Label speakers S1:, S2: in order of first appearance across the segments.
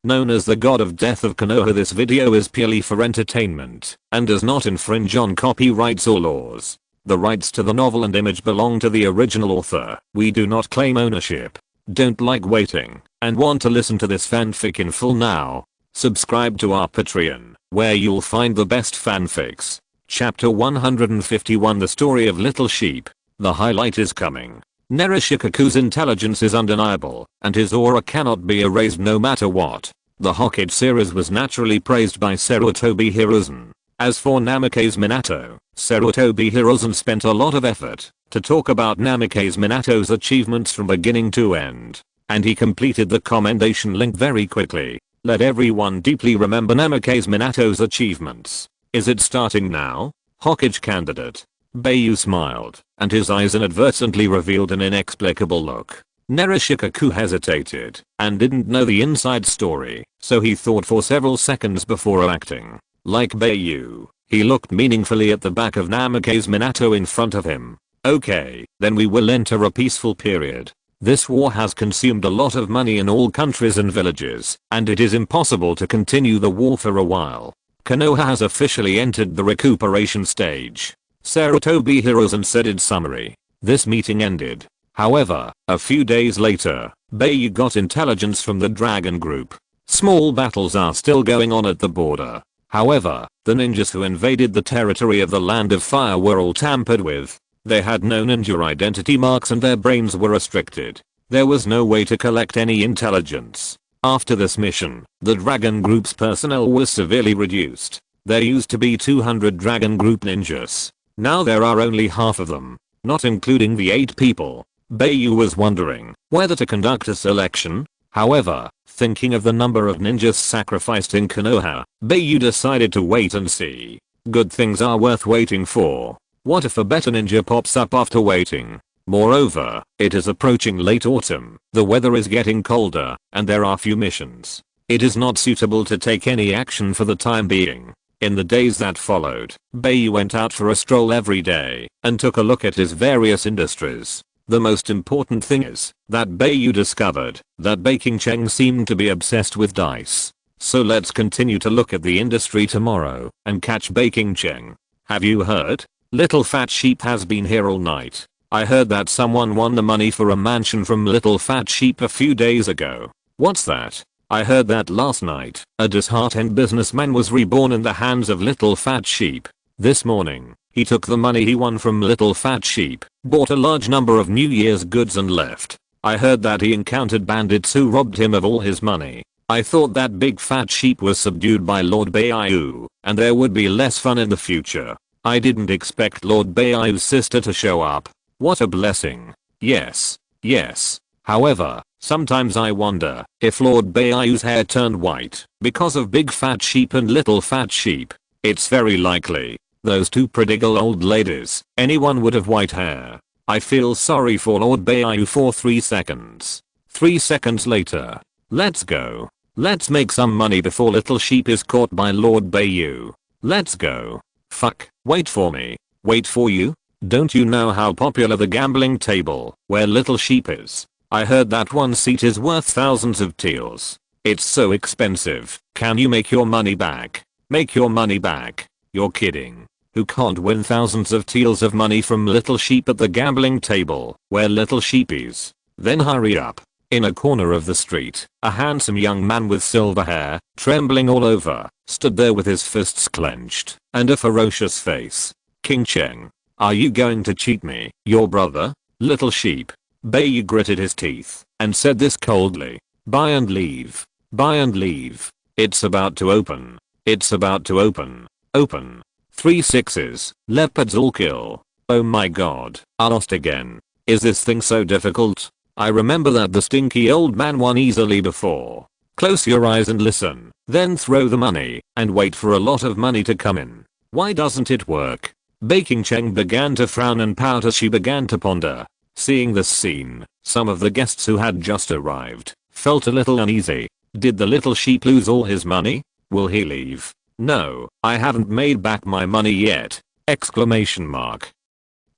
S1: Known as the god of death of Konoha, this video is purely for entertainment and does not infringe on copyrights or laws. The rights to the novel and image belong to the original author. We do not claim ownership. Don't like waiting and want to listen to this fanfic in full now? Subscribe to our Patreon, where you'll find the best fanfics. Chapter 151, The Story of Little Sheep. The highlight is coming. Narashikaku's intelligence is undeniable, and his aura cannot be erased no matter what. The Hokage series was naturally praised by Sarutobi Hiruzen. As for Namikaze Minato, Sarutobi Hiruzen spent a lot of effort to talk about Namikaze Minato's achievements from beginning to end. And he completed the commendation link very quickly. Let everyone deeply remember Namikaze Minato's achievements. Is it starting now? Hokage candidate. Bai Yu smiled, and his eyes inadvertently revealed an inexplicable look. Narashikaku hesitated and didn't know the inside story, so he thought for several seconds before acting. Like Bai Yu, he looked meaningfully at the back of Namikaze Minato in front of him. Okay, then we will enter a peaceful period. This war has consumed a lot of money in all countries and villages, and it is impossible to continue the war for a while. Konoha has officially entered the recuperation stage. Sarutobi Hiruzen said in summary. This meeting ended. However, a few days later, Bai Yu got intelligence from the Dragon Group. Small battles are still going on at the border. However, the ninjas who invaded the territory of the Land of Fire were all tampered with. They had no ninja identity marks and their brains were restricted. There was no way to collect any intelligence. After this mission, the Dragon Group's personnel was severely reduced. There used to be 200 Dragon Group ninjas. Now there are only half of them, not including the 8 people. Bai Yu was wondering whether to conduct a selection. However, thinking of the number of ninjas sacrificed in Konoha, Bai Yu decided to wait and see. Good things are worth waiting for. What if a better ninja pops up after waiting? Moreover, it is approaching late autumn, the weather is getting colder, and there are few missions. It is not suitable to take any action for the time being. In the days that followed, Bai Yu went out for a stroll every day and took a look at his various industries. The most important thing is that Bai Yu discovered that Baking Cheng seemed to be obsessed with dice. So let's continue to look at the industry tomorrow and catch Baking Cheng. Have you heard? Little Fat Sheep has been here all night. I heard that someone won the money for a mansion from Little Fat Sheep a few days ago. What's that? I heard that last night, a disheartened businessman was reborn in the hands of Little Fat Sheep. This morning, he took the money he won from Little Fat Sheep, bought a large number of New Year's goods and left. I heard that he encountered bandits who robbed him of all his money. I thought that big fat sheep was subdued by Lord Bai Yu, and there would be less fun in the future. I didn't expect Lord Bai Yu's sister to show up. What a blessing. Yes. However, sometimes I wonder if Lord Bai Yu's hair turned white because of Big Fat Sheep and Little Fat Sheep. It's very likely. Those two prodigal old ladies, anyone would have white hair. I feel sorry for Lord Bai Yu for 3 seconds. 3 seconds later. Let's go. Let's make some money before Little Sheep is caught by Lord Bai Yu. Let's go. Fuck, wait for me. Wait for you? Don't you know how popular the gambling table where Little Sheep is? I heard that one seat is worth thousands of taels. It's so expensive. Can you make your money back? Make your money back. You're kidding. Who can't win thousands of taels of money from Little Sheep at the gambling table where Little Sheep is? Then hurry up. In a corner of the street, a handsome young man with silver hair, trembling all over, stood there with his fists clenched and a ferocious face. King Cheng, are you going to cheat me, your brother? Little Sheep. Bai Yu gritted his teeth and said this coldly. Buy and leave. Buy and leave. It's about to open. It's about to open. Open. 3 6s. Leopards all kill. Oh my god. I lost again. Is this thing so difficult? I remember that the stinky old man won easily before. Close your eyes and listen. Then throw the money and wait for a lot of money to come in. Why doesn't it work? Baking Cheng began to frown and pout as she began to ponder. Seeing this scene, some of the guests who had just arrived felt a little uneasy. Did the Little Sheep lose all his money? Will he leave? No, I haven't made back my money yet! Exclamation mark.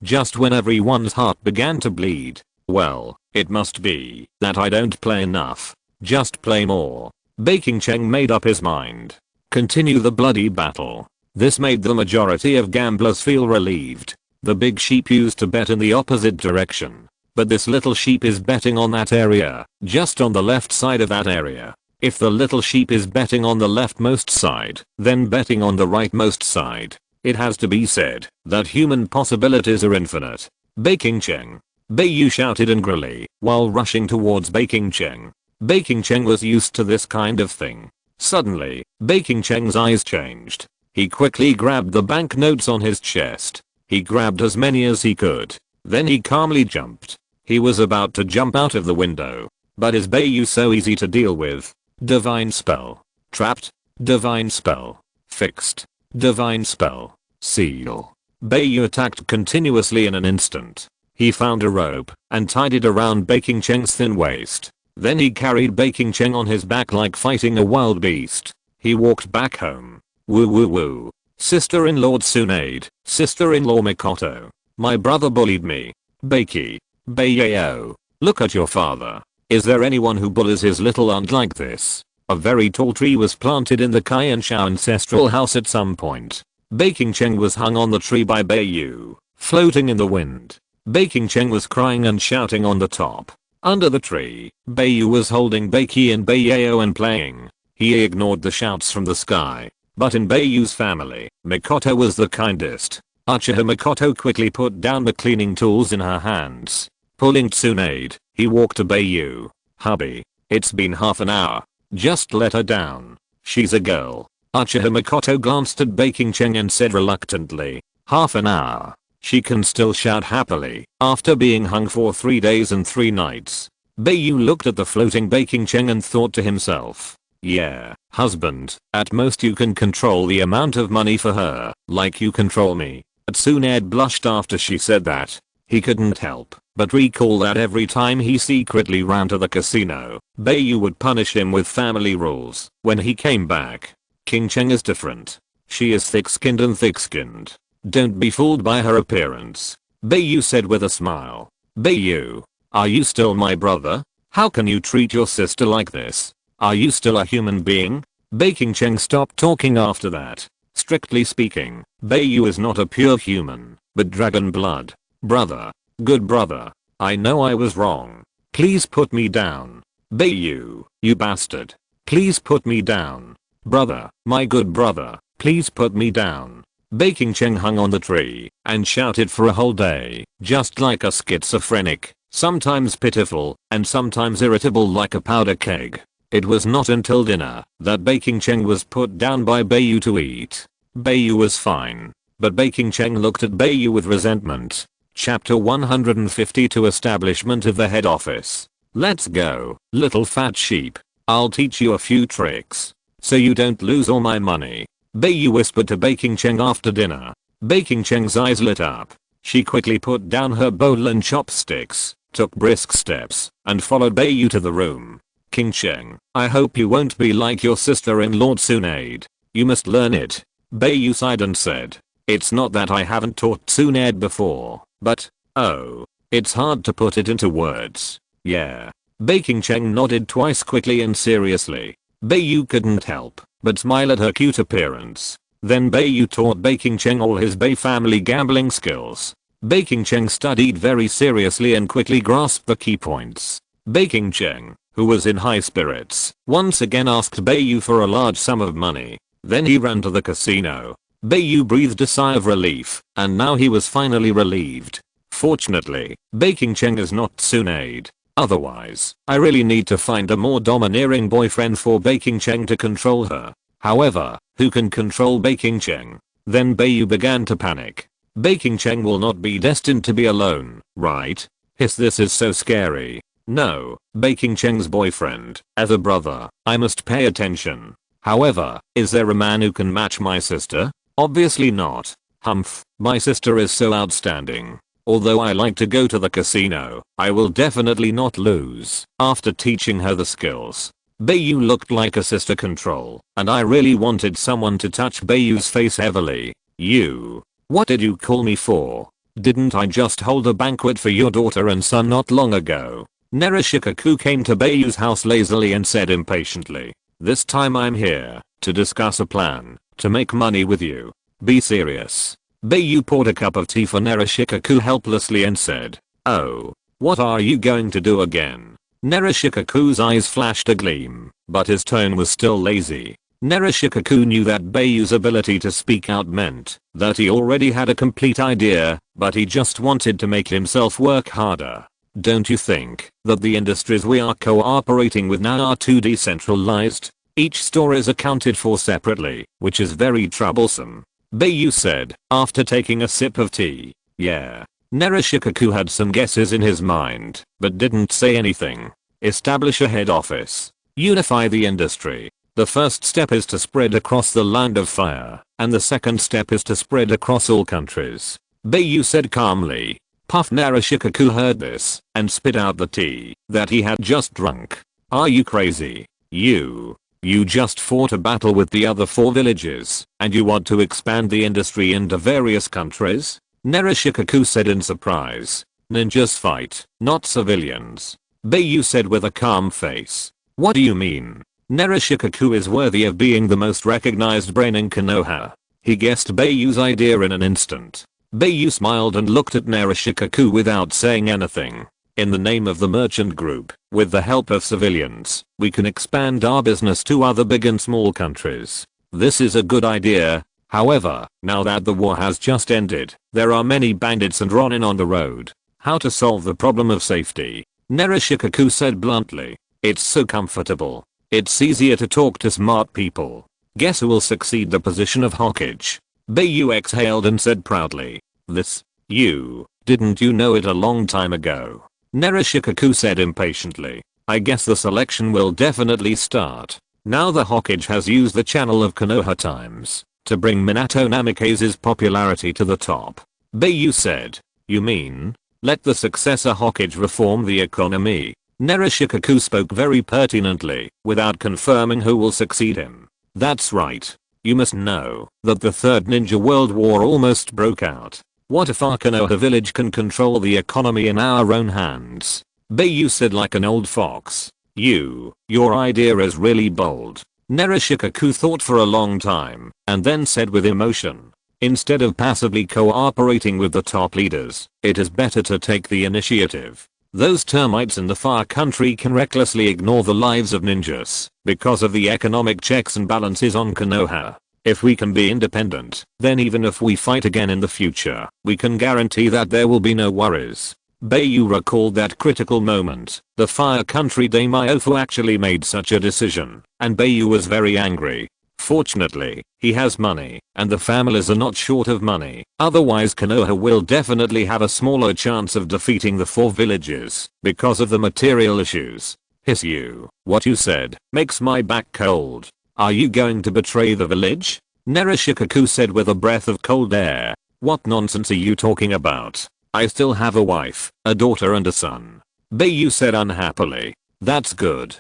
S1: Just when everyone's heart began to bleed. Well, it must be that I don't play enough. Just play more. Baking Cheng made up his mind. Continue the bloody battle. This made the majority of gamblers feel relieved. The big sheep used to bet in the opposite direction. But this little sheep is betting on that area, just on the left side of that area. If the little sheep is betting on the leftmost side, then betting on the rightmost side. It has to be said that human possibilities are infinite. Baking Cheng. Bai Yu shouted angrily while rushing towards Baking Cheng. Baking Cheng was used to this kind of thing. Suddenly, Baking Cheng's eyes changed. He quickly grabbed the banknotes on his chest. He grabbed as many as he could. Then he calmly jumped. He was about to jump out of the window. But is Bai Yu so easy to deal with? Divine spell. Trapped. Divine spell. Fixed. Divine spell. Seal. Bai Yu attacked continuously in an instant. He found a rope and tied it around Baking Cheng's thin waist. Then he carried Baking Cheng on his back like fighting a wild beast. He walked back home. Woo woo woo. Sister-in-law Tsunade. Sister-in-law Mikoto. My brother bullied me. Bakey. Bayo. Look at your father. Is there anyone who bullies his little aunt like this? A very tall tree was planted in the Kaiensha ancestral house at some point. Baking Cheng was hung on the tree by Bai Yu, floating in the wind. Baking Cheng was crying and shouting on the top. Under the tree, Bai Yu was holding Bakey and Bayo and playing. He ignored the shouts from the sky. But in Bai Yu's family, Mikoto was the kindest. Uchiha Mikoto quickly put down the cleaning tools in her hands. Pulling Tsunade, he walked to Bai Yu. Hubby, it's been half an hour. Just let her down. She's a girl. Uchiha Mikoto glanced at Baking Cheng and said reluctantly, half an hour. She can still shout happily after being hung for 3 days and 3 nights. Bai Yu looked at the floating Baking Cheng and thought to himself, yeah, husband, at most you can control the amount of money for her, like you control me. Tsunade blushed after she said that. He couldn't help but recall that every time he secretly ran to the casino, Bai Yu would punish him with family rules when he came back. King Cheng is different. She is thick-skinned and thick-skinned. Don't be fooled by her appearance. Bai Yu said with a smile. Bai Yu, are you still my brother? How can you treat your sister like this? Are you still a human being? Baking Cheng stopped talking after that. Strictly speaking, Bai Yu is not a pure human, but dragon blood. Brother. Good brother. I know I was wrong. Please put me down. Bai Yu, you bastard. Please put me down. Brother, my good brother, please put me down. Baking Cheng hung on the tree and shouted for a whole day, just like a schizophrenic, sometimes pitiful and sometimes irritable like a powder keg. It was not until dinner that Baking Cheng was put down by Bai Yu to eat. Bai Yu was fine, but Baking Cheng looked at Bai Yu with resentment. Chapter 152 Establishment of the Head Office. Let's go, little fat sheep. I'll teach you a few tricks, so you don't lose all my money. Bai Yu whispered to Baking Cheng after dinner. Baking Cheng's eyes lit up. She quickly put down her bowl and chopsticks, took brisk steps, and followed Bai Yu to the room. King Cheng, I hope you won't be like your sister-in-law Tsunade. You must learn it. Bai Yu sighed and said, it's not that I haven't taught Tsunade before, but, oh, it's hard to put it into words. Yeah. Baking Cheng nodded twice quickly and seriously. Bai Yu couldn't help but smile at her cute appearance. Then Bai Yu taught Baking Cheng all his Bai family gambling skills. Baking Cheng studied very seriously and quickly grasped the key points. Baking Cheng, who was in high spirits, once again asked Bai Yu for a large sum of money. Then he ran to the casino. Bai Yu breathed a sigh of relief, and now he was finally relieved. Fortunately, Baking Cheng is not Tsunade. Otherwise, I really need to find a more domineering boyfriend for Baking Cheng to control her. However, who can control Baking Cheng? Then Bai Yu began to panic. Baking Cheng will not be destined to be alone, right? This is so scary. No, Baking Cheng's boyfriend, as a brother, I must pay attention. However, is there a man who can match my sister? Obviously not. Humph, my sister is so outstanding. Although I like to go to the casino, I will definitely not lose after teaching her the skills. Bai Yu looked like a sister control, and I really wanted someone to touch Bai Yu's face heavily. You. What did you call me for? Didn't I just hold a banquet for your daughter and son not long ago? Nerishikaku came to Bai Yu's house lazily and said impatiently. This time I'm here to discuss a plan to make money with you. Be serious. Bai Yu poured a cup of tea for Narushikaku helplessly and said, "Oh, what are you going to do again?" Narushikaku's eyes flashed a gleam, but his tone was still lazy. Narushikaku knew that Bai Yu's ability to speak out meant that he already had a complete idea, but he just wanted to make himself work harder. Don't you think that the industries we are cooperating with now are too decentralized? Each store is accounted for separately, which is very troublesome. Bai Yu said, after taking a sip of tea. Yeah. Narushikaku had some guesses in his mind, but didn't say anything. Establish a head office. Unify the industry. The first step is to spread across the land of fire, and the second step is to spread across all countries. Bai Yu said calmly. Puff Narushikaku heard this, and spit out the tea that he had just drunk. Are you crazy? You just fought a battle with the other 4 villages, and you want to expand the industry into various countries? Narushikaku said in surprise. Ninjas fight, not civilians. Bai Yu said with a calm face. What do you mean? Narushikaku is worthy of being the most recognized brain in Konoha. He guessed Bai Yu's idea in an instant. Bai Yu smiled and looked at Narushikaku without saying anything. In the name of the merchant group, with the help of civilians, we can expand our business to other big and small countries. This is a good idea. However, now that the war has just ended, there are many bandits and Ronin on the road. How to solve the problem of safety? Narushikaku said bluntly. It's so comfortable. It's easier to talk to smart people. Guess who will succeed the position of Hokage? Bai Yu exhaled and said proudly. Didn't you know it a long time ago? Narushikaku said impatiently. I guess the selection will definitely start. Now the Hokage has used the channel of Konoha Times to bring Minato Namikaze's popularity to the top. Bai Yu said. You mean, let the successor Hokage reform the economy? Narushikaku spoke very pertinently, without confirming who will succeed him. That's right. You must know that the Third Ninja World War almost broke out. What if our Konoha village can control the economy in our own hands? Bai Yu said like an old fox. Your idea is really bold. Narushikaku thought for a long time, and then said with emotion. Instead of passively cooperating with the top leaders, it is better to take the initiative. Those termites in the far country can recklessly ignore the lives of ninjas because of the economic checks and balances on Konoha. If we can be independent, then even if we fight again in the future, we can guarantee that there will be no worries. Bai Yu recalled that critical moment. The fire country daimyofu actually made such a decision, and Bai Yu was very angry. Fortunately, he has money, and the families are not short of money. Otherwise Konoha will definitely have a smaller chance of defeating the 4 villages because of the material issues. Hiss you. What you said makes my back cold. Are you going to betray the village? Narushikaku said with a breath of cold air. What nonsense are you talking about? I still have a wife, a daughter and a son. Bai Yu said unhappily. That's good.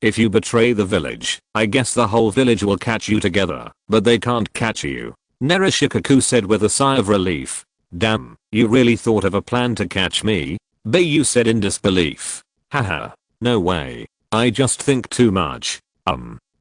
S1: If you betray the village, I guess the whole village will catch you together, but they can't catch you. Narushikaku said with a sigh of relief. Damn, you really thought of a plan to catch me? Bai Yu said in disbelief. Haha. No way. I just think too much.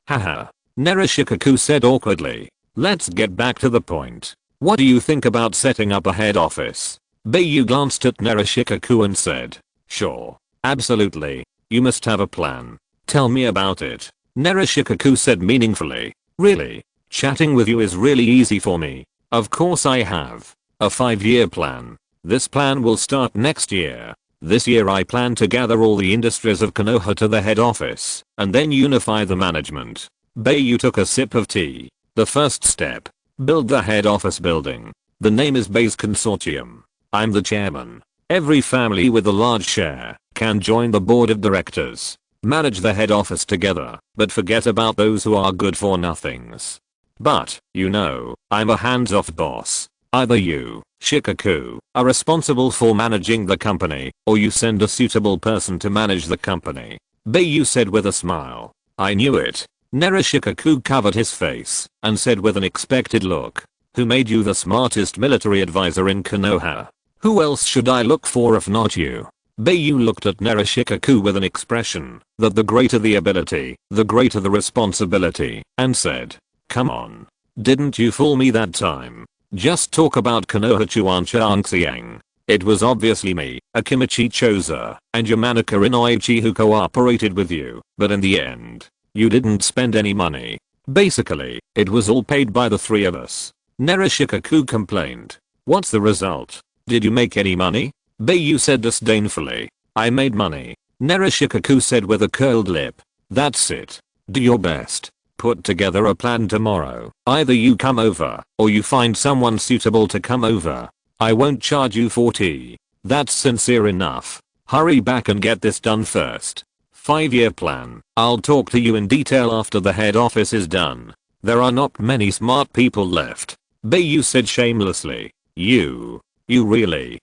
S1: Haha. Narushikaku said awkwardly. Let's get back to the point. What do you think about setting up a head office? Bai Yu glanced at Narushikaku and said. Sure. Absolutely. You must have a plan. Tell me about it. Narushikaku said meaningfully. Really? Chatting with you is really easy for me. Of course I have. A 5-year plan. This plan will start next year. This year I plan to gather all the industries of Konoha to the head office, and then unify the management. Bai Yu took a sip of tea. The first step. Build the head office building. The name is Bai's Consortium. I'm the chairman. Every family with a large share can join the board of directors. Manage the head office together, but forget about those who are good for nothings. But, I'm a hands-off boss. Either you, Shikaku, are responsible for managing the company, or you send a suitable person to manage the company. Bai Yu said with a smile. I knew it. Narushikaku covered his face and said with an expected look. Who made you the smartest military advisor in Konoha? Who else should I look for if not you? Bai Yu looked at Narashikaku with an expression that the greater the ability, the greater the responsibility, and said, "Come on. Didn't you fool me that time? Just talk about Konoha Chuanchaangxiang. It was obviously me, Akimichi Choza, and Yamanaka Inoichi who cooperated with you, but in the end, you didn't spend any money. Basically, it was all paid by the three of us." Narashikaku complained. "What's the result? Did you make any money?" Bai Yu said disdainfully. "I made money." Narashikaku said with a curled lip. "That's it. Do your best. Put together a plan tomorrow. Either you come over, or you find someone suitable to come over. I won't charge you for tea. That's sincere enough. Hurry back and get this done first. 5-year plan. I'll talk to you in detail after the head office is done. There are not many smart people left." Bai Yu said shamelessly. You really,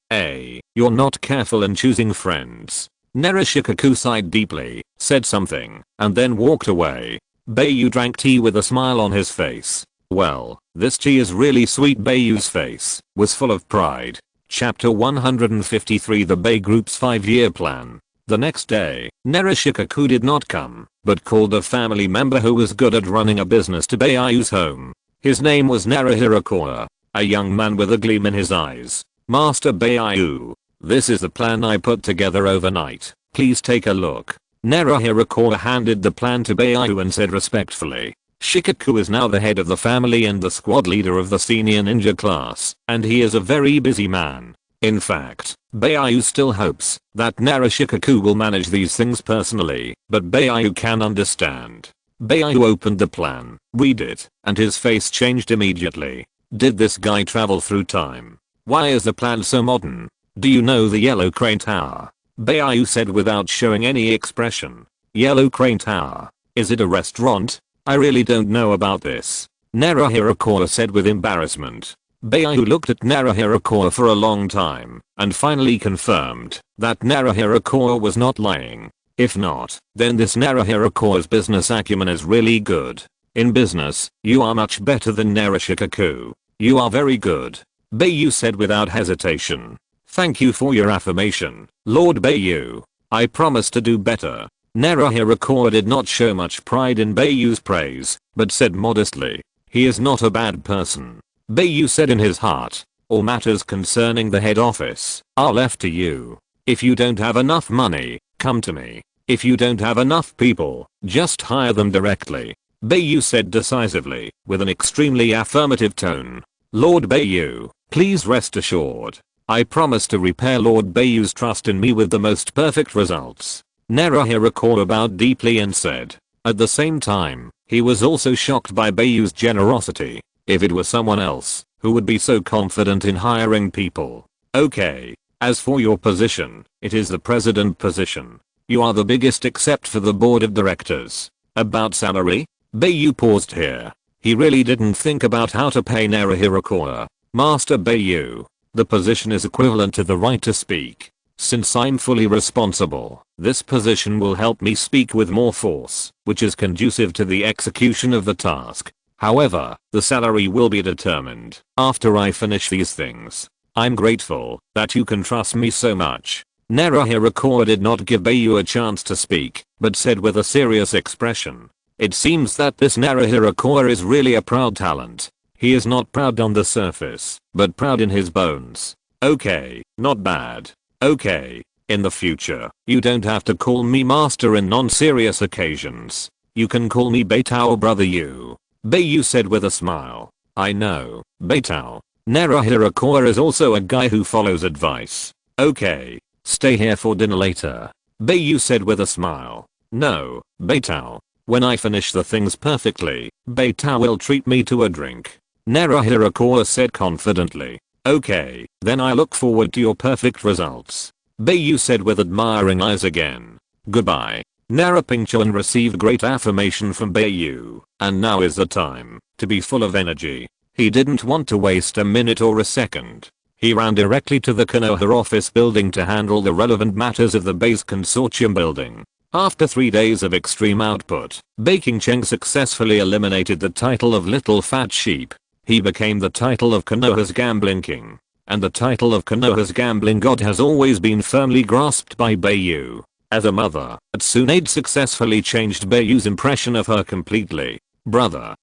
S1: you're not careful in choosing friends." Narashikaku sighed deeply, said something, and then walked away. Bai Yu drank tea with a smile on his face. "Well, this tea is really sweet." Bai Yu's face was full of pride. Chapter 153 The Bai Group's 5-year plan. The next day, Narashikaku did not come, but called a family member who was good at running a business to Bai Yu's home. His name was Narahirakoa, a young man with a gleam in his eyes. "Master Bai Yu, this is the plan I put together overnight. Please take a look." Narahirakoa handed the plan to Bai Yu and said respectfully, "Shikaku is now the head of the family and the squad leader of the senior ninja class, and he is a very busy man. In fact, Bai Yu still hopes that Narashikaku will manage these things personally, but Bai Yu can understand." Bai Yu opened the plan, read it, and his face changed immediately. Did this guy travel through time? Why is the plan so modern? "Do you know the Yellow Crane Tower?" Bai Yu said without showing any expression. "Yellow Crane Tower? Is it a restaurant? I really don't know about this." Narahirakoa said with embarrassment. Bai Yu looked at Narahirakoa for a long time, and finally confirmed that Narahirakoa was not lying. If not, then this Narahirakoa's business acumen is really good. "In business, you are much better than Narashikaku. You are very good," Bai Yu said without hesitation. "Thank you for your affirmation, Lord Bai Yu. I promise to do better." Narahirakoa did not show much pride in Bai Yu's praise, but said modestly, "He is not a bad person." Bai Yu said in his heart, "All matters concerning the head office are left to you. If you don't have enough money, come to me. If you don't have enough people, just hire them directly." Bai Yu said decisively, with an extremely affirmative tone. "Lord Bai Yu, please rest assured. I promise to repair Lord Bai Yu's trust in me with the most perfect results." Narahirakoa bowed deeply and said. At the same time, he was also shocked by Bai Yu's generosity. If it were someone else, who would be so confident in hiring people? "Okay. As for your position, it is the president position. You are the biggest except for the board of directors. About salary?" Bai Yu paused here. He really didn't think about how to pay Narahirakoa. "Master Bai Yu, the position is equivalent to the right to speak. Since I'm fully responsible, this position will help me speak with more force, which is conducive to the execution of the task. However, the salary will be determined after I finish these things. I'm grateful that you can trust me so much." Narahirakoa did not give Bai Yu a chance to speak, but said with a serious expression. It seems that this Narahirakoa is really a proud talent. He is not proud on the surface, but proud in his bones. "Okay, not bad. Okay, in the future, you don't have to call me master in non-serious occasions. You can call me Beitao or Brother Yu." Bai Yu said with a smile. "I know, Beitao. Narahirakoa is also a guy who follows advice." "Okay, stay here for dinner later," Bai Yu said with a smile. "No, Beitao. When I finish the things perfectly, Beitao will treat me to a drink," Narahirakoa said confidently. "Okay, then I look forward to your perfect results," Bai Yu said with admiring eyes again. "Goodbye." Narapingchuan received great affirmation from Bai Yu, and now is the time to be full of energy. He didn't want to waste a minute or a second. He ran directly to the Konoha office building to handle the relevant matters of the base consortium building. After 3 days of extreme output, Baking Cheng successfully eliminated the title of Little Fat Sheep. He became the title of Konoha's Gambling King. and the title of Konoha's gambling god has always been firmly grasped by Bai Yu. As a mother, Tsunade successfully changed Bai Yu's impression of her completely. Brother,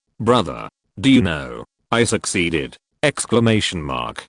S1: do you know? I succeeded! Exclamation mark.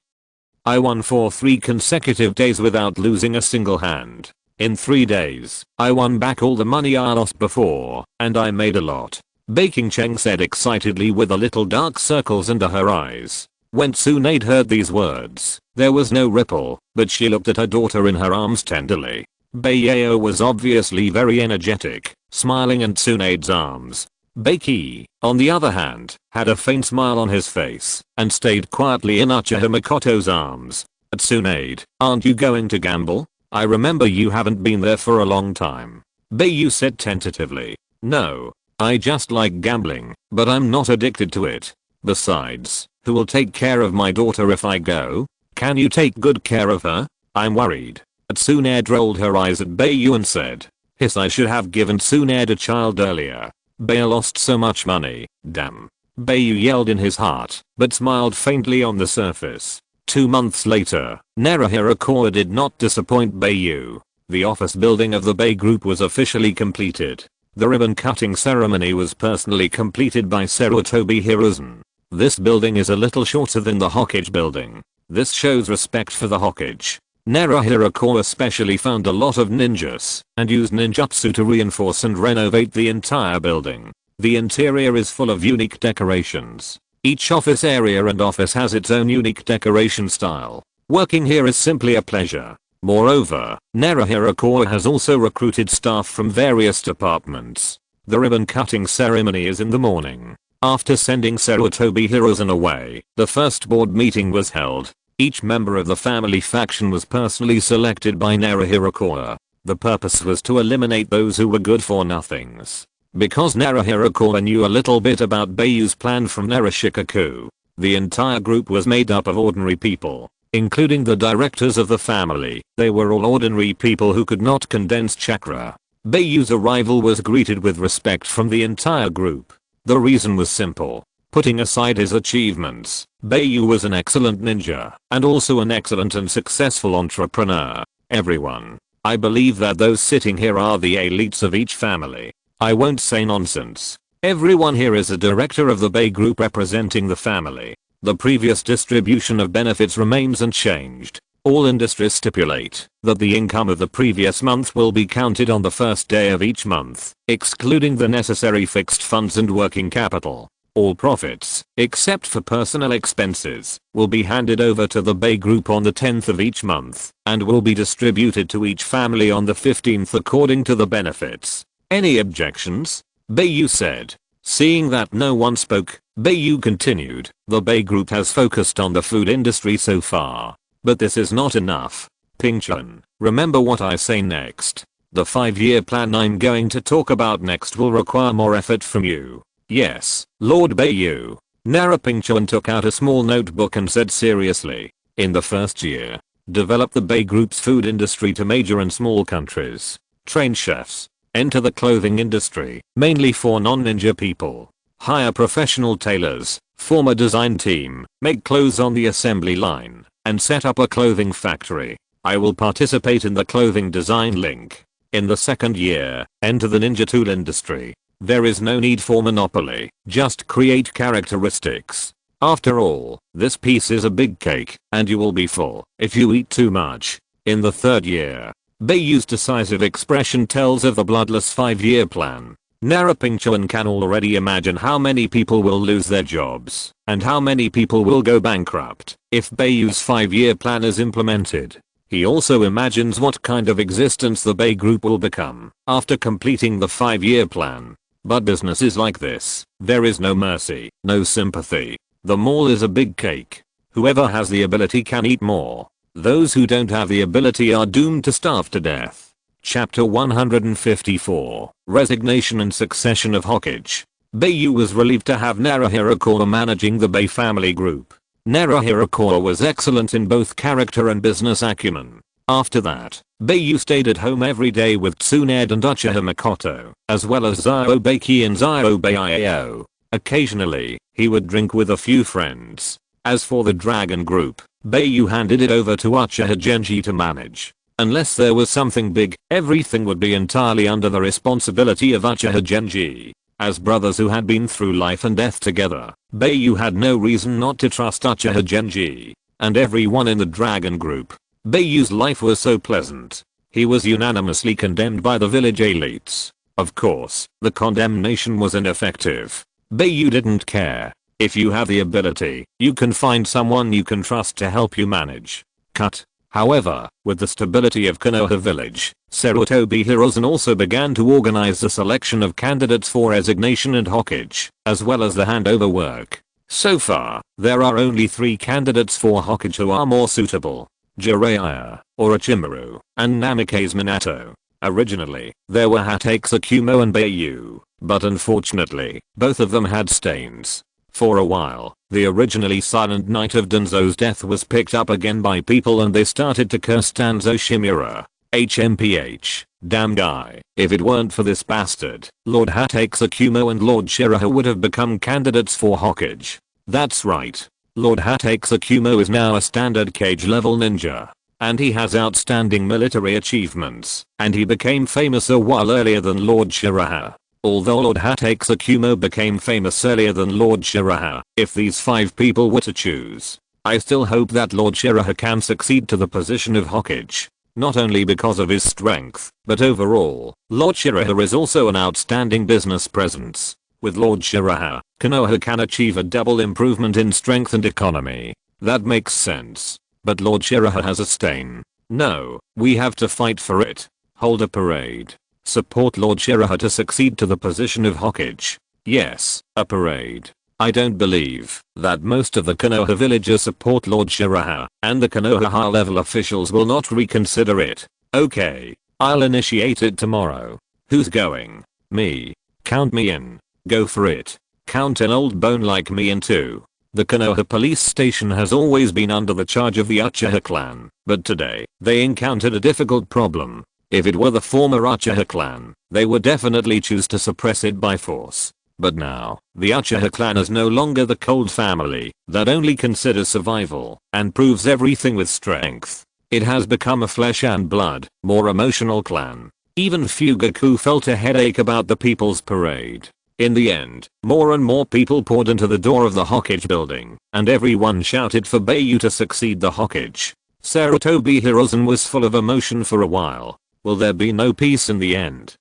S1: I won for 3 consecutive days without losing a single hand. In 3 days, I won back all the money I lost before, and I made a lot. Baking Cheng said excitedly with a little dark circles under her eyes. When Tsunade heard these words, there was no ripple, but she looked at her daughter in her arms tenderly. Bai Yu was obviously very energetic, smiling in Tsunade's arms. Baiki, on the other hand, had a faint smile on his face, and stayed quietly in Uchiha Mikoto's arms. Tsunade, aren't you going to gamble? I remember you haven't been there for a long time. Bai Yu said tentatively. No. I just like gambling, but I'm not addicted to it. Besides, who will take care of my daughter if I go? Can you take good care of her? I'm worried. Tsunade rolled her eyes at Bai Yu and said, hiss, I should have given Tsunade a child earlier. Bai lost so much money, damn. Bai Yu yelled in his heart, but smiled faintly on the surface. 2 months later, Naruto did not disappoint Bai Yu. The office building of the Bai Group was officially completed. The ribbon cutting ceremony was personally completed by Sarutobi Hiruzen. This building is a little shorter than the Hokage building. This shows respect for the Hokage. Naruto especially found a lot of ninjas and used ninjutsu to reinforce and renovate the entire building. The interior is full of unique decorations. Each office area and office has its own unique decoration style. Working here is simply a pleasure. Moreover, Naruto has also recruited staff from various departments. The ribbon cutting ceremony is in the morning. After sending Sarutobi Hiruzen away, the first board meeting was held. Each member of the family faction was personally selected by Naruto. The purpose was to eliminate those who were good for nothings. Because Naruto knew a little bit about Bai Yu's plan from Narushikaku, the entire group was made up of ordinary people. Including the directors of the family, they were all ordinary people who could not condense chakra. Bai Yu's arrival was greeted with respect from the entire group. The reason was simple. Putting aside his achievements, Bai Yu was an excellent ninja, and also an excellent and successful entrepreneur. Everyone, I believe that those sitting here are the elites of each family. I won't say nonsense. Everyone here is a director of the Bai Group representing the family. The previous distribution of benefits remains unchanged. All industries stipulate that the income of the previous month will be counted on the first day of each month, excluding the necessary fixed funds and working capital. All profits, except for personal expenses, will be handed over to the Bai Group on the 10th of each month, and will be distributed to each family on the 15th according to the benefits. Any objections? Bai Yu said. Seeing that no one spoke, Bai Yu continued, the Bai Group has focused on the food industry so far. But this is not enough. Ping-chan, remember what I say next. The 5-year plan I'm going to talk about next will require more effort from you. Yes, Lord Bai Yu. Ping-chan took out a small notebook and said seriously. In the first year, develop the Bai Group's food industry to major and small countries. Train chefs. Enter the clothing industry, mainly for non-ninja people. Hire professional tailors, form a design team, make clothes on the assembly line, and set up a clothing factory. I will participate in the clothing design link. In the second year, enter the ninja tool industry. There is no need for monopoly, just create characteristics. After all, this piece is a big cake, and you will be full if you eat too much. In the third year, Bai Yu's decisive expression tells of the bloodless 5-year plan. Ping-chan can already imagine how many people will lose their jobs, and how many people will go bankrupt, if Bai Yu's 5-year plan is implemented. He also imagines what kind of existence the Bai Group will become, after completing the 5-year plan. But business is like this, there is no mercy, no sympathy. The mall is a big cake. Whoever has the ability can eat more. Those who don't have the ability are doomed to starve to death. Chapter 154, Resignation and Succession of Hokage. Bai Yu was relieved to have Naruto managing the Bai family group. Naruto was excellent in both character and business acumen. After that, Bai Yu stayed at home every day with Tsunade and Uchiha Mikoto, as well as Zyobeki and Bai. Occasionally, he would drink with a few friends. As for the dragon group, Bai Yu handed it over to Uchiha Genji to manage. Unless there was something big, everything would be entirely under the responsibility of Uchiha Genji. As brothers who had been through life and death together, Bai Yu had no reason not to trust Uchiha Genji. And everyone in the dragon group. Bai Yu's life was so pleasant. He was unanimously condemned by the village elites. Of course, the condemnation was ineffective. Bai Yu didn't care. If you have the ability, you can find someone you can trust to help you manage. Cut. However, with the stability of Konoha village, Sarutobi Hiruzen also began to organize the selection of candidates for resignation and Hokage, as well as the handover work. So far, there are only 3 candidates for Hokage who are more suitable. Jiraiya, Orochimaru, and Namikaze Minato. Originally, there were Hatake Tsukumo and Bai Yu, but unfortunately, both of them had stains. For a while, the originally silent night of Danzo's death was picked up again by people and they started to curse Danzo Shimura. HMPH, damn guy. If it weren't for this bastard, Lord Hatake Tsukumo and Lord Shiraha would have become candidates for Hokage. That's right. Lord Hatake Tsukumo is now a standard cage level ninja. And he has outstanding military achievements, and he became famous a while earlier than Lord Shiraha. Although Lord Hatake Tsukumo became famous earlier than Lord Shiraha, if these 5 people were to choose, I still hope that Lord Shiraha can succeed to the position of Hokage. Not only because of his strength, but overall, Lord Shiraha is also an outstanding business presence. With Lord Shiraha, Konoha can achieve a double improvement in strength and economy. That makes sense. But Lord Shiraha has a stain. No, we have to fight for it. Hold a parade. Support Lord Shiraha to succeed to the position of Hokage. Yes, a parade. I don't believe that most of the Konoha villagers support Lord Shiraha, and the Konoha high-level officials will not reconsider it. Okay, I'll initiate it tomorrow. Who's going? Me. Count me in. Go for it. Count an old bone like me in too. The Konoha police station has always been under the charge of the Uchiha clan, but today, they encountered a difficult problem. If it were the former Uchiha clan, they would definitely choose to suppress it by force. But now, the Uchiha clan is no longer the cold family that only considers survival and proves everything with strength. It has become a flesh and blood, more emotional clan. Even Fugaku felt a headache about the people's parade. In the end, more and more people poured into the door of the Hokage building, and everyone shouted for Bai Yu to succeed the Hokage. Sarutobi Hiruzen was full of emotion for a while. Will there be no peace in the end?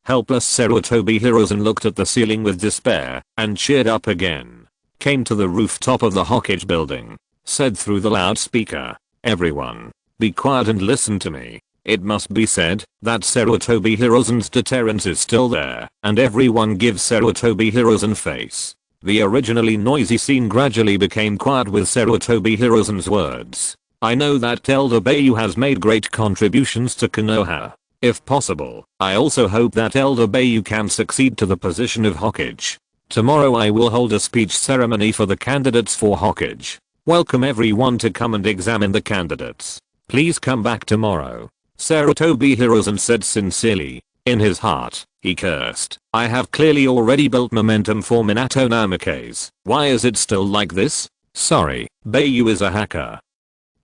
S1: Helpless Sarutobi Hiruzen looked at the ceiling with despair, and cheered up again. Came to the rooftop of the Hokage building. Said through the loudspeaker, "Everyone, be quiet and listen to me. It must be said that Sarutobi Hiruzen's deterrence is still there, and everyone gives Sarutobi Hiruzen face." The originally noisy scene gradually became quiet with Sarutobi Hiruzen's words. I know that Elder Bai Yu has made great contributions to Konoha. If possible, I also hope that Elder Bai Yu can succeed to the position of Hokage. Tomorrow I will hold a speech ceremony for the candidates for Hokage. Welcome everyone to come and examine the candidates. Please come back tomorrow. Sarutobi Hiruzen said sincerely. In his heart, he cursed. I have clearly already built momentum for Minato Namikaze. Why is it still like this? Sorry, Bai Yu is a hacker.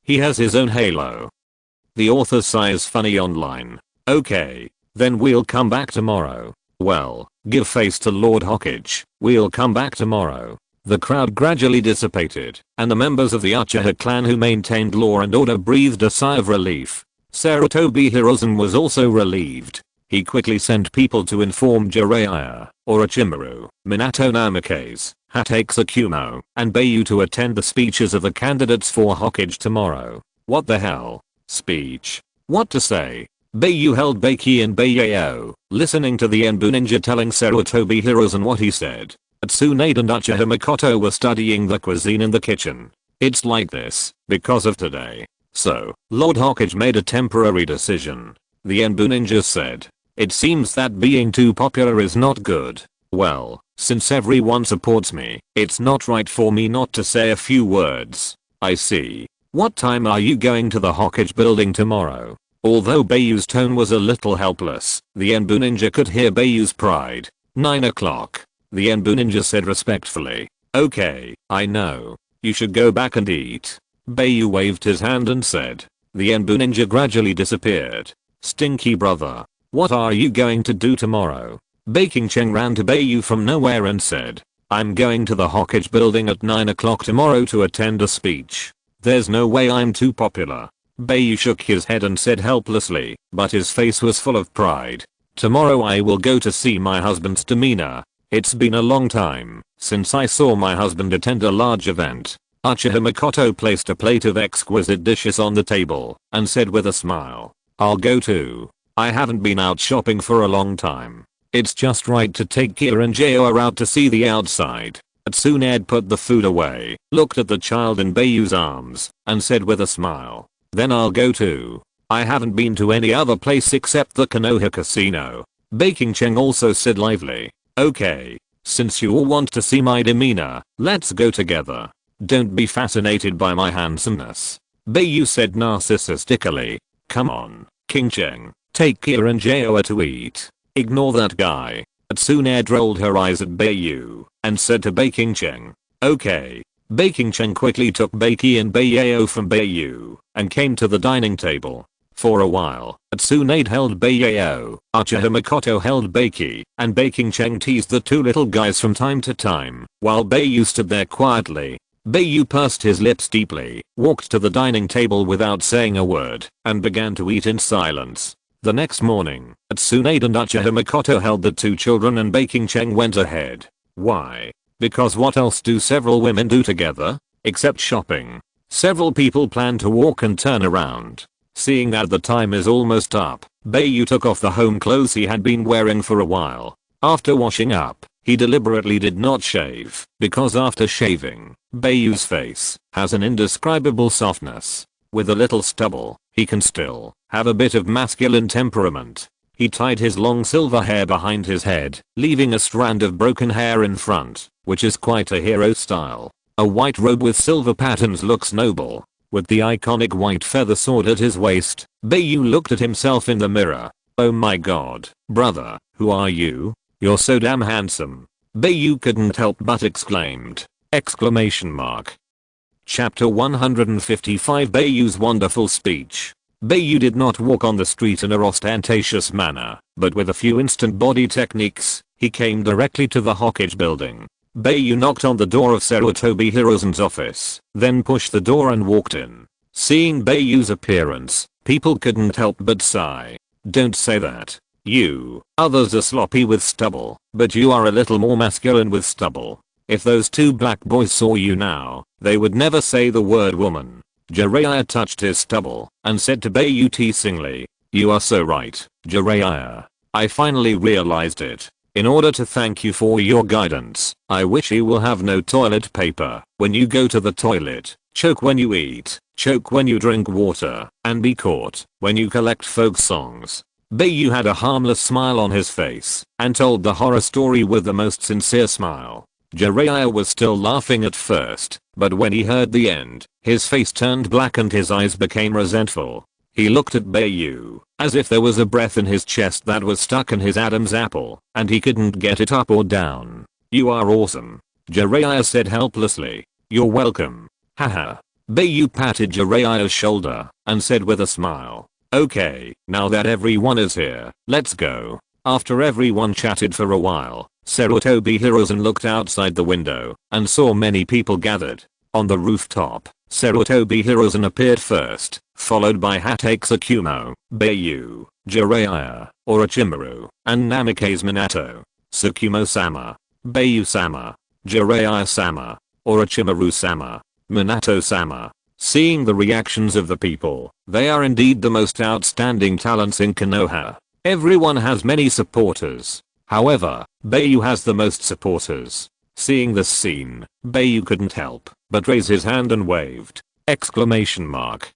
S1: He has his own halo. The author sighs funny online. Okay, then we'll come back tomorrow. Well, give face to Lord Hokage. We'll come back tomorrow. The crowd gradually dissipated, and the members of the Uchiha clan who maintained law and order breathed a sigh of relief. Sarutobi Hiruzen was also relieved. He quickly sent people to inform Jiraiya, Orochimaru, Minato Namikaze, Hatake Tsukumo, and Bai Yu to attend the speeches of the candidates for Hokage tomorrow. What the hell? Speech? What to say? Bai Yu held Baiki and Baiyao, listening to the Enbu ninja telling Sarutobi Hiruzen what he said. Tsunade and Uchiha Makoto were studying the cuisine in the kitchen. It's like this, because of today. So, Lord Hokage made a temporary decision. The Enbu ninja said. It seems that being too popular is not good. Well, since everyone supports me, it's not right for me not to say a few words. I see. What time are you going to the Hokage building tomorrow? Although Bai Yu's tone was a little helpless, the Enbu ninja could hear Bai Yu's pride. 9 o'clock. The Enbu ninja said respectfully. Okay, I know. You should go back and eat. Bai Yu waved his hand and said. The Enbu ninja gradually disappeared. Stinky brother. What are you going to do tomorrow? Baking Cheng ran to Bai Yu from nowhere and said. I'm going to the Hokage building at 9 o'clock tomorrow to attend a speech. There's no way I'm too popular. Bai Yu shook his head and said helplessly, but his face was full of pride. Tomorrow I will go to see my husband's demeanor. It's been a long time since I saw my husband attend a large event. Uchiha Makoto placed a plate of exquisite dishes on the table and said with a smile, I'll go too. I haven't been out shopping for a long time. It's just right to take Kira and Joa out to see the outside. Tsunade put the food away, looked at the child in Bai Yu's arms, and said with a smile, then I'll go too. I haven't been to any other place except the Konoha casino. Baking Cheng also said lively, okay. Since you all want to see my demeanor, let's go together. Don't be fascinated by my handsomeness. Bai Yu said narcissistically. Come on, King Cheng, take Kira and Joa to eat. Ignore that guy. Tsunade rolled her eyes at Bai Yu and said to Baking Cheng, okay. Baking Cheng quickly took Baiki and Baiyao from Bai Yu and came to the dining table. For a while, Tsunade held Baiyao, Uchiha Makoto held Baiki, and Baking Cheng teased the two little guys from time to time, while Bai Yu stood there quietly. Bai Yu pursed his lips deeply, walked to the dining table without saying a word, and began to eat in silence. The next morning, Tsunade and Uchiha Makoto held the two children and Baking Cheng went ahead. Why? Because what else do several women do together? Except shopping. Several people plan to walk and turn around. Seeing that the time is almost up, Bai Yu took off the home clothes he had been wearing for a while. After washing up, he deliberately did not shave, because after shaving, Bai Yu's face has an indescribable softness. With a little stubble, he can still have a bit of masculine temperament. He tied his long silver hair behind his head, leaving a strand of broken hair in front, which is quite a hero style. A white robe with silver patterns looks noble. With the iconic white feather sword at his waist, Bai Yu looked at himself in the mirror. Oh my god, brother, who are you? You're so damn handsome. Bai Yu couldn't help but exclaimed. Exclamation mark. Chapter 155 Bai Yu's wonderful speech. Bai Yu did not walk on the street in a ostentatious manner, but with a few instant body techniques, he came directly to the Hokage building. Bai Yu knocked on the door of Sarutobi Hirozen's office, then pushed the door and walked in. Seeing Bai Yu's appearance, people couldn't help but sigh. Don't say that. You. Others are sloppy with stubble, but you are a little more masculine with stubble. If those two black boys saw you now, they would never say the word woman. Jiraiya touched his stubble and said to Bai Yu teasingly, you are so right, Jiraiya. I finally realized it. In order to thank you for your guidance, I wish you will have no toilet paper when you go to the toilet, choke when you eat, choke when you drink water, and be caught when you collect folk songs. Bai Yu had a harmless smile on his face and told the horror story with the most sincere smile. Jiraiya was still laughing at first, but when he heard the end, his face turned black and his eyes became resentful. He looked at Bai Yu as if there was a breath in his chest that was stuck in his Adam's apple, and he couldn't get it up or down. You are awesome. Jiraiya said helplessly. You're welcome. Haha. Bai Yu patted Jiraiya's shoulder and said with a smile. Okay, now that everyone is here, let's go. After everyone chatted for a while, Sarutobi Hirozen looked outside the window and saw many people gathered. On the rooftop, Sarutobi Hirozen appeared first, followed by Hatake Tsukumo, Bai Yu, Jiraiya, Orochimaru, and Namikaze Minato. Tsukumo-sama, Bai Yu-sama, Jiraiya-sama, Orochimaru-sama, Minato-sama. Seeing the reactions of the people, they are indeed the most outstanding talents in Konoha. Everyone has many supporters. However, Bai Yu has the most supporters. Seeing this scene, Bai Yu couldn't help but raise his hand and waved. Exclamation mark.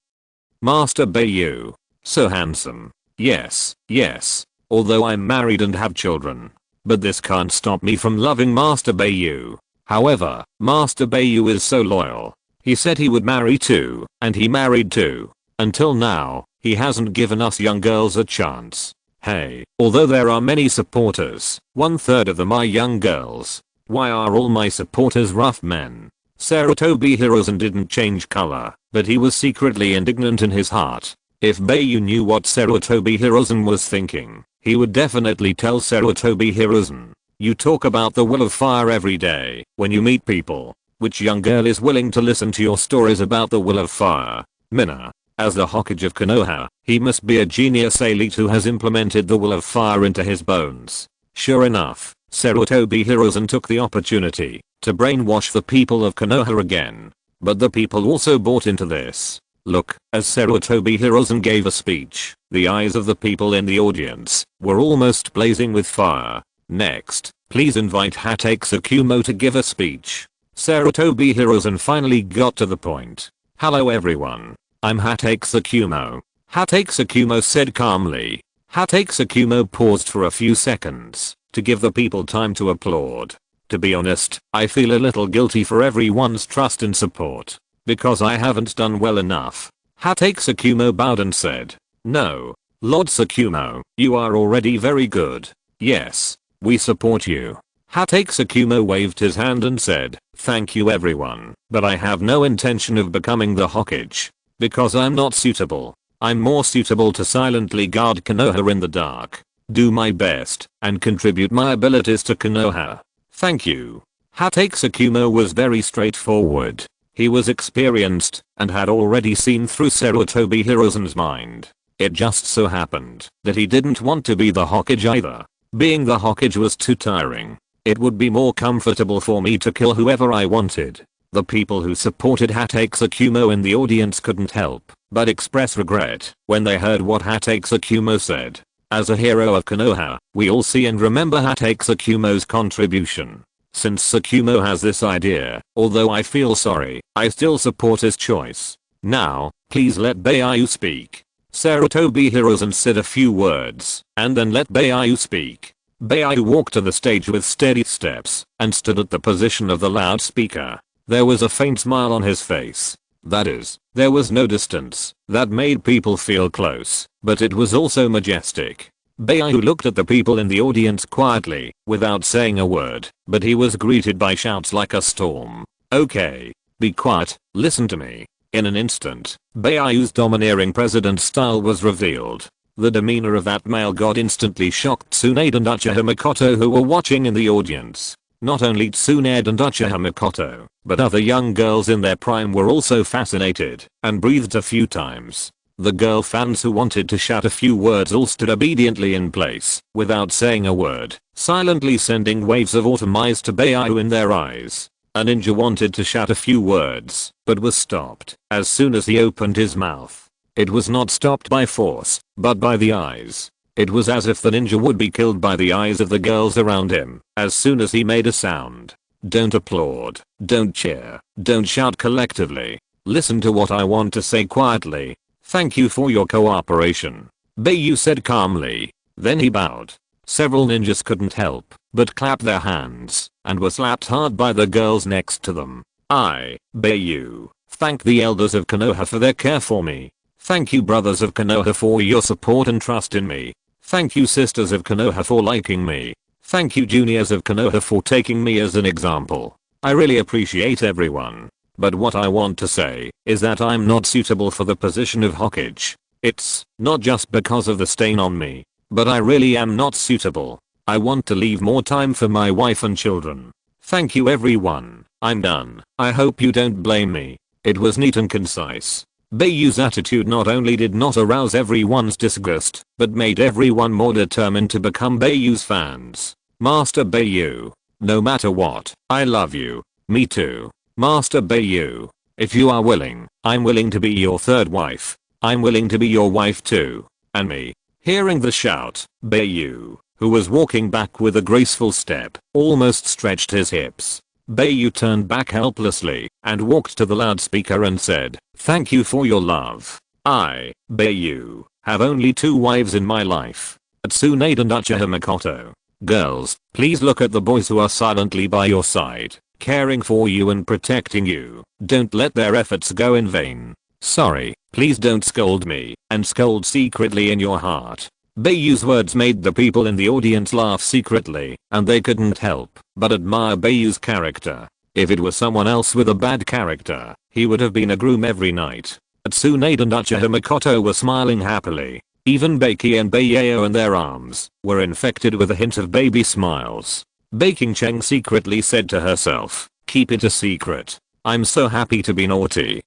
S1: Master Bai Yu. So handsome. Yes, yes. Although I'm married and have children. But this can't stop me from loving Master Bai Yu. However, Master Bai Yu is so loyal. He said he would marry too, and he married too. Until now, he hasn't given us young girls a chance. Hey, although there are many supporters, 1/3 of them are young girls. Why are all my supporters rough men? Sarutobi Hiruzen didn't change color, but he was secretly indignant in his heart. If Bai Yu knew what Sarutobi Hiruzen was thinking, he would definitely tell Sarutobi Hiruzen, "You talk about the will of fire every day when you meet people. Which young girl is willing to listen to your stories about the will of fire?" Mina, as the Hokage of Konoha, he must be a genius elite who has implemented the will of fire into his bones. Sure enough, Sarutobi Hiruzen took the opportunity to brainwash the people of Konoha again. But the people also bought into this. Look, as Sarutobi Hiruzen gave a speech, the eyes of the people in the audience were almost blazing with fire. Next, please invite Hatake Tsukumo to give a speech. Sarutobi Hiruzen finally got to the point. "Hello everyone. I'm Hatake Tsukumo." Hatake Tsukumo said calmly. Hatake Tsukumo paused for a few seconds to give the people time to applaud. To be honest, I feel a little guilty for everyone's trust and support. Because I haven't done well enough. Hatake Tsukumo bowed and said, "No, Lord Tsukumo, you are already very good. Yes, we support you." Hatake Tsukumo waved his hand and said, "Thank you everyone, but I have no intention of becoming the Hokage. Because I'm not suitable. I'm more suitable to silently guard Konoha in the dark, do my best, and contribute my abilities to Konoha. Thank you." Hatake Tsukumo was very straightforward. He was experienced and had already seen through Sarutobi Hiruzen's mind. It just so happened that he didn't want to be the Hokage either. Being the Hokage was too tiring. It would be more comfortable for me to kill whoever I wanted. The people who supported Hatake Tsukumo in the audience couldn't help but express regret when they heard what Hatake Tsukumo said. As a hero of Konoha, we all see and remember Hatake Tsukumo's contribution. Since Tsukumo has this idea, although I feel sorry, I still support his choice. Now, please let Bai Yu speak. Sarutobi Hiruzen said a few words, and then let Bai Yu speak. Bai Yu walked to the stage with steady steps, and stood at the position of the loudspeaker. There was a faint smile on his face. That is, there was no distance that made people feel close, but it was also majestic. Bai Yu looked at the people in the audience quietly, without saying a word, but he was greeted by shouts like a storm. "Okay. Be quiet, listen to me." In an instant, Bai Yu's domineering president style was revealed. The demeanor of that male god instantly shocked Tsunade and Uchiha Mikoto who were watching in the audience. Not only Tsunade and Uchiha Mikoto, but other young girls in their prime were also fascinated and breathed a few times. The girl fans who wanted to shout a few words all stood obediently in place, without saying a word, silently sending waves of autumn eyes to Bai Yu in their eyes. A ninja wanted to shout a few words, but was stopped as soon as he opened his mouth. It was not stopped by force, but by the eyes. It was as if the ninja would be killed by the eyes of the girls around him as soon as he made a sound. Don't applaud, don't cheer, don't shout collectively. Listen to what I want to say quietly. Thank you for your cooperation. Bai Yu said calmly. Then he bowed. Several ninjas couldn't help but clap their hands and were slapped hard by the girls next to them. I, Bai Yu, thank the elders of Konoha for their care for me. Thank you brothers of Konoha for your support and trust in me. Thank you sisters of Konoha for liking me. Thank you juniors of Konoha for taking me as an example. I really appreciate everyone. But what I want to say is that I'm not suitable for the position of Hokage. It's not just because of the stain on me, but I really am not suitable. I want to leave more time for my wife and children. Thank you everyone. I'm done. I hope you don't blame me. It was neat and concise. Bai Yu's attitude not only did not arouse everyone's disgust, but made everyone more determined to become Bai Yu's fans. Master Bai Yu. No matter what, I love you. Me too. Master Bai Yu. If you are willing, I'm willing to be your third wife. I'm willing to be your wife too. And me. Hearing the shout, Bai Yu, who was walking back with a graceful step, almost stretched his hips. Bai Yu turned back helplessly and walked to the loudspeaker and said, "Thank you for your love. I, Bai Yu, have only 2 wives in my life. Tsunade and Uchiha Mikoto. Girls, please look at the boys who are silently by your side, caring for you and protecting you. Don't let their efforts go in vain. Sorry, please don't scold me, and scold secretly in your heart." Bai Yu's words made the people in the audience laugh secretly, and they couldn't help but admire Bai Yu's character. If it was someone else with a bad character, he would have been a groom every night. Tsunade and Orochimaru were smiling happily. Even Baki and Bai Yu and their arms were infected with a hint of baby smiles. Baking Cheng secretly said to herself, "Keep it a secret. I'm so happy to be naughty."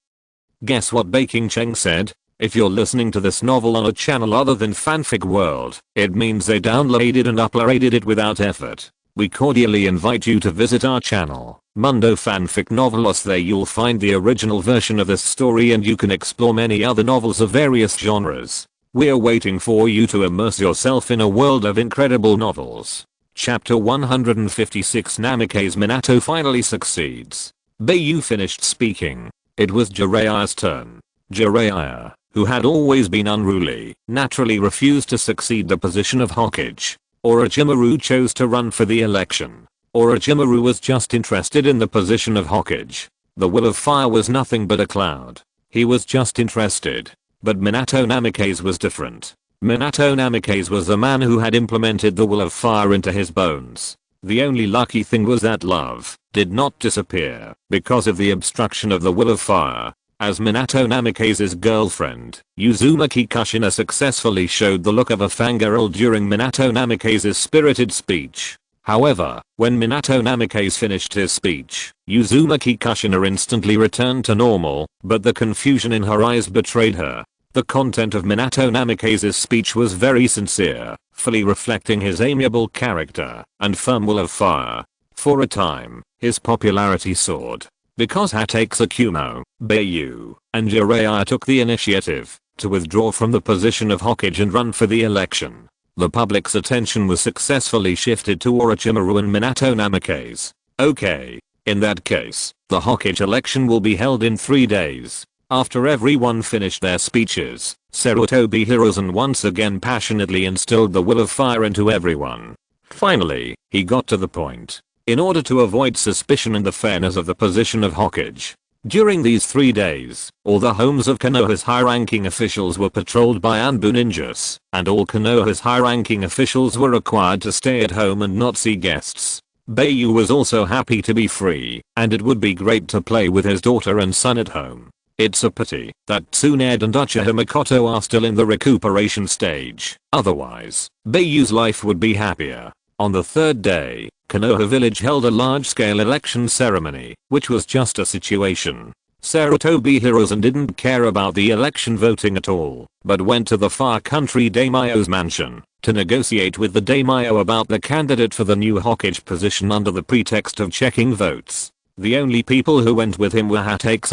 S1: Guess what Baking Cheng said? If you're listening to this novel on a channel other than Fanfic World, it means they downloaded and uploaded it without effort. We cordially invite you to visit our channel, Mundo Fanfic Novelos. There you'll find the original version of this story and you can explore many other novels of various genres. We're waiting for you to immerse yourself in a world of incredible novels. Chapter 156. Namikaze. Minato finally succeeds. Bai Yu finished speaking. It was Jiraiya's turn. Jiraiya, who had always been unruly, naturally refused to succeed the position of Hokage. Orochimaru chose to run for the election. Orochimaru was just interested in the position of Hokage. The will of fire was nothing but a cloud. He was just interested. But Minato Namikaze was different. Minato Namikaze was the man who had implemented the will of fire into his bones. The only lucky thing was that love did not disappear because of the obstruction of the will of fire. As Minato Namikaze's girlfriend, Uzumaki Kushina successfully showed the look of a fangirl during Minato Namikaze's spirited speech. However, when Minato Namikaze finished his speech, Uzumaki Kushina instantly returned to normal, but the confusion in her eyes betrayed her. The content of Minato Namikaze's speech was very sincere, fully reflecting his amiable character and firm will of fire. For a time, his popularity soared. Because Hatake, Bai Yu, and Jiraiya took the initiative to withdraw from the position of Hokage and run for the election, the public's attention was successfully shifted to Orochimaru and Minato Namikaze. Okay, in that case, the Hokage election will be held in 3 days. After everyone finished their speeches, Sarutobi Hiruzen once again passionately instilled the will of fire into everyone. Finally, he got to the point. In order to avoid suspicion and the fairness of the position of Hokage, during these 3 days, all the homes of Konoha's high-ranking officials were patrolled by Anbu ninjas, and all Konoha's high-ranking officials were required to stay at home and not see guests. Bai Yu was also happy to be free, and it would be great to play with his daughter and son at home. It's a pity that Tsunade and Orochimaru are still in the recuperation stage, otherwise, Bai Yu's life would be happier. On the 3rd day, Konoha village held a large-scale election ceremony, which was just a situation. Sarutobi Hiruzen didn't care about the election voting at all, but went to the far country daimyo's mansion to negotiate with the daimyo about the candidate for the new Hokage position under the pretext of checking votes. The only people who went with him were Hatake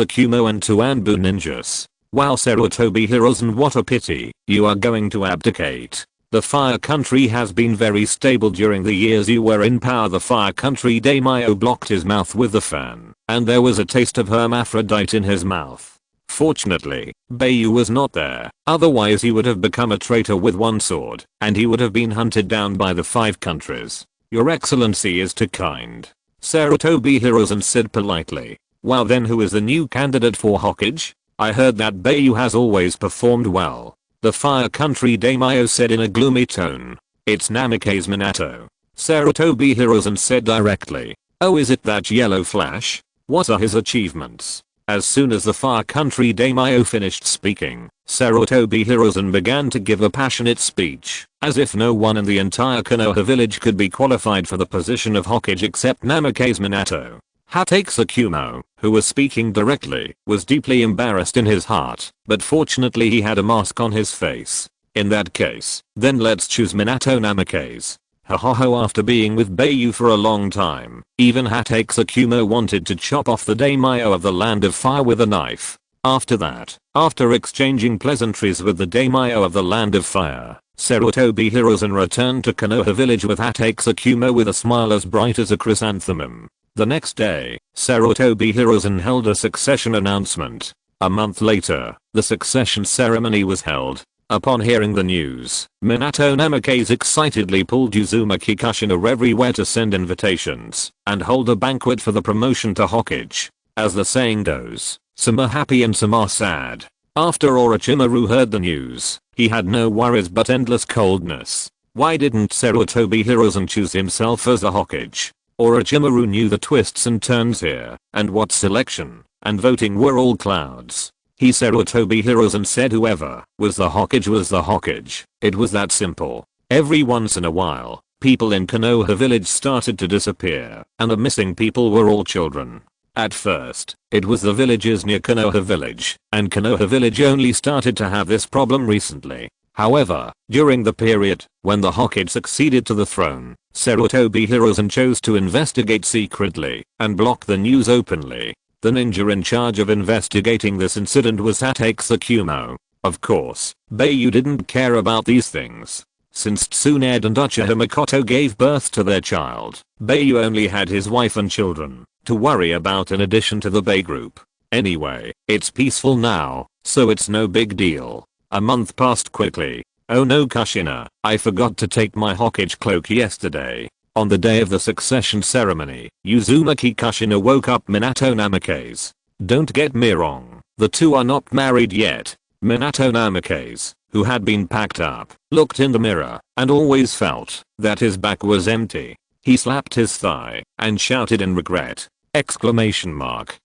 S1: and 2 Anbu ninjas. Wow, Sarutobi Hiruzen, what a pity, you are going to abdicate. The Fire Country has been very stable during the years you were in power. The Fire Country daimyo blocked his mouth with the fan, and there was a taste of hermaphrodite in his mouth. Fortunately, Bai Yu was not there, otherwise he would have become a traitor with one sword, and he would have been hunted down by the 5 countries. Your Excellency is too kind, Sarutobi Hiruzen said politely. Well then, who is the new candidate for Hokage? I heard that Bai Yu has always performed well. The Fire Country daimyo said in a gloomy tone. It's Namikaze Minato, Sarutobi Hiruzen said directly. Oh, is it that yellow flash? What are his achievements? As soon as the Fire Country daimyo finished speaking, Sarutobi Hiruzen began to give a passionate speech, as if no one in the entire Konoha village could be qualified for the position of Hokage except Namikaze Minato. Hatake, who was speaking directly, was deeply embarrassed in his heart, but fortunately he had a mask on his face. In that case, then let's choose Minato Namikaze. Hahaho, after being with Bai Yu for a long time, even Hatake wanted to chop off the daimyo of the Land of Fire with a knife. After that, after exchanging pleasantries with the daimyo of the Land of Fire, Sarutobi Hiruzen returned to Konoha village with Hatake with a smile as bright as a chrysanthemum. The next day, Sarutobi Hiruzen held a succession announcement. A month later, the succession ceremony was held. Upon hearing the news, Minato Namikaze excitedly pulled Uzumaki Kushina everywhere to send invitations and hold a banquet for the promotion to Hokage. As the saying goes, some are happy and some are sad. After Orochimaru heard the news, he had no worries but endless coldness. Why didn't Sarutobi Hiruzen choose himself as a Hokage? Orochimaru knew the twists and turns here, and what selection and voting were all clouds. He Sarutobi heroes and said whoever was the Hokage was the Hokage. It was that simple. Every once in a while, people in Konoha village started to disappear, and the missing people were all children. At first, it was the villages near Konoha village, and Konoha village only started to have this problem recently. However, during the period when the Hokage succeeded to the throne, Sarutobi Hiruzen chose to investigate secretly and block the news openly. The ninja in charge of investigating this incident was Hatake Tsukumo. Of course, Bai Yu didn't care about these things. Since Tsunade and Uchiha Mikoto gave birth to their child, Bai Yu only had his wife and children to worry about in addition to the Bai group. Anyway, it's peaceful now, so it's no big deal. A month passed quickly. Oh no Kushina, I forgot to take my Hokage cloak yesterday. On the day of the succession ceremony, Uzumaki Kushina woke up Minato Namikaze. Don't get me wrong, the two are not married yet. Minato Namikaze, who had been packed up, looked in the mirror and always felt that his back was empty. He slapped his thigh and shouted in regret! Exclamation mark.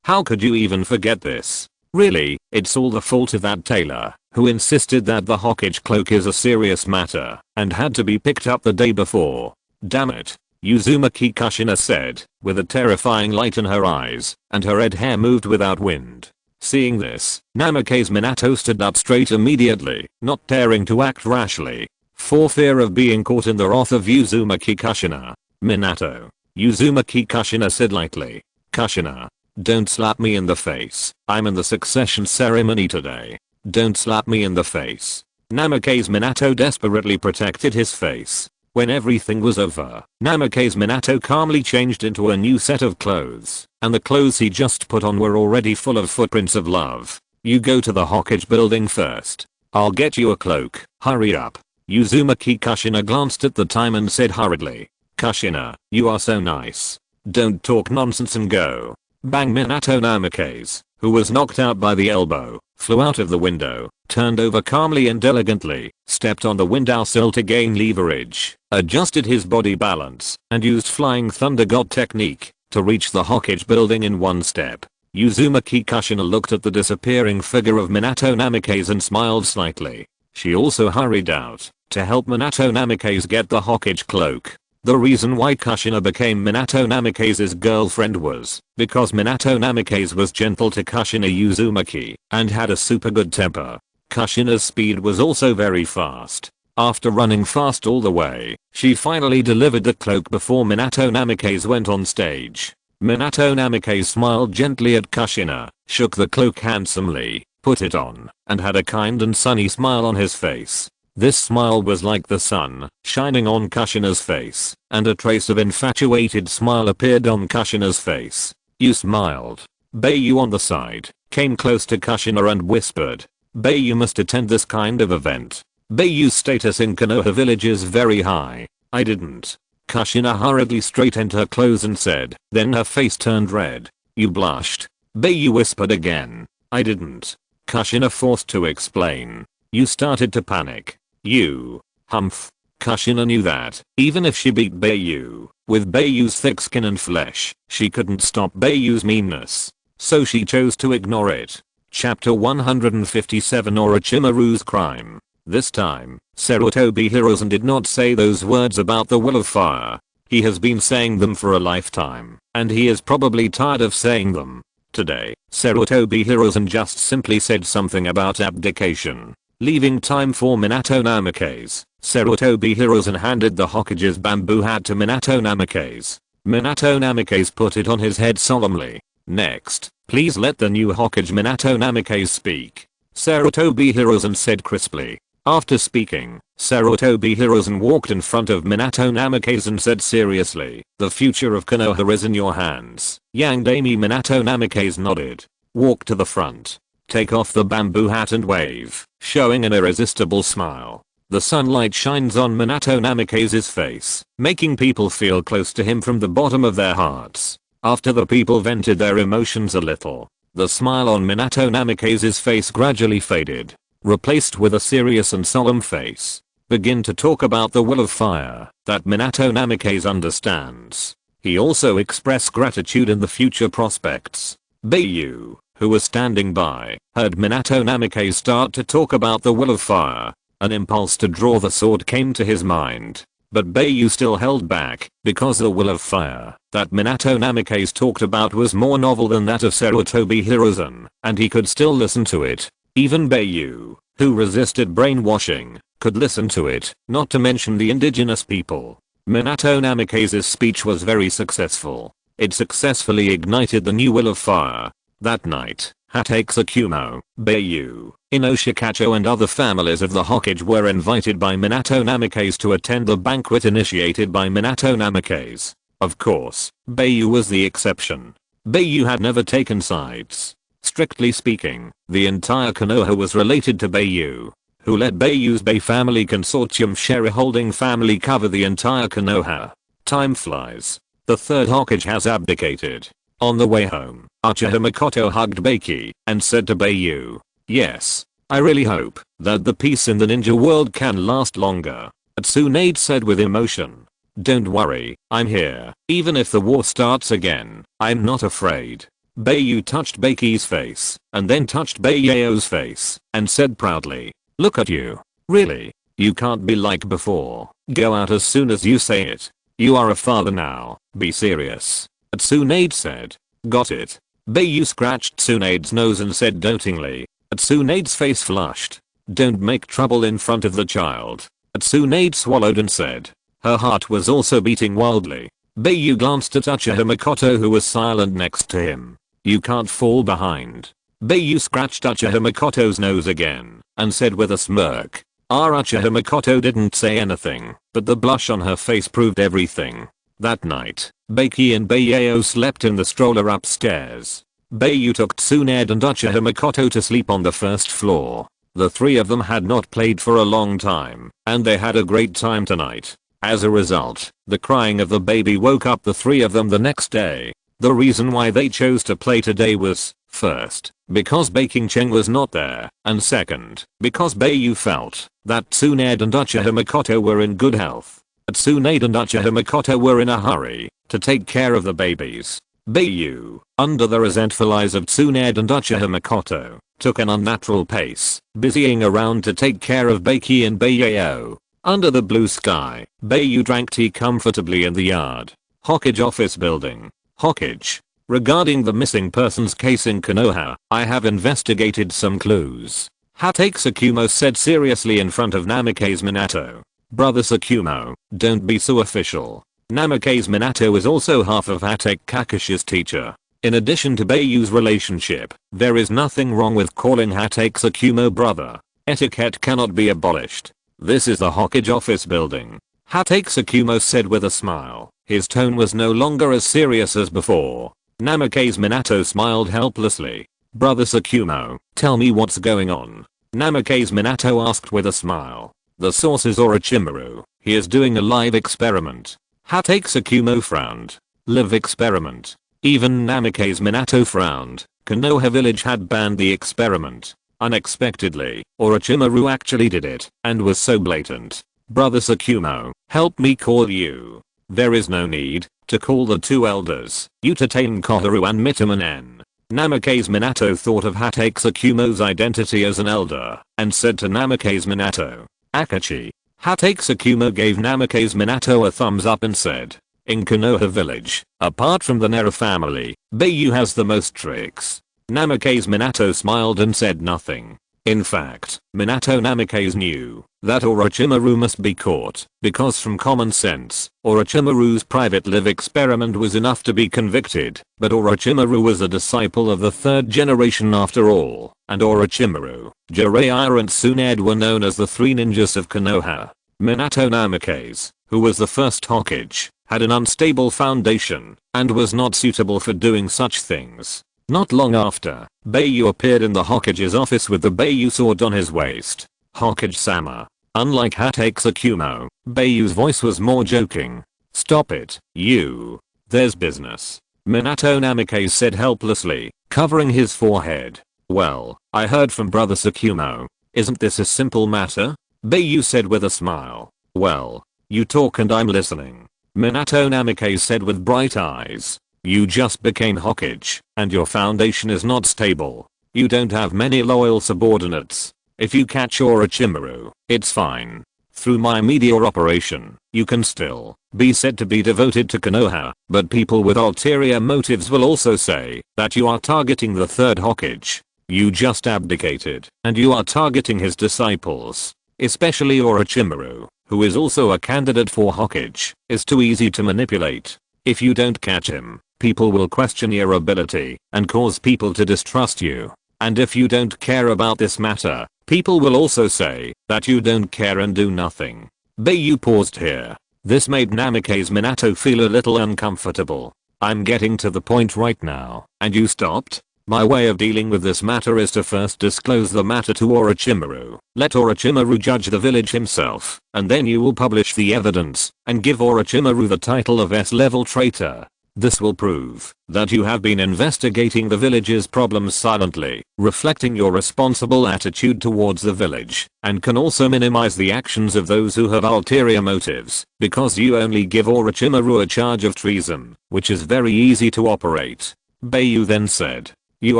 S1: How could you even forget this? Really, it's all the fault of that tailor, who insisted that the Hokage cloak is a serious matter and had to be picked up the day before. Damn it, Uzumaki Kushina said, with a terrifying light in her eyes, and her red hair moved without wind. Seeing this, Namikaze Minato stood up straight immediately, not daring to act rashly, for fear of being caught in the wrath of Uzumaki Kushina. Minato. Uzumaki Kushina said lightly. Kushina. Don't slap me in the face. I'm in the succession ceremony today. Don't slap me in the face. Namikaze Minato desperately protected his face. When everything was over, Namikaze Minato calmly changed into a new set of clothes, and the clothes he just put on were already full of footprints of love. You go to the Hokage building first. I'll get you a cloak. Hurry up. Uzumaki Kushina glanced at the time and said hurriedly. Kushina, you are so nice. Don't talk nonsense and go. Bang. Minato Namikaze, who was knocked out by the elbow, flew out of the window, turned over calmly and elegantly, stepped on the windowsill to gain leverage, adjusted his body balance, and used Flying Thunder God technique to reach the Hokage building in one step. Uzumaki Kushina looked at the disappearing figure of Minato Namikaze and smiled slightly. She also hurried out to help Minato Namikaze get the Hokage cloak. The reason why Kushina became Minato Namikaze's girlfriend was because Minato Namikaze was gentle to Kushina Uzumaki and had a super good temper. Kushina's speed was also very fast. After running fast all the way, she finally delivered the cloak before Minato Namikaze went on stage. Minato Namikaze smiled gently at Kushina, shook the cloak handsomely, put it on, and had a kind and sunny smile on his face. This smile was like the sun, shining on Kushina's face, and a trace of infatuated smile appeared on Kushina's face. You smiled. Bai Yu on the side, came close to Kushina and whispered. Bai Yu must attend this kind of event. Bai Yu's status in Konoha village is very high. I didn't. Kushina hurriedly straightened her clothes and said, then her face turned red. You blushed. Bai Yu whispered again. I didn't. Kushina forced to explain. You started to panic. You. Humph. Kushina knew that, even if she beat Bai Yu, with Bai Yu's thick skin and flesh, she couldn't stop Bai Yu's meanness. So she chose to ignore it. Chapter 157 Orochimaru's Crime. This time, Sarutobi Hiruzen did not say those words about the will of fire. He has been saying them for a lifetime, and he is probably tired of saying them. Today, Sarutobi Hiruzen just simply said something about abdication. Leaving time for Minato Namikaze, Sarutobi Hiruzen handed the Hokage's bamboo hat to Minato Namikaze. Minato Namikaze put it on his head solemnly. Next, please let the new Hokage Minato Namikaze speak. Sarutobi Hiruzen said crisply. After speaking, Sarutobi Hiruzen walked in front of Minato Namikaze and said seriously, the future of Konoha is in your hands. Yangdami Minato Namikaze nodded. Walk to the front. Take off the bamboo hat and wave, showing an irresistible smile. The sunlight shines on Minato Namikaze's face, making people feel close to him from the bottom of their hearts. After the people vented their emotions a little, the smile on Minato Namikaze's face gradually faded, replaced with a serious and solemn face. Begin to talk about the will of fire that Minato Namikaze understands. He also expressed gratitude in the future prospects. Bai Yu, who was standing by, heard Minato Namikaze start to talk about the will of fire. An impulse to draw the sword came to his mind. But Bai Yu still held back, because the will of fire that Minato Namikaze talked about was more novel than that of Sarutobi Hiruzen, and he could still listen to it. Even Bai Yu, who resisted brainwashing, could listen to it, not to mention the indigenous people. Minato Namikaze's speech was very successful. It successfully ignited the new will of fire. That night, Hatake Tsukumo, Bai Yu, Inoshikacho and other families of the Hokage were invited by Minato Namikaze to attend the banquet initiated by Minato Namikaze. Of course, Bai Yu was the exception. Bai Yu had never taken sides. Strictly speaking, the entire Konoha was related to Bai Yu, who let Bai Yu's Bai family consortium shareholding family cover the entire Konoha. Time flies. The third Hokage has abdicated. On the way home, Uchiha Mikoto hugged Baiki and said to Bai Yu, "Yes, I really hope that the peace in the ninja world can last longer." Tsunade said with emotion, "Don't worry, I'm here. Even if the war starts again, I'm not afraid." Bai Yu touched Baiki's face and then touched Bai Yao's face and said proudly, "Look at you. Really? You can't be like before. Go out as soon as you say it. You are a father now. Be serious." Tsunade said, "Got it." Bai Yu scratched Tsunade's nose and said dotingly. Tsunade's face flushed. "Don't make trouble in front of the child." Tsunade swallowed and said. Her heart was also beating wildly. Bai Yu glanced at Uchiha Mikoto who was silent next to him. "You can't fall behind." Bai Yu scratched Uchiha Mikoto's nose again and said with a smirk. Uchiha Mikoto didn't say anything, but the blush on her face proved everything. That night, Baiki and Bai Yao slept in the stroller upstairs. Bai Yu took Tsunade and Uchiha Mikoto to sleep on the first floor. The three of them had not played for a long time, and they had a great time tonight. As a result, the crying of the baby woke up the three of them the next day. The reason why they chose to play today was, first, because Baking Cheng was not there, and second, because Bai Yu felt that Tsunade and Uchiha Mikoto were in good health. Tsunade and Uchiha Mikoto were in a hurry to take care of the babies. Bai Yu, under the resentful eyes of Tsunade and Uchiha Mikoto, took an unnatural pace, busying around to take care of Baiki and Bai Yao. Under the blue sky, Bai Yu drank tea comfortably in the yard. Hokage office building. Hokage. Regarding the missing persons case in Konoha, I have investigated some clues. Hatake Tsukumo said seriously in front of Namikaze Minato. "Brother Tsukumo, don't be so official. Namikaze Minato is also half of Hatake Kakashi's teacher. In addition to Bai Yu's relationship, there is nothing wrong with calling Hatake Tsukumo brother. Etiquette cannot be abolished. This is the Hokage office building." Hatake Tsukumo said with a smile. His tone was no longer as serious as before. Namikaze Minato smiled helplessly. "Brother Tsukumo, tell me what's going on." Namikaze Minato asked with a smile. "The source is Orochimaru. He is doing a live experiment." Hatake Tsukumo frowned. Live experiment. Even Namikaze Minato frowned. Konoha village had banned the experiment. Unexpectedly, Orochimaru actually did it, and was so blatant. "Brother Tsukumo, help me call you." "There is no need to call the two elders, Utatane Koharu and Mitaman. Namikaze Minato thought of Hatake Tsukumo's identity as an elder, and said to Namikaze Minato, "Akachi." Hatake Tsukumo gave Namikaze Minato a thumbs up and said, "In Konoha village, apart from the Nera family, Bai Yu has the most tricks." Namikaze Minato smiled and said nothing. In fact, Minato Namikaze knew that Orochimaru must be caught, because from common sense, Orochimaru's private live experiment was enough to be convicted, but Orochimaru was a disciple of the third generation after all, and Orochimaru, Jiraiya and Tsunade were known as the three ninjas of Konoha. Minato Namikaze, who was the first Hokage, had an unstable foundation, and was not suitable for doing such things. Not long after, Bai Yu appeared in the Hokage's office with the Bai Yu sword on his waist. "Hokage-sama." Unlike Hatake Tsukumo, Bai Yu's voice was more joking. "Stop it, you. There's business." Minato Namikaze said helplessly, covering his forehead. "Well, I heard from Brother Tsukumo. Isn't this a simple matter?" Bai Yu said with a smile. "Well, you talk and I'm listening." Minato Namikaze said with bright eyes. You just became Hokage, and your foundation is not stable. You don't have many loyal subordinates. If you catch Orochimaru, it's fine. Through my meteor operation, you can still be said to be devoted to Konoha, but people with ulterior motives will also say that you are targeting the third Hokage. You just abdicated, and you are targeting his disciples. Especially Orochimaru, who is also a candidate for Hokage, is too easy to manipulate. If you don't catch him, people will question your ability and cause people to distrust you. And if you don't care about this matter, people will also say that you don't care and do nothing. Bai Yu paused here. This made Namikaze Minato feel a little uncomfortable. I'm getting to the point right now, and you stopped? My way of dealing with this matter is to first disclose the matter to Orochimaru. Let Orochimaru judge the village himself, and then you will publish the evidence and give Orochimaru the title of S-level traitor. This will prove that you have been investigating the village's problems silently, reflecting your responsible attitude towards the village, and can also minimize the actions of those who have ulterior motives, because you only give Orochimaru a charge of treason, which is very easy to operate. Bai Yu then said, you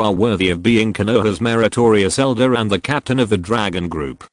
S1: are worthy of being Konoha's meritorious elder and the captain of the dragon group.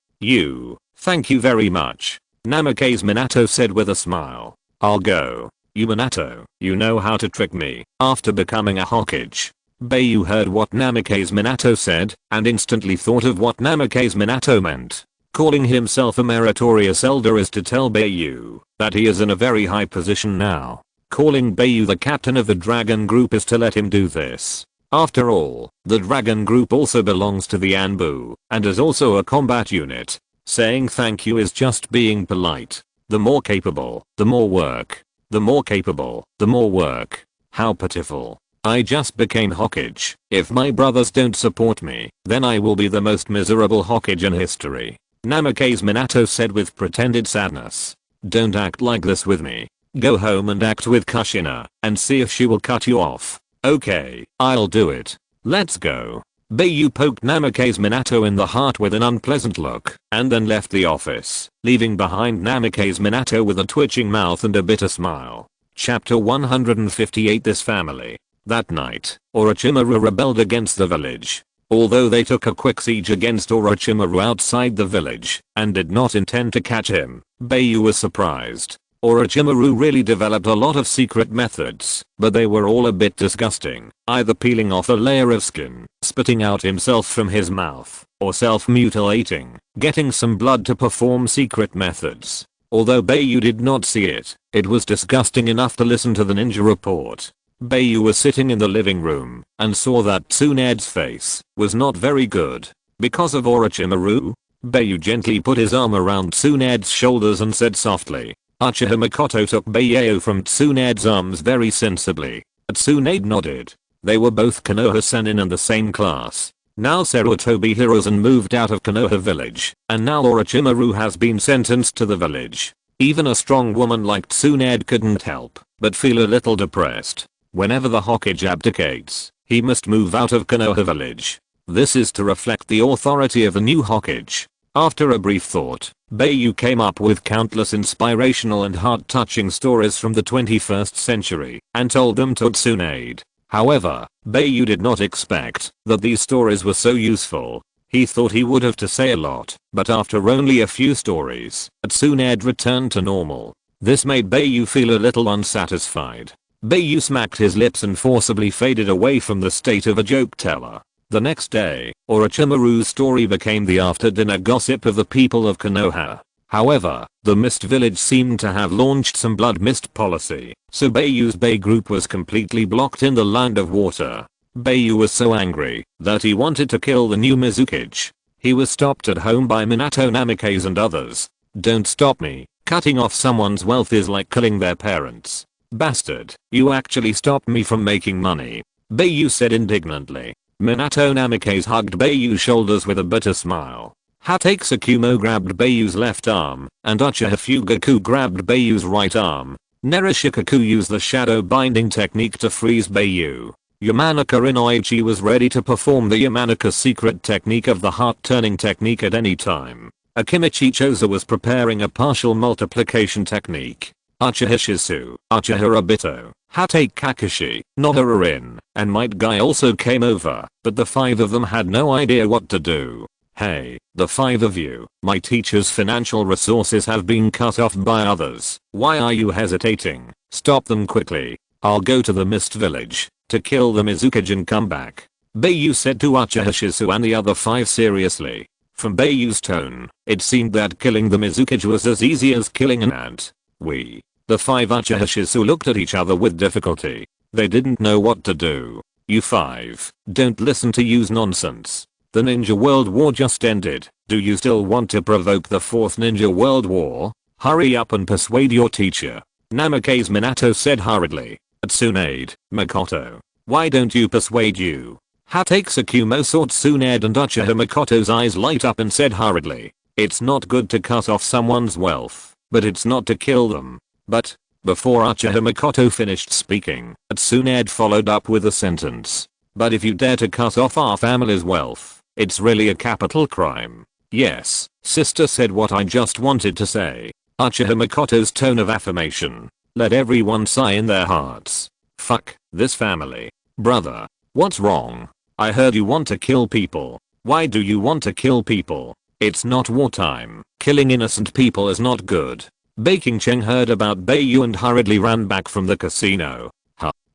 S1: Thank you very much. Namikaze Minato said with a smile. I'll go. You Minato, you know how to trick me, after becoming a Hokage. Bai Yu heard what Namikaze Minato said, and instantly thought of what Namikaze Minato meant. Calling himself a meritorious elder is to tell Bai Yu that he is in a very high position now. Calling Bai Yu the captain of the dragon group is to let him do this. After all, the dragon group also belongs to the Anbu, and is also a combat unit. Saying thank you is just being polite. The more capable, the more work. The more capable, the more work. How pitiful. I just became Hokage. If my brothers don't support me, then I will be the most miserable Hokage in history. Namikaze Minato said with pretended sadness. Don't act like this with me. Go home and act with Kushina, and see if she will cut you off. Okay, I'll do it. Let's go. Bai Yu poked Namikaze Minato in the heart with an unpleasant look, and then left the office, leaving behind Namikaze Minato with a twitching mouth and a bitter smile. Chapter 158 This family. That night, Orochimaru rebelled against the village. Although they took a quick siege against Orochimaru outside the village, and did not intend to catch him, Bai Yu was surprised. Orochimaru really developed a lot of secret methods, but they were all a bit disgusting, either peeling off a layer of skin, spitting out himself from his mouth, or self-mutilating, getting some blood to perform secret methods. Although Bai Yu did not see it, it was disgusting enough to listen to the ninja report. Bai Yu was sitting in the living room, and saw that Tsunade's face was not very good. Because of Orochimaru? Bai Yu gently put his arm around Tsunade's shoulders and said softly. Uchiha Mikoto took Bai Yu from Tsunade's arms very sensibly. Tsunade nodded. They were both Konoha Sannin and the same class. Now Sarutobi Hiruzen moved out of Konoha village, and now Orochimaru has been sentenced to the village. Even a strong woman like Tsunade couldn't help but feel a little depressed. Whenever the Hokage abdicates, he must move out of Konoha village. This is to reflect the authority of the new Hokage. After a brief thought, Bai Yu came up with countless inspirational and heart-touching stories from the 21st century and told them to Tsunade. However, Bai Yu did not expect that these stories were so useful. He thought he would have to say a lot, but after only a few stories, Tsunade returned to normal. This made Bai Yu feel a little unsatisfied. Bai Yu smacked his lips and forcibly faded away from the state of a joke teller. The next day, Orochimaru's story became the after-dinner gossip of the people of Konoha. However, the Mist Village seemed to have launched some blood mist policy, so Bai Yu's Bai group was completely blocked in the land of water. Bai Yu was so angry that he wanted to kill the new Mizukage. He was stopped at home by Minato Namikaze and others. Don't stop me. Cutting off someone's wealth is like killing their parents. Bastard, you actually stopped me from making money. Bai Yu said indignantly. Minato Namikaze hugged Bai Yu's shoulders with a bitter smile. Hatake Tsukumo grabbed Bai Yu's left arm, and Uchiha Fugaku grabbed Bai Yu's right arm. Nerishikaku used the shadow binding technique to freeze Bai Yu. Yamanaka Inoichi was ready to perform the Yamanaka secret technique of the heart turning technique at any time. Akimichi Choza was preparing a partial multiplication technique. Uchiha Shisu, Uchiha Obito, Hatake Kakashi, Nohara Rin, and Might Guy also came over, but the 5 of them had no idea what to do. Hey, the 5 of you, my teacher's financial resources have been cut off by others. Why are you hesitating? Stop them quickly. I'll go to the Mist Village to kill the Mizukage and come back. Bai Yu said to Uchiha Shisu and the other 5 seriously. From Bai Yu's tone, it seemed that killing the Mizukage was as easy as killing an ant. The 5 Uchiha Shisu looked at each other with difficulty. They didn't know what to do. You 5, don't listen to Yu's nonsense. The Ninja World War just ended. Do you still want to provoke the 4th Ninja World War? Hurry up and persuade your teacher. Namikaze Minato said hurriedly. Tsunade, Makoto. Why don't you persuade you? Hatake Tsukumo saw Tsunade and Uchiha Makoto's eyes light up and said hurriedly. It's not good to cut off someone's wealth, but it's not to kill them. But, before Uchiha Makoto finished speaking, Tsunade followed up with a sentence. But if you dare to cut off our family's wealth, it's really a capital crime. Yes, sister said what I just wanted to say. Uchiha Makoto's tone of affirmation. Let everyone sigh in their hearts. Fuck, this family. Brother, what's wrong? I heard you want to kill people. Why do you want to kill people? It's not wartime. Killing innocent people is not good. Baking Cheng heard about Bai Yu and hurriedly ran back from the casino.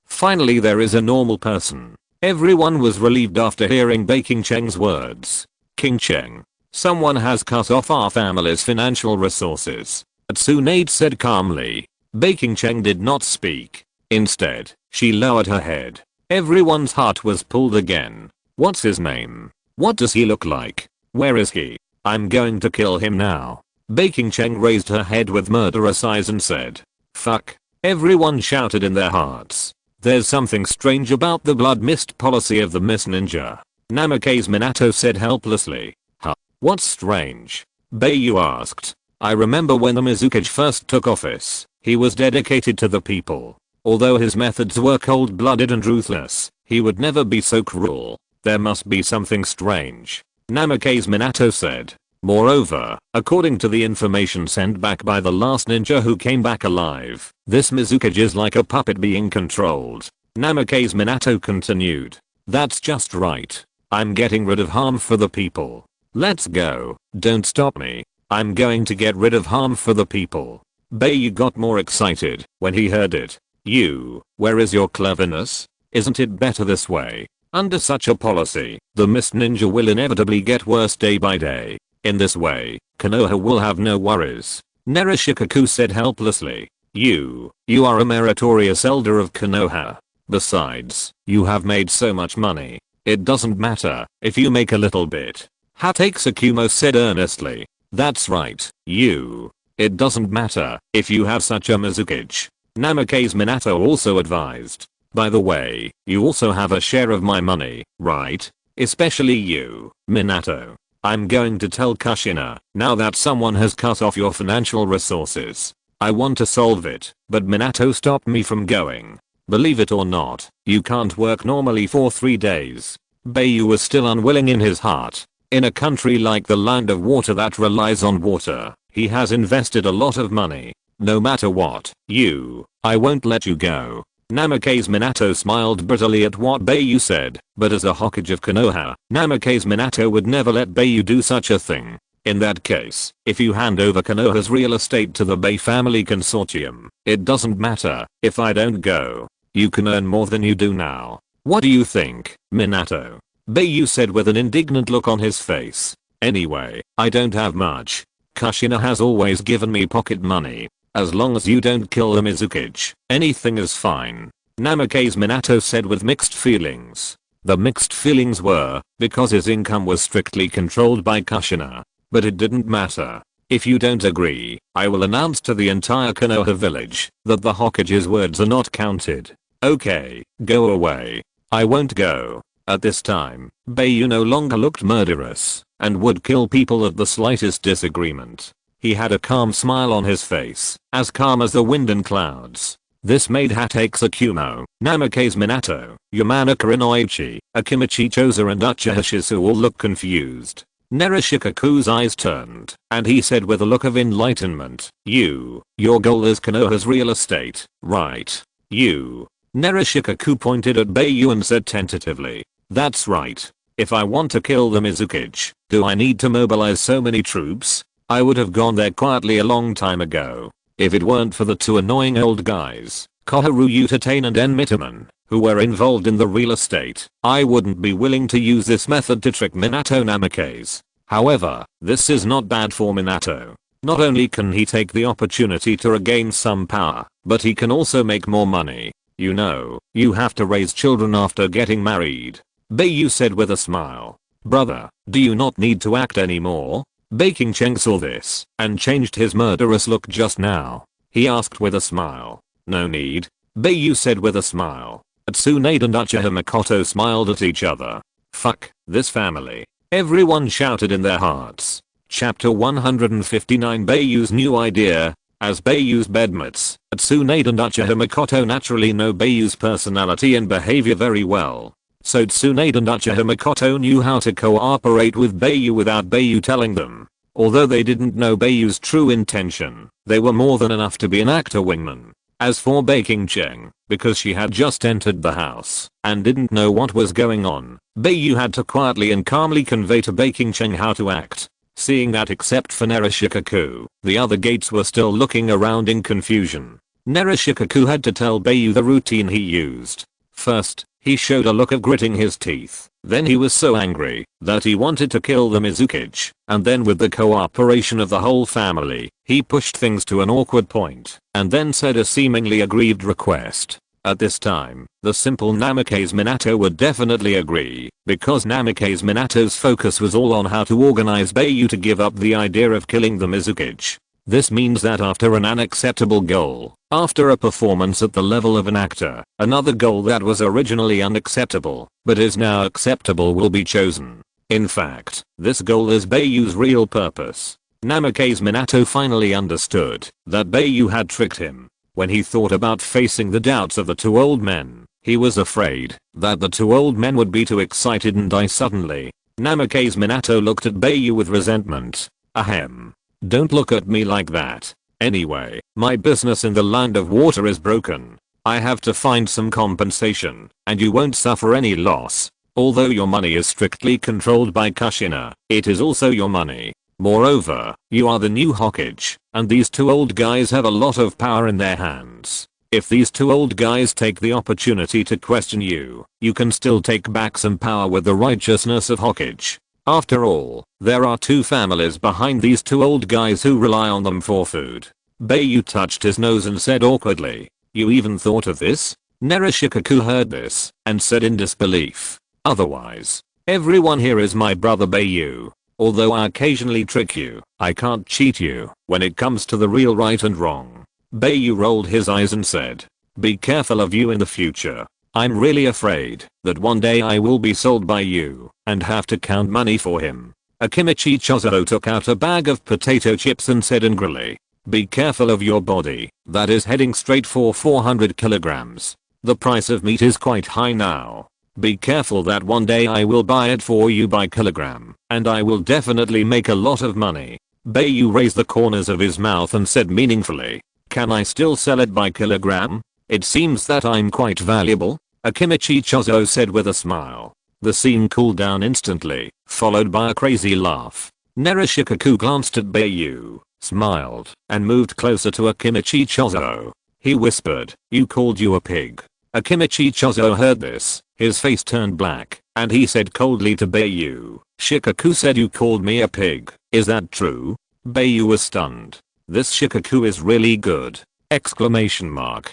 S1: Finally there is a normal person. Everyone was relieved after hearing Baking Cheng's words. King Cheng. Someone has cut off our family's financial resources. Tsunade said calmly. Baking Cheng did not speak. Instead, she lowered her head. Everyone's heart was pulled again. What's his name? What does he look like? Where is he? I'm going to kill him now. Baking Cheng raised her head with murderous eyes and said, fuck. Everyone shouted in their hearts. There's something strange about the blood mist policy of the Miss Ninja. Namikaze Minato said helplessly. What's strange? Bai Yu asked. I remember when the Mizukage first took office, he was dedicated to the people. Although his methods were cold-blooded and ruthless, he would never be so cruel. There must be something strange. Namikaze Minato said. Moreover, according to the information sent back by the last ninja who came back alive, this Mizukage is like a puppet being controlled. Namikaze Minato continued. That's just right. I'm getting rid of harm for the people. Let's go. Don't stop me. I'm going to get rid of harm for the people. Bai Yu got more excited when he heard it. Where is your cleverness? Isn't it better this way? Under such a policy, the Mist Ninja will inevitably get worse day by day. In this way, Konoha will have no worries. Nerishikaku said helplessly. You are a meritorious elder of Konoha. Besides, you have made so much money. It doesn't matter if you make a little bit. Hatake Tsukumo said earnestly. That's right, It doesn't matter if you have such a Mizukage. Namikaze Minato also advised. By the way, you also have a share of my money, right? Especially you, Minato. I'm going to tell Kushina, now that someone has cut off your financial resources. I want to solve it, but Minato stopped me from going. Believe it or not, you can't work normally for 3 days. Bai Yu was still unwilling in his heart. In a country like the Land of Water that relies on water, he has invested a lot of money. No matter what, I won't let you go. Namikaze Minato smiled bitterly at what Bai Yu said, but as a Hokage of Konoha, Namikaze Minato would never let Bai Yu do such a thing. In that case, if you hand over Konoha's real estate to the Bai family consortium, it doesn't matter if I don't go. You can earn more than you do now. What do you think, Minato? Bai Yu said with an indignant look on his face. Anyway, I don't have much. Kushina has always given me pocket money. As long as you don't kill the Mizukage, anything is fine. Namikaze Minato said with mixed feelings. The mixed feelings were, because his income was strictly controlled by Kushina. But it didn't matter. If you don't agree, I will announce to the entire Konoha village that the Hokage's words are not counted. Okay, go away. I won't go. At this time, Bai Yu no longer looked murderous and would kill people at the slightest disagreement. He had a calm smile on his face, as calm as the wind and clouds. This made Hatake Tsukumo, Namikaze Minato, Yamanaka Inoichi, Akimichi Choza and Uchiha Shisu all look confused. Narashikaku's eyes turned, and he said with a look of enlightenment, your goal is Konoha's real estate, right? Narashikaku pointed at Bai Yu and said tentatively, that's right. If I want to kill the Mizukage, do I need to mobilize so many troops? I would have gone there quietly a long time ago. If it weren't for the two annoying old guys, Koharu Utatane and Enmitaman, who were involved in the real estate, I wouldn't be willing to use this method to trick Minato Namikaze. However, this is not bad for Minato. Not only can he take the opportunity to regain some power, but he can also make more money. You know, you have to raise children after getting married. Bai Yu said with a smile. Brother, do you not need to act anymore? Baking Cheng saw this and changed his murderous look just now. He asked with a smile. No need. Bai Yu said with a smile. Tsunade and Uchiha Makoto smiled at each other. Fuck this family. Everyone shouted in their hearts. Chapter 159 Bai Yu's new idea. As Bai Yu's bedmates, Tsunade and Uchiha Makoto naturally know Bai Yu's personality and behavior very well. So Tsunade and Uchiha Makoto knew how to cooperate with Bai Yu without Bai Yu telling them. Although they didn't know Bai Yu's true intention, they were more than enough to be an actor wingman. As for Baking Cheng, because she had just entered the house and didn't know what was going on, Bai Yu had to quietly and calmly convey to Baking Cheng how to act. Seeing that except for Narashikaku, the other gates were still looking around in confusion. Narashikaku had to tell Bai Yu the routine he used. First, he showed a look of gritting his teeth. Then he was so angry that he wanted to kill the Mizukage, and then with the cooperation of the whole family, he pushed things to an awkward point, and then said a seemingly aggrieved request. At this time, the simple Namikaze Minato would definitely agree, because Namikaze Minato's focus was all on how to organize Bai Yu to give up the idea of killing the Mizukage. This means that after an unacceptable goal, after a performance at the level of an actor, another goal that was originally unacceptable, but is now acceptable will be chosen. In fact, this goal is Bai Yu's real purpose. Namikaze Minato finally understood that Bai Yu had tricked him. When he thought about facing the doubts of the two old men, he was afraid that the two old men would be too excited and die suddenly. Namikaze Minato looked at Bai Yu with resentment. Ahem. Don't look at me like that. Anyway, my business in the land of water is broken. I have to find some compensation, and you won't suffer any loss. Although your money is strictly controlled by Kushina, it is also your money. Moreover, you are the new Hokage, and these two old guys have a lot of power in their hands. If these two old guys take the opportunity to question you, you can still take back some power with the righteousness of Hokage. After all, there are two families behind these two old guys who rely on them for food. Bai Yu touched his nose and said awkwardly, you even thought of this? Narashikaku heard this and said in disbelief. Otherwise, everyone here is my brother Bai Yu. Although I occasionally trick you, I can't cheat you when it comes to the real right and wrong. Bai Yu rolled his eyes and said, be careful of you in the future. I'm really afraid that one day I will be sold by you and have to count money for him. Akimichi Chozo took out a bag of potato chips and said angrily, be careful of your body, that is heading straight for 400 kilograms. The price of meat is quite high now. Be careful that one day I will buy it for you by kilogram, and I will definitely make a lot of money. Bai Yu raised the corners of his mouth and said meaningfully, can I still sell it by kilogram? It seems that I'm quite valuable. Akimichi Chozo said with a smile. The scene cooled down instantly, followed by a crazy laugh. Narashikaku glanced at Bai Yu, smiled, and moved closer to Akimichi Chozo. He whispered, you called you a pig. Akimichi Chozo heard this, his face turned black, and he said coldly to Bai Yu, Shikaku said you called me a pig, is that true? Bai Yu was stunned. This Shikaku is really good! Exclamation mark.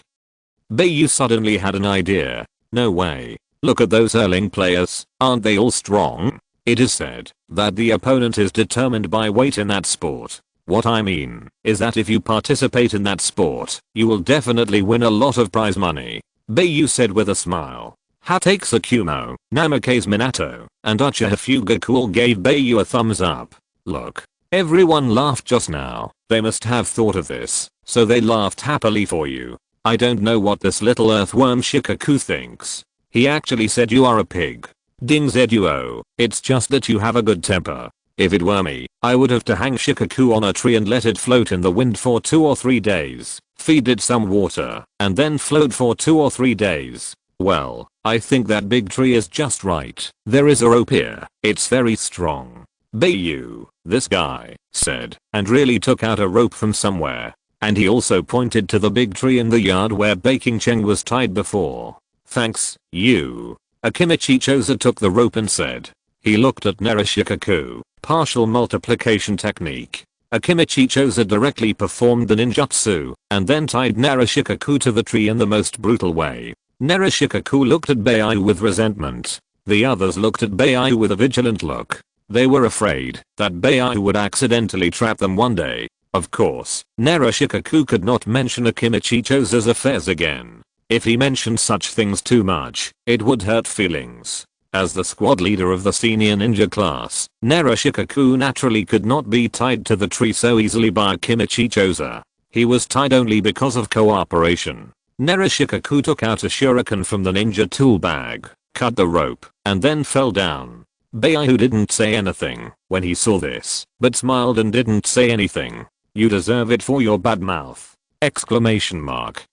S1: Bai Yu suddenly had an idea. No way. Look at those Erling players, aren't they all strong? It is said that the opponent is determined by weight in that sport. What I mean is that if you participate in that sport, you will definitely win a lot of prize money. Bai Yu said with a smile. Hatake Tsukumo, Namikaze Minato, and Uchiha Fugaku all gave Bai Yu a thumbs up. Look. Everyone laughed just now. They must have thought of this, so they laughed happily for you. I don't know what this little earthworm Shikaku thinks. He actually said you are a pig. Ding Zeduo, it's just that you have a good temper. If it were me, I would have to hang Shikaku on a tree and let it float in the wind for 2 or 3 days, feed it some water, and then float for 2 or 3 days. Well, I think that big tree is just right. There is a rope here. It's very strong. Bai Yu, this guy, said, and really took out a rope from somewhere. And he also pointed to the big tree in the yard where Baking Cheng was tied before. Thanks, you. Akimichi Choza took the rope and said. He looked at Narushikaku, partial multiplication technique. Akimichi Choza directly performed the ninjutsu, and then tied Narushikaku to the tree in the most brutal way. Narushikaku looked at Bai Yu with resentment. The others looked at Bai Yu with a vigilant look. They were afraid that Bai Yu would accidentally trap them one day. Of course, Narushikaku could not mention Akimichi Choza's affairs again. If he mentioned such things too much, it would hurt feelings. As the squad leader of the senior ninja class, Narushikaku naturally could not be tied to the tree so easily by Akimichi Choza. He was tied only because of cooperation. Narushikaku took out a shuriken from the ninja tool bag, cut the rope, and then fell down. Bai Yu didn't say anything when he saw this, but smiled and didn't say anything. You deserve it for your bad mouth! Exclamation mark.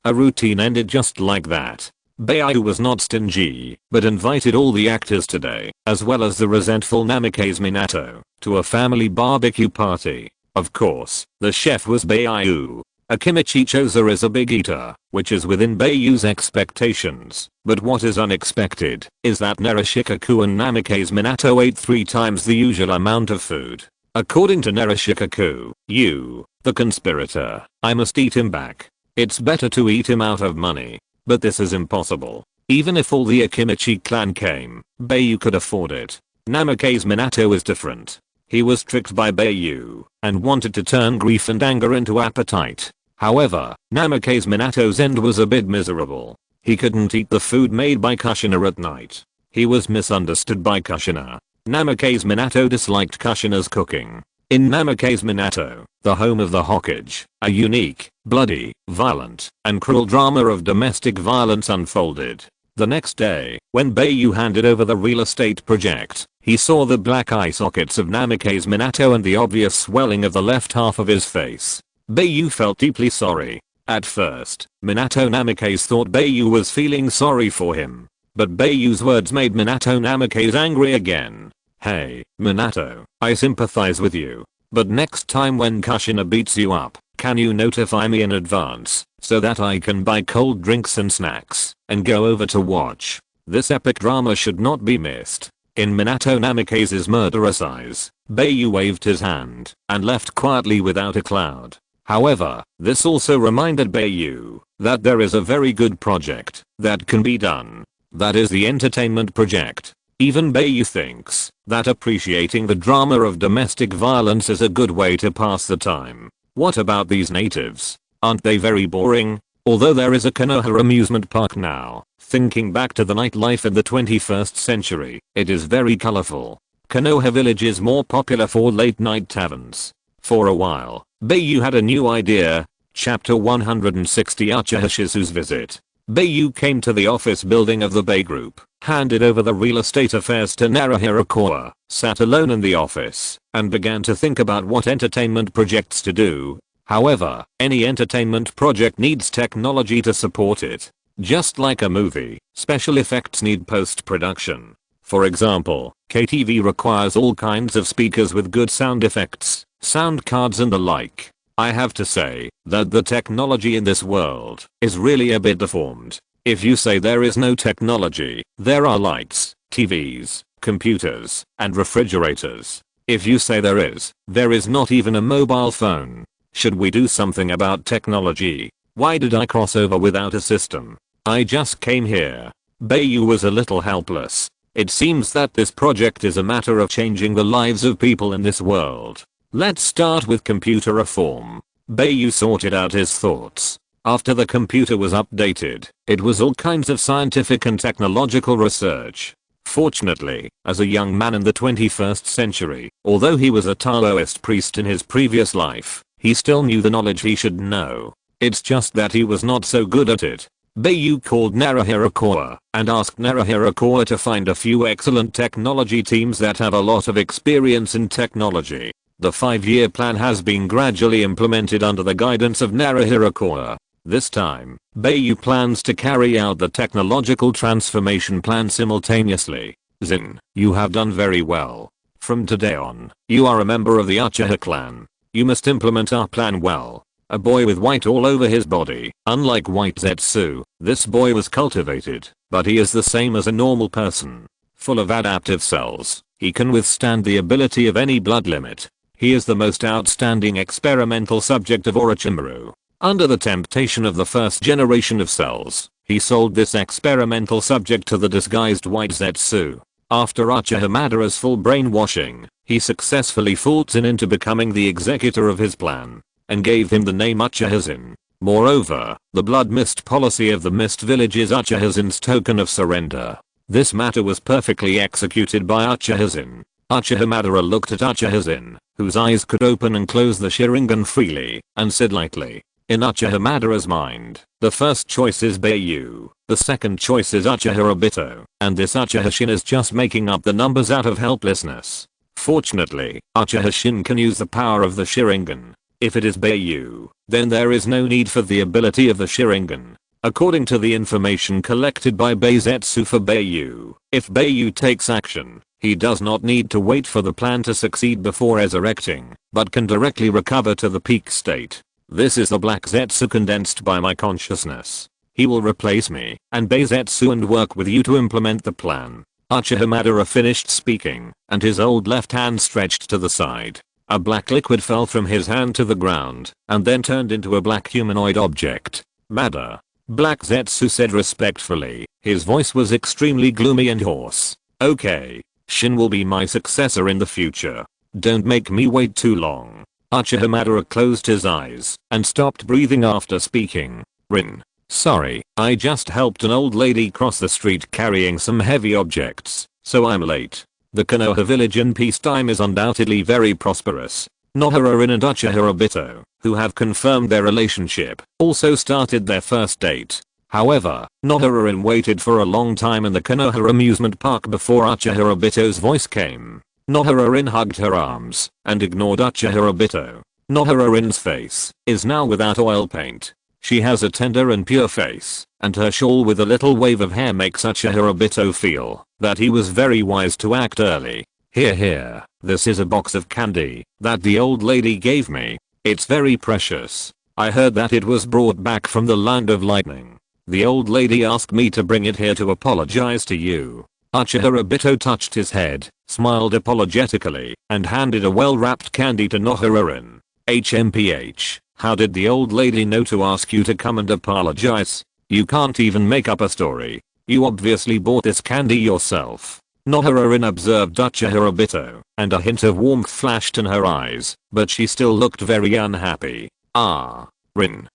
S1: A routine ended just like that. Bai Yu was not stingy, but invited all the actors today, as well as the resentful Namikaze Minato, to a family barbecue party. Of course, the chef was Bai Yu. Akimichi Choza is a big eater, which is within Bai Yu's expectations, but what is unexpected is that Narushikaku and Namikaze Minato ate 3 times the usual amount of food. According to Narushikaku, you, the conspirator, I must eat him back. It's better to eat him out of money. But this is impossible. Even if all the Akimichi clan came, Bai Yu could afford it. Namikaze Minato is different. He was tricked by Bai Yu and wanted to turn grief and anger into appetite. However, Namikaze Minato's end was a bit miserable. He couldn't eat the food made by Kushina at night. He was misunderstood by Kushina. Namikaze Minato disliked Kushina's cooking. In Namikaze Minato, the home of the Hokage, a unique, bloody, violent, and cruel drama of domestic violence unfolded. The next day, when Bai Yu handed over the real estate project, he saw the black eye sockets of Namikaze Minato and the obvious swelling of the left half of his face. Bai Yu felt deeply sorry. At first, Minato Namikaze thought Bai Yu was feeling sorry for him. But Bai Yu's words made Minato Namikaze angry again. Hey, Minato, I sympathize with you. But next time when Kushina beats you up, can you notify me in advance, so that I can buy cold drinks and snacks, and go over to watch? This epic drama should not be missed. In Minato Namikaze's murderous eyes, Bai Yu waved his hand, and left quietly without a cloud. However, this also reminded Bai Yu that there is a very good project that can be done. That is the entertainment project. Even Bai Yu thinks that appreciating the drama of domestic violence is a good way to pass the time. What about these natives? Aren't they very boring? Although there is a Konoha amusement park now, thinking back to the nightlife in the 21st century, it is very colorful. Konoha village is more popular for late night taverns. For a while, Bai Yu had a new idea. Chapter 160 Uchihashizu's visit. Bai Yu came to the office building of the Bai Group, handed over the real estate affairs to Naruhirakoa, sat alone in the office, and began to think about what entertainment projects to do. However, any entertainment project needs technology to support it. Just like a movie, special effects need post-production. For example, KTV requires all kinds of speakers with good sound effects, sound cards and the like. I have to say that the technology in this world is really a bit deformed. If you say there is no technology, there are lights, TVs, computers, and refrigerators. If you say there is not even a mobile phone. Should we do something about technology? Why did I cross over without a system? I just came here. Bai Yu was a little helpless. It seems that this project is a matter of changing the lives of people in this world. Let's start with computer reform. Bai Yu sorted out his thoughts. After the computer was updated, it was all kinds of scientific and technological research. Fortunately, as a young man in the 21st century, although he was a Taoist priest in his previous life, he still knew the knowledge he should know. It's just that he was not so good at it. Bai Yu called Naruhirakoa and asked Naruhirakoa to find a few excellent technology teams that have a lot of experience in technology. The 5-year plan has been gradually implemented under the guidance of Naruhirakoa. This time, Bai Yu plans to carry out the technological transformation plan simultaneously. Zin, you have done very well. From today on, you are a member of the Uchiha clan. You must implement our plan well. A boy with white all over his body. Unlike white Zetsu, this boy was cultivated, but he is the same as a normal person. Full of adaptive cells, he can withstand the ability of any blood limit. He is the most outstanding experimental subject of Orochimaru. Under the temptation of the first generation of cells, he sold this experimental subject to the disguised white Zetsu. After Uchiha Madara's full brainwashing, he successfully fooled Zin into becoming the executor of his plan, and gave him the name Uchiha Zin. Moreover, the blood mist policy of the Mist Village is Uchiha Zin's token of surrender. This matter was perfectly executed by Uchiha Zin. Uchiha Madara looked at Uchiha Zin, whose eyes could open and close the Sharingan freely, and said lightly, in Uchiha Madara's mind, the first choice is Bai Yu, the second choice is Uchiha Obito, and this Uchiha Shin is just making up the numbers out of helplessness. Fortunately, Uchiha Shin can use the power of the Sharingan. If it is Bai Yu, then there is no need for the ability of the Sharingan. According to the information collected by Bai Zetsu for Bai Yu, if Bai Yu takes action, he does not need to wait for the plan to succeed before resurrecting, but can directly recover to the peak state. This is the Black Zetsu condensed by my consciousness. He will replace me and Bai Zetsu and work with you to implement the plan. Uchiha Madara finished speaking, and his old left hand stretched to the side. A black liquid fell from his hand to the ground, and then turned into a black humanoid object. Madara. Black Zetsu said respectfully. His voice was extremely gloomy and hoarse. Okay. Shin will be my successor in the future. Don't make me wait too long. Uchiha Madara closed his eyes and stopped breathing after speaking. Rin. Sorry, I just helped an old lady cross the street carrying some heavy objects, so I'm late. The Konoha village in peacetime is undoubtedly very prosperous. Nohara Rin and Uchiha Obito, who have confirmed their relationship, also started their first date. However, Nohara Rin waited for a long time in the Konoha amusement park before Uchiha Obito's voice came. Nohara Rin hugged her arms and ignored Uchiha Obito. Nohara Rin's face is now without oil paint. She has a tender and pure face, and her shawl with a little wave of hair makes Uchiha Obito feel that he was very wise to act early. Here, this is a box of candy that the old lady gave me. It's very precious. I heard that it was brought back from the land of lightning. The old lady asked me to bring it here to apologize to you. Uchiha Obito touched his head, smiled apologetically, and handed a well-wrapped candy to Nohara Rin. HMPH, how did the old lady know to ask you to come and apologize? You can't even make up a story. You obviously bought this candy yourself. Nohara Rin observed Uchiha Obito, and a hint of warmth flashed in her eyes, but she still looked very unhappy. Ah, Rin.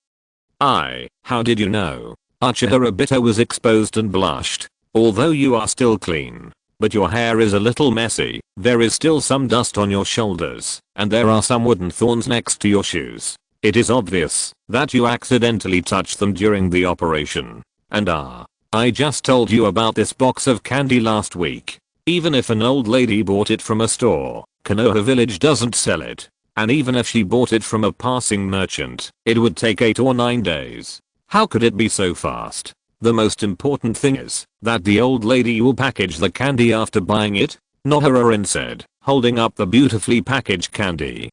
S1: How did you know? Uchiha Obito was exposed and blushed. Although you are still clean, but your hair is a little messy, there is still some dust on your shoulders, and there are some wooden thorns next to your shoes. It is obvious that you accidentally touched them during the operation. And I just told you about this box of candy last week. Even if an old lady bought it from a store, Konoha village doesn't sell it. And even if she bought it from a passing merchant, it would take 8 or 9 days. How could it be so fast? The most important thing is that the old lady will package the candy after buying it, Nohara Rin said, holding up the beautifully packaged candy.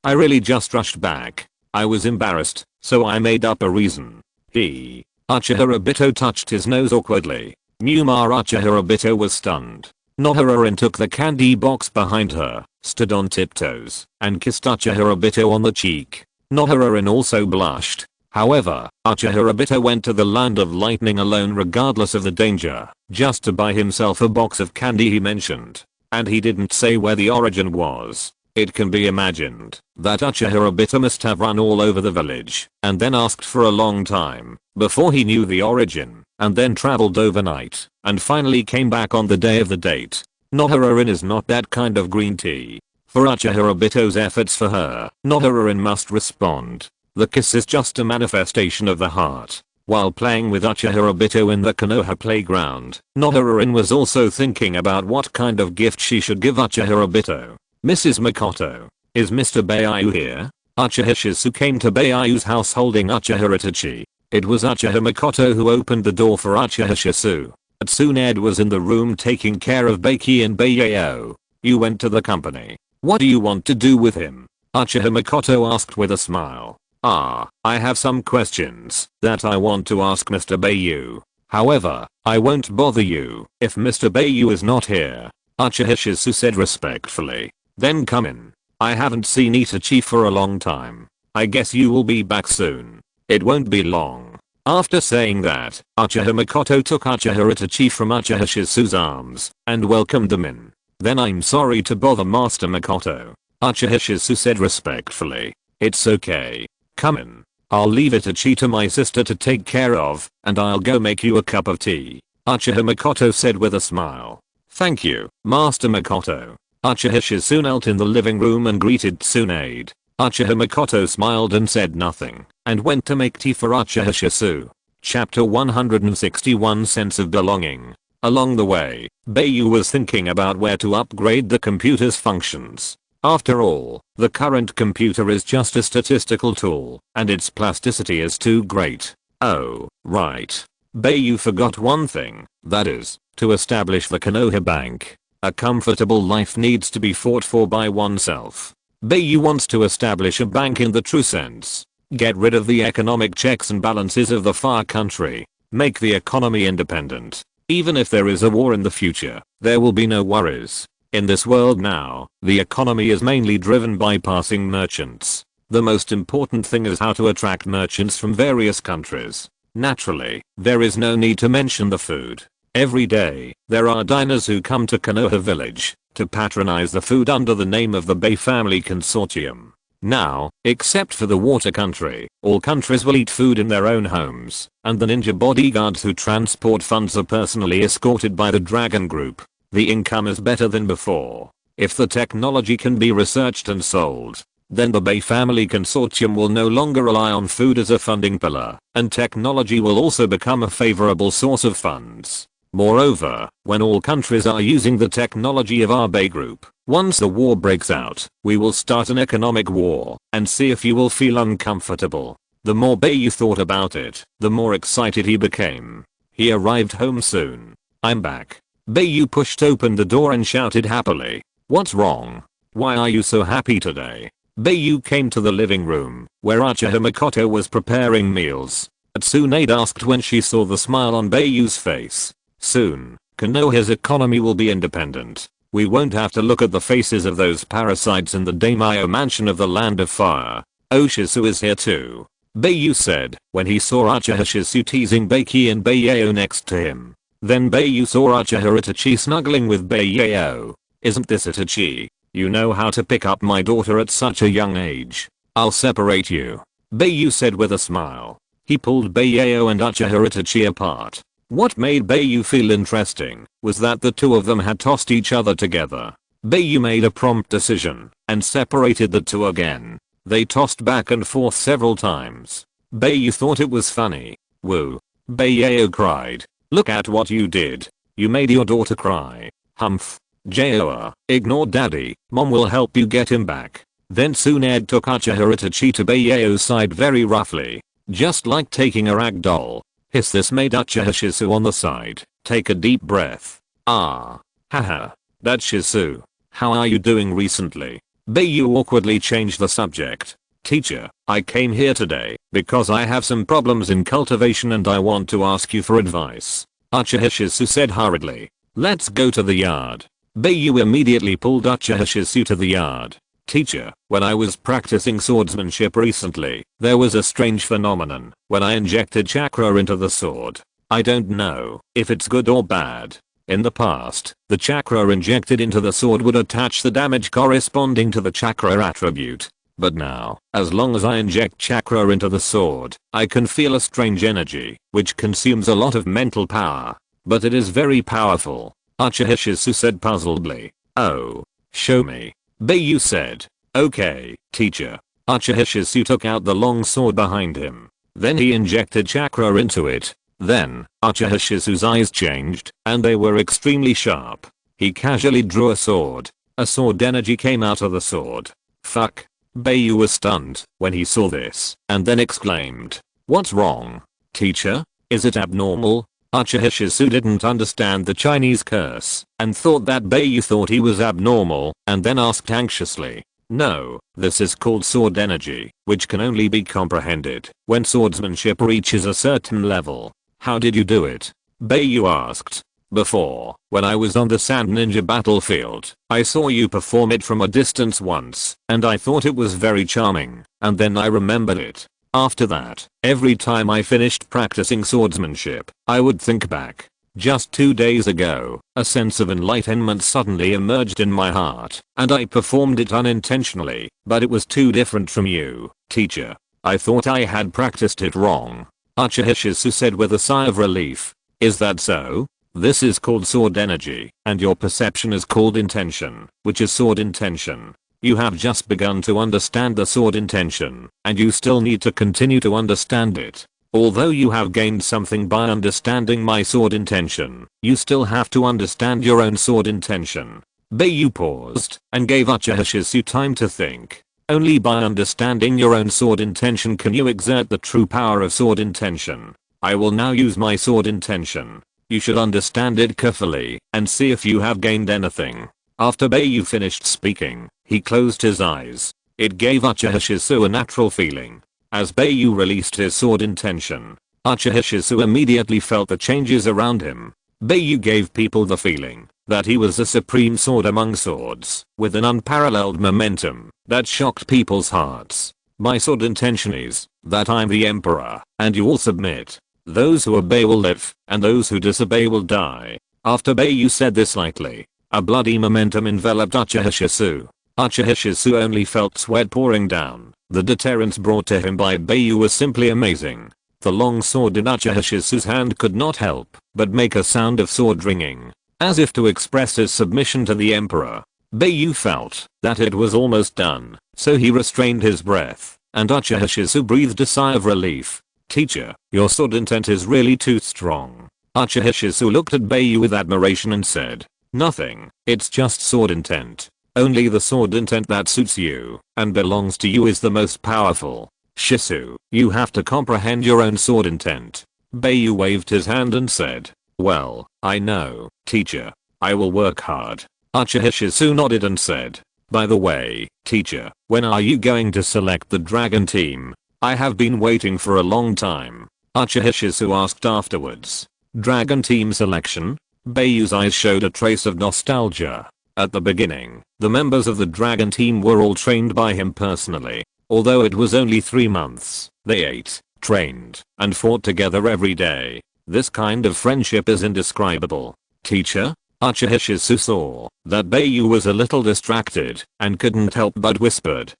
S1: I really just rushed back. I was embarrassed, so I made up a reason. Uchiha Obito touched his nose awkwardly. Uchiha Obito was stunned. Nohara Rin took the candy box behind her, stood on tiptoes, and kissed Uchiha Obito on the cheek. Nohara Rin also blushed. However, Uchiha Obito went to the land of lightning alone regardless of the danger, just to buy himself a box of candy he mentioned. And he didn't say where the origin was. It can be imagined that Uchiha Obito must have run all over the village, and then asked for a long time, before he knew the origin, and then traveled overnight, and finally came back on the day of the date. Nohara Rin is not that kind of green tea. For Uchiha Obito's efforts for her, Nohara Rin must respond. The kiss is just a manifestation of the heart. While playing with Uchiha Obito in the Konoha playground, Noharin was also thinking about what kind of gift she should give Uchiha Obito. Mrs. Makoto, is Mr. Bai Yu here? Uchiha Shizu came to Bai Yu's house holding Uchiha Itachi. It was Uchiha Makoto who opened the door for Uchiha Shizu. Tsunade was in the room taking care of Baki and Baiyao. You went to the company. What do you want to do with him? Uchiha Makoto asked with a smile. I have some questions that I want to ask Mr. Bai Yu. However, I won't bother you if Mr. Bai Yu is not here. Uchiha Shizu said respectfully. Then come in. I haven't seen Itachi for a long time. I guess you will be back soon. It won't be long. After saying that, Uchiha Makoto took Uchiha Itachi from Uchiha Shizu's arms and welcomed them in. Then I'm sorry to bother Master Makoto. Uchiha Shizu said respectfully. It's okay. Come in. I'll leave Itachi to my sister to take care of, and I'll go make you a cup of tea. Uchiha Makoto said with a smile. Thank you, Master Makoto. Uchiha Shizu knelt in the living room and greeted Tsunade. Uchiha Makoto smiled and said nothing, and went to make tea for Uchiha Shizu. Chapter 161 Sense of Belonging. Along the way, Bai Yu was thinking about where to upgrade the computer's functions. After all, the current computer is just a statistical tool, and its plasticity is too great. Oh, right. Bai Yu forgot one thing, that is, to establish the Konoha Bank. A comfortable life needs to be fought for by oneself. Bai Yu wants to establish a bank in the true sense. Get rid of the economic checks and balances of the far country. Make the economy independent. Even if there is a war in the future, there will be no worries. In this world now, the economy is mainly driven by passing merchants. The most important thing is how to attract merchants from various countries. Naturally, there is no need to mention the food. Every day, there are diners who come to Konoha village to patronize the food under the name of the Bai family consortium. Now, except for the water country, all countries will eat food in their own homes, and the ninja bodyguards who transport funds are personally escorted by the dragon group. The income is better than before. If the technology can be researched and sold, then the Bai family consortium will no longer rely on food as a funding pillar, and technology will also become a favorable source of funds. Moreover, when all countries are using the technology of our Bai group, once the war breaks out, we will start an economic war and see if you will feel uncomfortable. The more Bai Yu thought about it, the more excited he became. He arrived home soon. I'm back. Bai Yu pushed open the door and shouted happily. What's wrong? Why are you so happy today? Bai Yu came to the living room, where Uchiha Makoto was preparing meals. Tsunade asked when she saw the smile on Bai Yu's face. Soon, Konoha's economy will be independent. We won't have to look at the faces of those parasites in the daimyo mansion of the Land of Fire. Oh, Shizu is here too. Bai Yu said, when he saw Uchiha Shizu teasing Baki and Baiyao next to him. Then Bai Yu saw Uchiha Itachi snuggling with Baiyao. Isn't this Itachi? You know how to pick up my daughter at such a young age. I'll separate you. Bai Yu said with a smile. He pulled Baiyao and Uchiha Itachi apart. What made Bai Yu feel interesting was that the two of them had tossed each other together. Bai Yu made a prompt decision and separated the two again. They tossed back and forth several times. Bai Yu thought it was funny. Woo. Baiyao cried. Look at what you did. You made your daughter cry. Humph. Joa, ignore daddy. Mom will help you get him back. Then Tsunade took Uchiha Itachi to Baiyao's side very roughly. Just like taking a rag doll. Hiss. This made Uchiha Shizu on the side take a deep breath. Ah. Haha. That's Shizu. How are you doing recently? Bai Yu awkwardly changed the subject. Teacher, I came here today because I have some problems in cultivation and I want to ask you for advice. Uchiha Shizu said hurriedly. Let's go to the yard. Bai Yu immediately pulled Uchiha Shizu to the yard. Teacher, when I was practicing swordsmanship recently, there was a strange phenomenon when I injected chakra into the sword. I don't know if it's good or bad. In the past, the chakra injected into the sword would attach the damage corresponding to the chakra attribute. But now, as long as I inject chakra into the sword, I can feel a strange energy, which consumes a lot of mental power. But it is very powerful. Uchiha Shizu said puzzledly. Oh. Show me. Bai Yu said. Okay, teacher. Uchiha took out the long sword behind him. Then he injected chakra into it. Then, Uchiha's eyes changed, and they were extremely sharp. He casually drew a sword. A sword energy came out of the sword. Fuck. Bai Yu was stunned when he saw this, and then exclaimed, "What's wrong? Teacher? Is it abnormal?" Uchiha didn't understand the Chinese curse, and thought that Bai Yu thought he was abnormal, and then asked anxiously, "No, this is called sword energy, which can only be comprehended when swordsmanship reaches a certain level. How did you do it?" Bai Yu asked. "Before, when I was on the Sand Ninja battlefield, I saw you perform it from a distance once, and I thought it was very charming, and then I remembered it. After that, every time I finished practicing swordsmanship, I would think back. Just 2 days ago, a sense of enlightenment suddenly emerged in my heart, and I performed it unintentionally, but it was too different from you, teacher. I thought I had practiced it wrong." Uchiha said with a sigh of relief. "Is that so? This is called sword energy, and your perception is called intention, which is sword intention. You have just begun to understand the sword intention, and you still need to continue to understand it. Although you have gained something by understanding my sword intention, you still have to understand your own sword intention." Bai Yu paused and gave Uchiha time to think. Only by understanding your own sword intention can you exert the true power of sword intention. I will now use my sword intention. You should understand it carefully and see if you have gained anything. After Bai Yu finished speaking, he closed his eyes. It gave Uchiha a natural feeling. As Bai Yu released his sword intention, Uchiha immediately felt the changes around him. Bai Yu gave people the feeling that he was the supreme sword among swords, with an unparalleled momentum that shocked people's hearts. "My sword intention is that I'm the emperor, and you all submit. Those who obey will live, and those who disobey will die." After Bai Yu said this lightly, a bloody momentum enveloped Uchiha. Uchiha only felt sweat pouring down. The deterrence brought to him by Bai Yu was simply amazing. The long sword in Uchiha's hand could not help but make a sound of sword ringing, as if to express his submission to the emperor. Bai Yu felt that it was almost done, so he restrained his breath, and Uchiha breathed a sigh of relief. "Teacher, your sword intent is really too strong." Uchiha looked at Bai Yu with admiration and said, "Nothing, it's just sword intent. Only the sword intent that suits you and belongs to you is the most powerful. Shisu, you have to comprehend your own sword intent." Bai Yu waved his hand and said, "Well, I know, teacher. I will work hard." Uchiha nodded and said, "By the way, teacher, when are you going to select the dragon team? I have been waiting for a long time." Uchiha asked afterwards. "Dragon team selection?" Bai Yu's eyes showed a trace of nostalgia. At the beginning, the members of the dragon team were all trained by him personally. Although it was only 3 months, they ate, trained, and fought together every day. This kind of friendship is indescribable. "Teacher?" Uchiha saw that Bai Yu was a little distracted and couldn't help but whispered,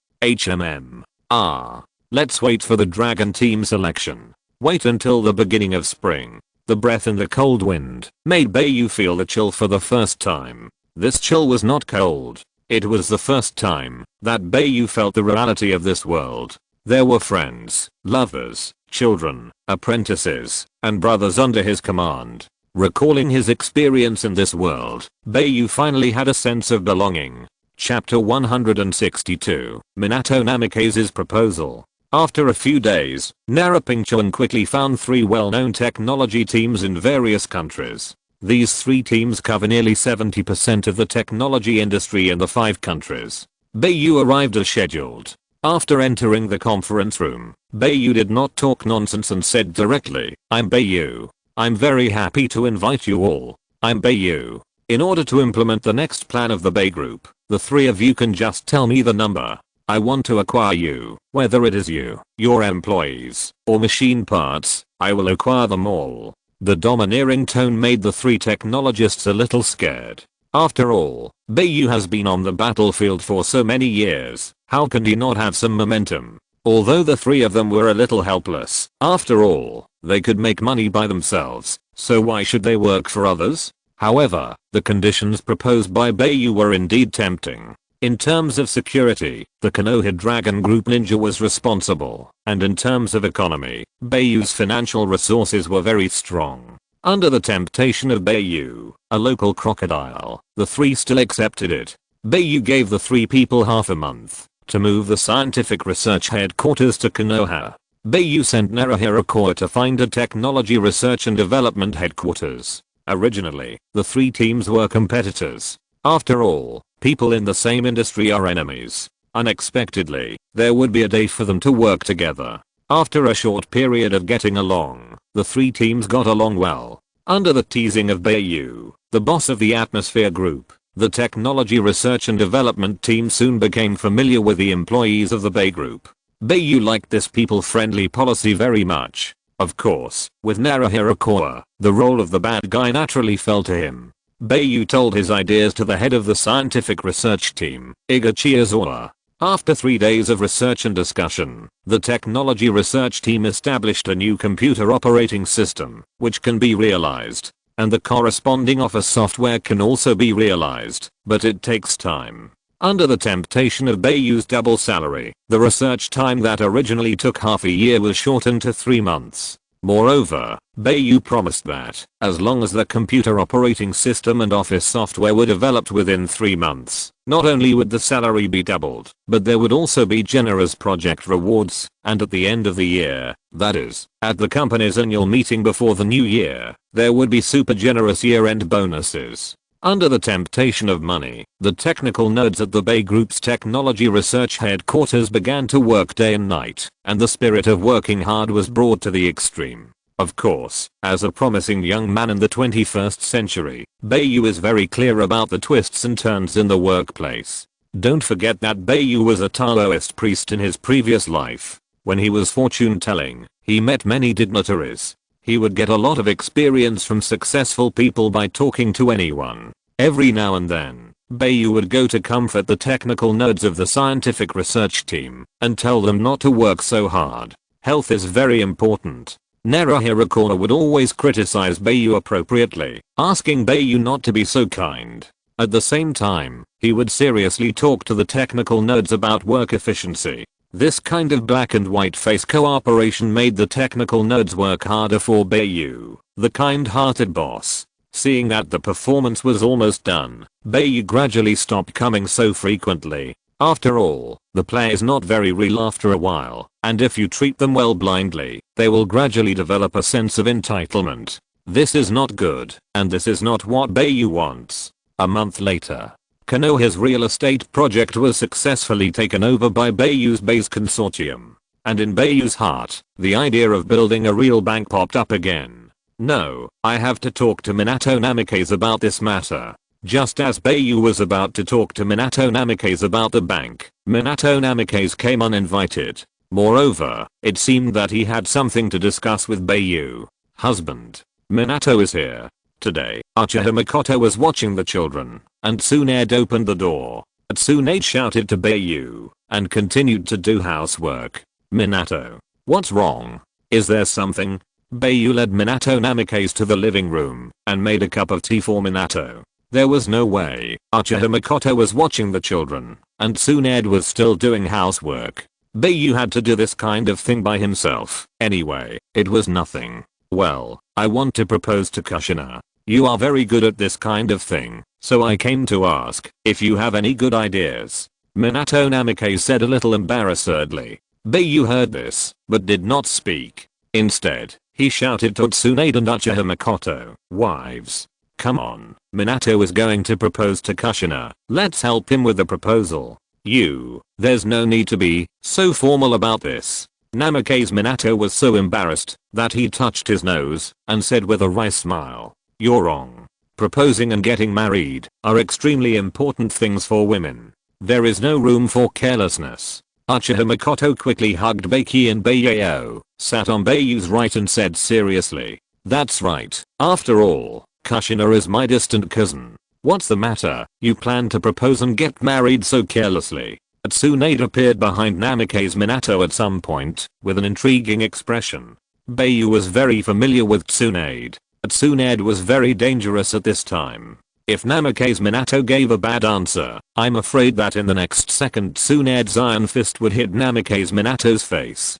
S1: Let's wait for the dragon team selection. Wait until the beginning of spring." The breath in the cold wind made Bai Yu feel the chill for the first time. This chill was not cold. It was the first time that Bai Yu felt the reality of this world. There were friends, lovers, children, apprentices, and brothers under his command. Recalling his experience in this world, Bai Yu finally had a sense of belonging. Chapter 162, Minato Namikaze's Proposal. After a few days, Narapingchuan quickly found 3 well-known technology teams in various countries. These 3 teams cover nearly 70% of the technology industry in the 5 countries. Bai Yu arrived as scheduled. After entering the conference room, Bai Yu did not talk nonsense and said directly, "I'm Bai Yu. I'm very happy to invite you all. I'm Bai Yu. In order to implement the next plan of the Bai Group, the 3 of you can just tell me the number. I want to acquire you, whether it is you, your employees, or machine parts. I will acquire them all." The domineering tone made the 3 technologists a little scared. After all, Bai Yu has been on the battlefield for so many years. How can he not have some momentum? Although the 3 of them were a little helpless, after all, they could make money by themselves, so why should they work for others? However, the conditions proposed by Bai Yu were indeed tempting. In terms of security, the Konoha Dragon Group Ninja was responsible, and in terms of economy, Bai Yu's financial resources were very strong. Under the temptation of Bai Yu, a local crocodile, the three still accepted it. Bai Yu gave the three people half a month to move the scientific research headquarters to Konoha. Bai Yu sent Naruto to find a technology research and development headquarters. Originally, the three teams were competitors. After all, people in the same industry are enemies. Unexpectedly, there would be a day for them to work together. After a short period of getting along, the three teams got along well. Under the teasing of Bai Yu, the boss of the atmosphere group, the technology research and development team soon became familiar with the employees of the Bai group. Bai Yu liked this people-friendly policy very much. Of course, with Naruto, the role of the bad guy naturally fell to him. Bai Yu told his ideas to the head of the scientific research team, Igachiazawa. After 3 days of research and discussion, the technology research team established a new computer operating system, which can be realized. And the corresponding office software can also be realized, but it takes time. Under the temptation of Bai Yu's double salary, the research time that originally took half a year was shortened to 3 months. Moreover, Bai Yu promised that, as long as the computer operating system and office software were developed within 3 months, not only would the salary be doubled, but there would also be generous project rewards, and at the end of the year, that is, at the company's annual meeting before the new year, there would be super generous year-end bonuses. Under the temptation of money, the technical nerds at the Bai Group's technology research headquarters began to work day and night, and the spirit of working hard was brought to the extreme. Of course, as a promising young man in the 21st century, Bai Yu is very clear about the twists and turns in the workplace. Don't forget that Bai Yu was a Taoist priest in his previous life. When he was fortune-telling, he met many dignitaries. He would get a lot of experience from successful people by talking to anyone. Every now and then, Bai Yu would go to comfort the technical nerds of the scientific research team and tell them not to work so hard. Health is very important. Naruto would always criticize Bai Yu appropriately, asking Bai Yu not to be so kind. At the same time, he would seriously talk to the technical nerds about work efficiency. This kind of black and white face cooperation made the technical nerds work harder for Bai Yu, the kind-hearted boss. Seeing that the performance was almost done, Bai Yu gradually stopped coming so frequently. After all, the play is not very real after a while, and if you treat them well blindly, they will gradually develop a sense of entitlement. This is not good, and this is not what Bai Yu wants. A month later, Konoha's real estate project was successfully taken over by Bai Yu's base consortium. And in Bai Yu's heart, the idea of building a real bank popped up again. No, I have to talk to Minato Namikaze about this matter. Just as Bai Yu was about to talk to Minato Namikaze about the bank, Minato Namikaze came uninvited. Moreover, it seemed that he had something to discuss with Bai Yu. Husband, Minato is here. Today, Uchiha was watching the children, and Tsunade opened the door. Tsunade shouted to Bai Yu, and continued to do housework. Minato, what's wrong? Is there something? Bai Yu led Minato Namikaze to the living room, and made a cup of tea for Minato. There was no way. Uchiha was watching the children, and Tsunade was still doing housework. Bai Yu had to do this kind of thing by himself. Anyway, it was nothing. Well, I want to propose to Kushina. You are very good at this kind of thing, so I came to ask if you have any good ideas. Minato Namikaze said a little embarrassedly. Bai Yu heard this, but did not speak. Instead, he shouted to Tsunade and Uchiha, wives. Come on, Minato is going to propose to Kushina. Let's help him with the proposal. There's no need to be so formal about this. Namikaze Minato was so embarrassed that he touched his nose and said with a wry smile, "You're wrong. Proposing and getting married are extremely important things for women. There is no room for carelessness." Uchiha quickly hugged Baiki and Bai Yu, sat on Bai Yu's right and said seriously, "That's right. After all, Kushina is my distant cousin. What's the matter? You plan to propose and get married so carelessly?" Tsunade appeared behind Namikaze Minato at some point, with an intriguing expression. Bai Yu was very familiar with Tsunade. Tsunade was very dangerous at this time. If Namikaze Minato gave a bad answer, I'm afraid that in the next second Tsunade's iron fist would hit Namikaze Minato's face.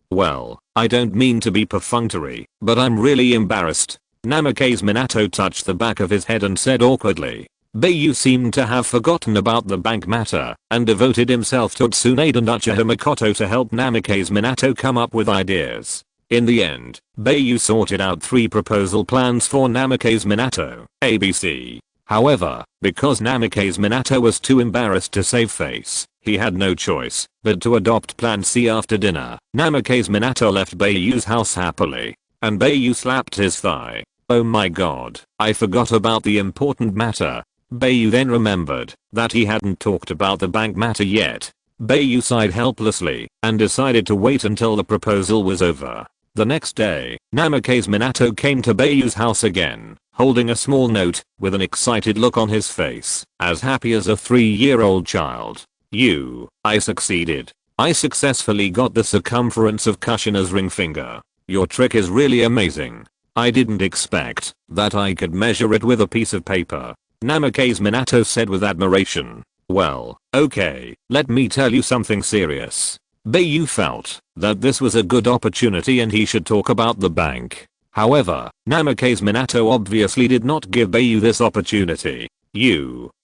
S1: Well, I don't mean to be perfunctory, but I'm really embarrassed. Namikaze Minato touched the back of his head and said awkwardly. Bai Yu seemed to have forgotten about the bank matter and devoted himself to Tsunade and Uchiha Mikoto to help Namikaze Minato come up with ideas. In the end, Bai Yu sorted out 3 proposal plans for Namikaze Minato, ABC. However, because Namikaze Minato was too embarrassed to save face, he had no choice but to adopt Plan C after dinner. Namikaze Minato left Bai Yu's house happily, and Bai Yu slapped his thigh. Oh my god, I forgot about the important matter. Bai Yu then remembered that he hadn't talked about the bank matter yet. Bai Yu sighed helplessly and decided to wait until the proposal was over. The next day, Namikaze Minato came to Bai Yu's house again, holding a small note with an excited look on his face, as happy as a 3-year-old child. I succeeded. I successfully got the circumference of Kushina's ring finger. Your trick is really amazing. I didn't expect that I could measure it with a piece of paper. Namikaze Minato said with admiration. Well, okay, let me tell you something serious. Bai Yu felt that this was a good opportunity and he should talk about the bank. However, Namikaze Minato obviously did not give Bai Yu this opportunity.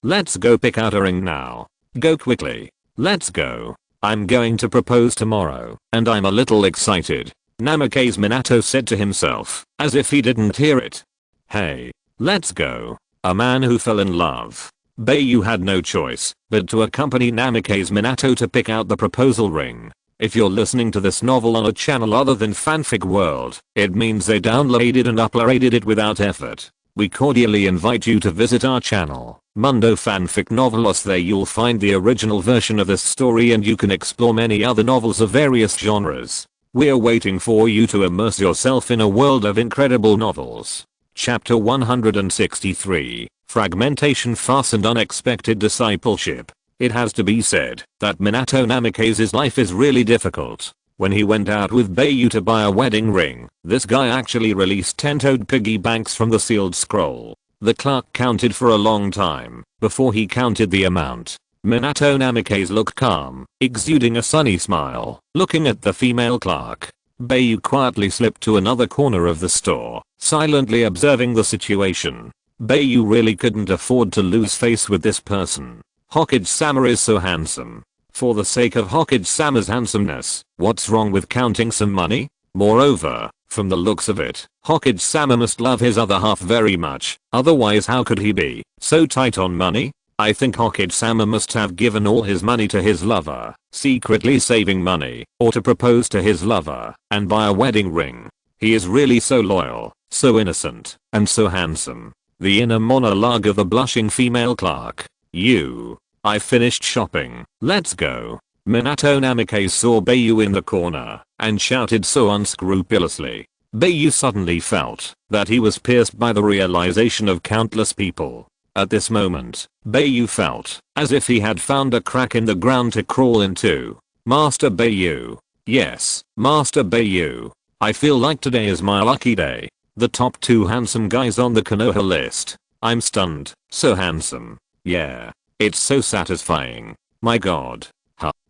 S1: Let's go pick out a ring now. Go quickly. Let's go. I'm going to propose tomorrow, and I'm a little excited. Namikaze Minato said to himself, as if he didn't hear it. Hey, let's go. A man who fell in love. Bai Yu had no choice but to accompany Namikaze Minato to pick out the proposal ring. If you're listening to this novel on a channel other than Fanfic World, it means they downloaded and uploaded it without effort. We cordially invite you to visit our channel, Mundo Fanfic Novelos. There you'll find the original version of this story and you can explore many other novels of various genres. We're waiting for you to immerse yourself in a world of incredible novels. Chapter 163, Fragmentation, Farce and Unexpected Discipleship. It has to be said that Minato Namikaze's life is really difficult. When he went out with Bai Yu to buy a wedding ring, this guy actually released 10-toed piggy banks from the sealed scroll. The clerk counted for a long time before he counted the amount. Minato Namikaze looked calm, exuding a sunny smile, looking at the female clerk. Bai Yu quietly slipped to another corner of the store, silently observing the situation. Bai Yu really couldn't afford to lose face with this person. Hokage-sama is so handsome. For the sake of Hokage-sama's handsomeness, what's wrong with counting some money? Moreover, from the looks of it, Hokage-sama must love his other half very much, otherwise how could he be so tight on money? I think Hokage-sama must have given all his money to his lover, secretly saving money, or to propose to his lover, and buy a wedding ring. He is really so loyal, so innocent, and so handsome. The inner monologue of the blushing female clerk. I finished shopping. Let's go. Minato Namikaze saw Bai Yu in the corner and shouted so unscrupulously. Bai Yu suddenly felt that he was pierced by the realization of countless people. At this moment, Bai Yu felt as if he had found a crack in the ground to crawl into. Master Bai Yu. Yes, Master Bai Yu. I feel like today is my lucky day. The top 2 handsome guys on the Konoha list. I'm stunned. So handsome. Yeah. It's so satisfying. My god.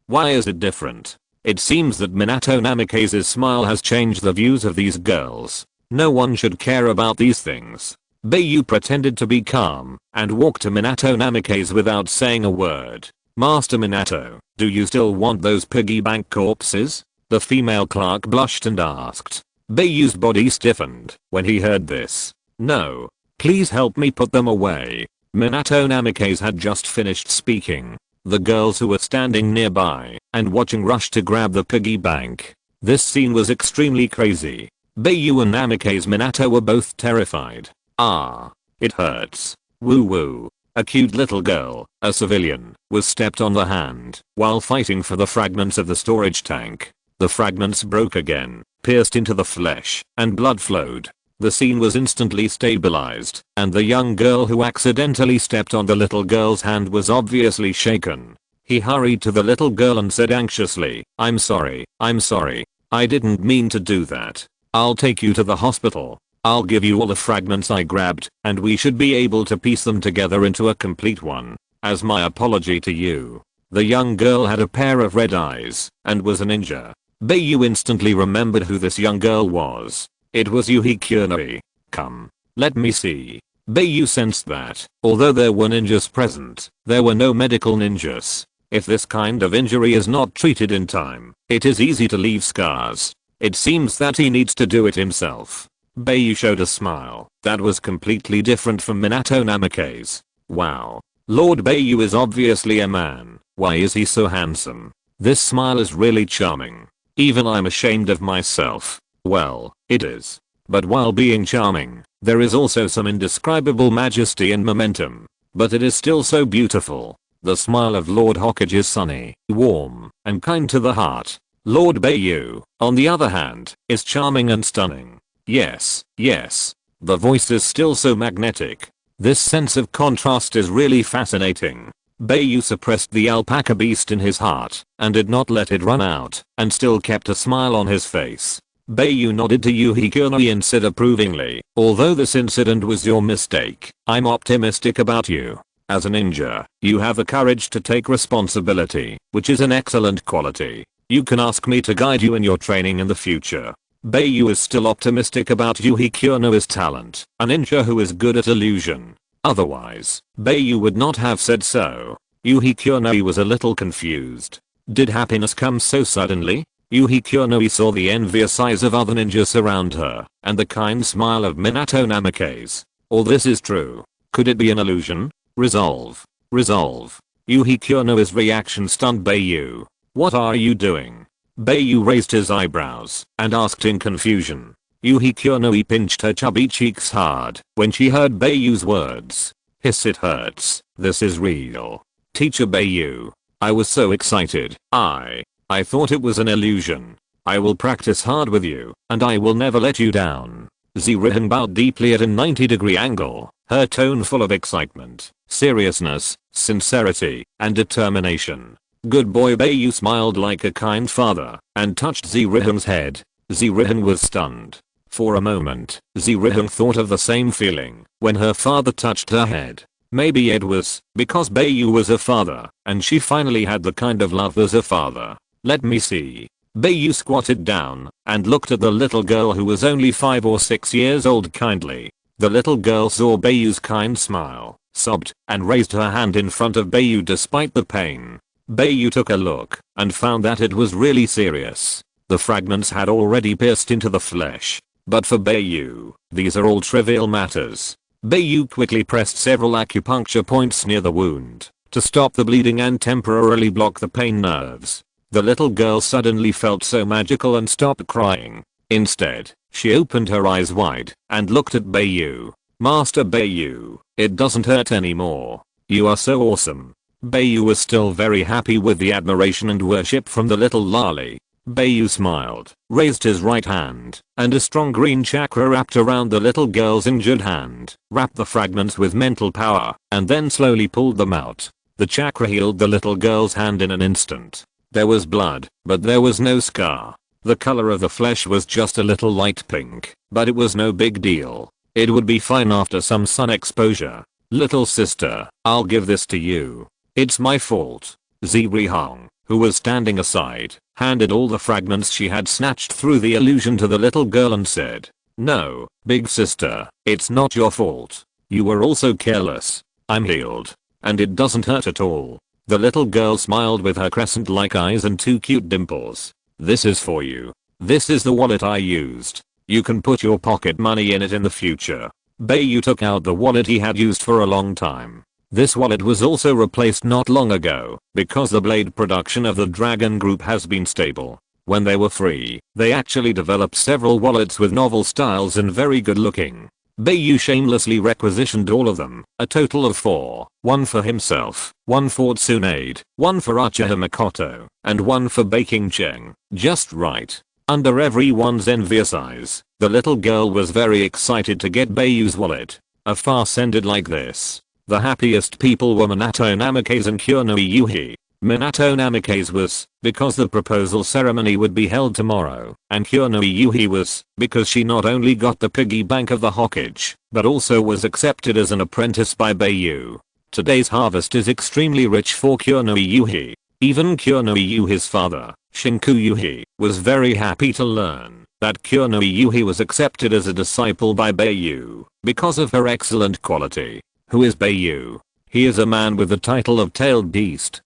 S1: Why is it different? It seems that Minato Namikaze's smile has changed the views of these girls. No one should care about these things. Bai Yu pretended to be calm and walked to Minato Namikaze without saying a word. Master Minato, do you still want those piggy bank corpses? The female clerk blushed and asked. Bai Yu's body stiffened when he heard this. No. Please help me put them away. Minato Namikaze had just finished speaking. The girls who were standing nearby and watching rushed to grab the piggy bank. This scene was extremely crazy. Bai Yu and Namikaze Minato were both terrified. Ah. It hurts. Woo woo. A cute little girl, a civilian, was stepped on the hand while fighting for the fragments of the storage tank. The fragments broke again, pierced into the flesh, and blood flowed. The scene was instantly stabilized, and the young girl who accidentally stepped on the little girl's hand was obviously shaken. He hurried to the little girl and said anxiously, I'm sorry. I didn't mean to do that. I'll take you to the hospital. I'll give you all the fragments I grabbed, and we should be able to piece them together into a complete one. As my apology to you." The young girl had a pair of red eyes and was a ninja. Bai Yu instantly remembered who this young girl was. It was Yuhi Kurenoi. "Come. Let me see." Bai Yu sensed that, although there were ninjas present, there were no medical ninjas. If this kind of injury is not treated in time, it is easy to leave scars. It seems that he needs to do it himself. Bai Yu showed a smile that was completely different from Minato Namikaze. Wow. Lord Bai Yu is obviously a man. Why is he so handsome? This smile is really charming. Even I'm ashamed of myself. Well, it is. But while being charming, there is also some indescribable majesty and momentum. But it is still so beautiful. The smile of Lord Hokage is sunny, warm, and kind to the heart. Lord Bai Yu, on the other hand, is charming and stunning. Yes, yes. The voice is still so magnetic. This sense of contrast is really fascinating. Bai Yu suppressed the alpaca beast in his heart and did not let it run out and still kept a smile on his face. Bai Yu nodded to Yuhi Kurenoi and said approvingly, "Although this incident was your mistake, I'm optimistic about you. As a ninja, you have the courage to take responsibility, which is an excellent quality. You can ask me to guide you in your training in the future." Bai Yu is still optimistic about Yuhi Kurenoi's talent, a ninja who is good at illusion. Otherwise, Bai Yu would not have said so. Yuhi Kurenoi was a little confused. Did happiness come so suddenly? Yuhi Kurenoi saw the envious eyes of other ninjas around her, and the kind smile of Minato Namikaze. All this is true. Could it be an illusion? Resolve. Resolve. Yuhi Kurenoi's reaction stunned Bai Yu. "What are you doing?" Bai Yu raised his eyebrows and asked in confusion. Yuhi Kurenoi pinched her chubby cheeks hard when she heard Bai Yu's words. "Hiss, it hurts. This is real. Teacher Bai Yu. I was so excited. I thought it was an illusion. I will practice hard with you, and I will never let you down." Zirihan bowed deeply at a 90-degree angle, her tone full of excitement, seriousness, sincerity, and determination. "Good boy." Bai Yu smiled like a kind father and touched Zirihan's head. Zirihan was stunned. For a moment, Zirihan thought of the same feeling when her father touched her head. Maybe it was because Bai Yu was a father and she finally had the kind of love as a father. "Let me see." Bai Yu squatted down and looked at the little girl who was only 5 or 6 years old kindly. The little girl saw Bai Yu's kind smile, sobbed, and raised her hand in front of Bai Yu despite the pain. Bai Yu took a look and found that it was really serious. The fragments had already pierced into the flesh. But for Bai Yu, these are all trivial matters. Bai Yu quickly pressed several acupuncture points near the wound to stop the bleeding and temporarily block the pain nerves. The little girl suddenly felt so magical and stopped crying. Instead, she opened her eyes wide and looked at Bai Yu. "Master Bai Yu, it doesn't hurt anymore. You are so awesome." Bai Yu was still very happy with the admiration and worship from the little loli. Bai Yu smiled, raised his right hand, and a strong green chakra wrapped around the little girl's injured hand, wrapped the fragments with mental power, and then slowly pulled them out. The chakra healed the little girl's hand in an instant. There was blood, but there was no scar. The color of the flesh was just a little light pink, but it was no big deal. It would be fine after some sun exposure. "Little sister, I'll give this to you. It's my fault." Zirihan, who was standing aside, handed all the fragments she had snatched through the illusion to the little girl and said, "No, big sister, it's not your fault. You were also careless. I'm healed. And it doesn't hurt at all." The little girl smiled with her crescent-like eyes and 2 cute dimples. "This is for you. This is the wallet I used. You can put your pocket money in it in the future." Bai Yu took out the wallet he had used for a long time. This wallet was also replaced not long ago because the blade production of the Dragon Group has been stable. When they were free, they actually developed several wallets with novel styles and very good looking. Bai Yu shamelessly requisitioned all of them, a total of 4, one for himself, one for Tsunade, one for Uchiha Mikoto, and one for Baking Cheng. Just right. Under everyone's envious eyes, the little girl was very excited to get Bai Yu's wallet. A farce ended like this. The happiest people were Minato Namikaze and Kurenoi Yuhi. Minato Namikaze was, because the proposal ceremony would be held tomorrow, and Kunoha Yuhi was, because she not only got the piggy bank of the Hokage, but also was accepted as an apprentice by Bai Yu. Today's harvest is extremely rich for Kunoha Yuhi. Even Kunoha Yuhi's father, Shinku Yuhi, was very happy to learn that Kunoha Yuhi was accepted as a disciple by Bai Yu because of her excellent quality. Who is Bai Yu? He is a man with the title of Tailed Beast!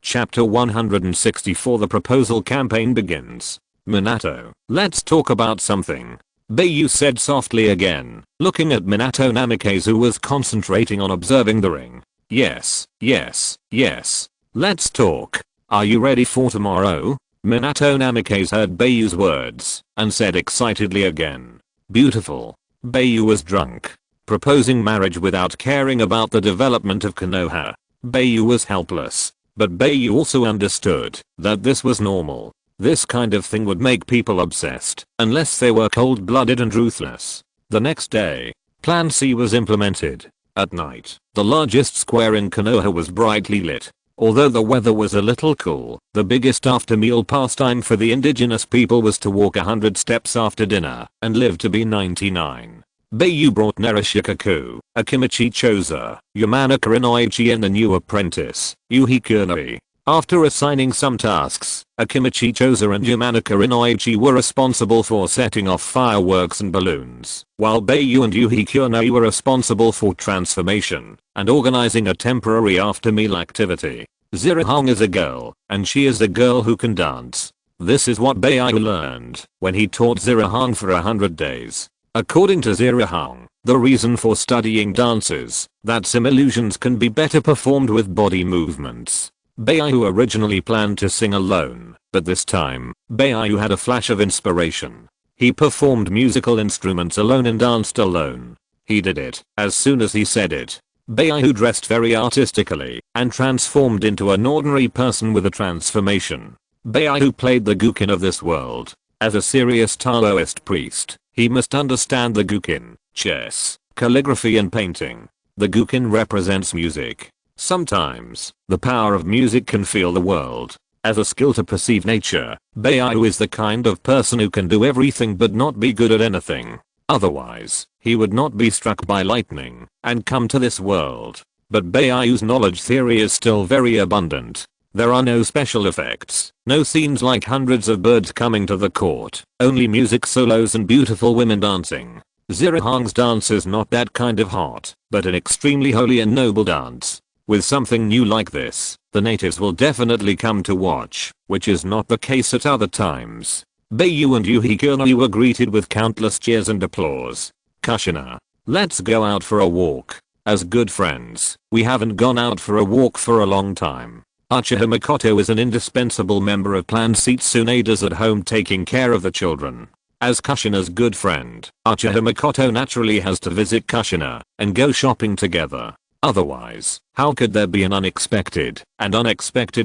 S1: Chapter 164. The proposal campaign begins. Minato, let's talk about something. Bai Yu said softly again, looking at Minato Namikaze, who was concentrating on observing the ring. Yes. Let's talk. Are you ready for tomorrow? Minato Namikaze heard Bai Yu's words and said excitedly again. Beautiful. Bai Yu was drunk. Proposing marriage without caring about the development of Konoha. Bai Yu was helpless. But Bai Yu also understood that this was normal. This kind of thing would make people obsessed unless they were cold-blooded and ruthless. The next day, Plan C was implemented. At night, the largest square in Konoha was brightly lit. Although the weather was a little cool, the biggest after-meal pastime for the indigenous people was to walk 100 steps after dinner and live to be 99. Bai Yu brought Naruto, Akimichi Choza, Yamanaka Inoichi and the new apprentice, Yuhi Kunoha. After assigning some tasks, Akimichi Choza and Yamanaka Inoichi were responsible for setting off fireworks and balloons, while Bai Yu and Yuhi Kunoha were responsible for transformation and organizing a temporary after-meal activity. Zirahong is a girl, and she is a girl who can dance. This is what Bai Yu learned when he taught Zirahong for 100 days. According to Zirahong, the reason for studying dance is that some illusions can be better performed with body movements. Bai Yu originally planned to sing alone, but this time, Bai Yu had a flash of inspiration. He performed musical instruments alone and danced alone. He did it as soon as he said it. Bai Yu dressed very artistically and transformed into an ordinary person with a transformation. Bai Yu played the Gukin of this world. As a serious Taoist priest, he must understand the Gukin, chess, calligraphy and painting. The Gukin represents music. Sometimes, the power of music can feel the world. As a skill to perceive nature, Bai Yu is the kind of person who can do everything but not be good at anything. Otherwise, he would not be struck by lightning and come to this world. But Bai Yu's knowledge theory is still very abundant. There are no special effects, no scenes like hundreds of birds coming to the court, only music solos and beautiful women dancing. Zirahong's dance is not that kind of hot, but an extremely holy and noble dance. With something new like this, the natives will definitely come to watch, which is not the case at other times. Bai Yu and Yuhi Kunoha were greeted with countless cheers and applause. Kushina, let's go out for a walk. As good friends, we haven't gone out for a walk for a long time. Uchiha Mikoto is an indispensable member of Clan C. Tsunade is at home taking care of the children. As Kushina's good friend, Uchiha Mikoto naturally has to visit Kushina and go shopping together. Otherwise, how could there be an unexpected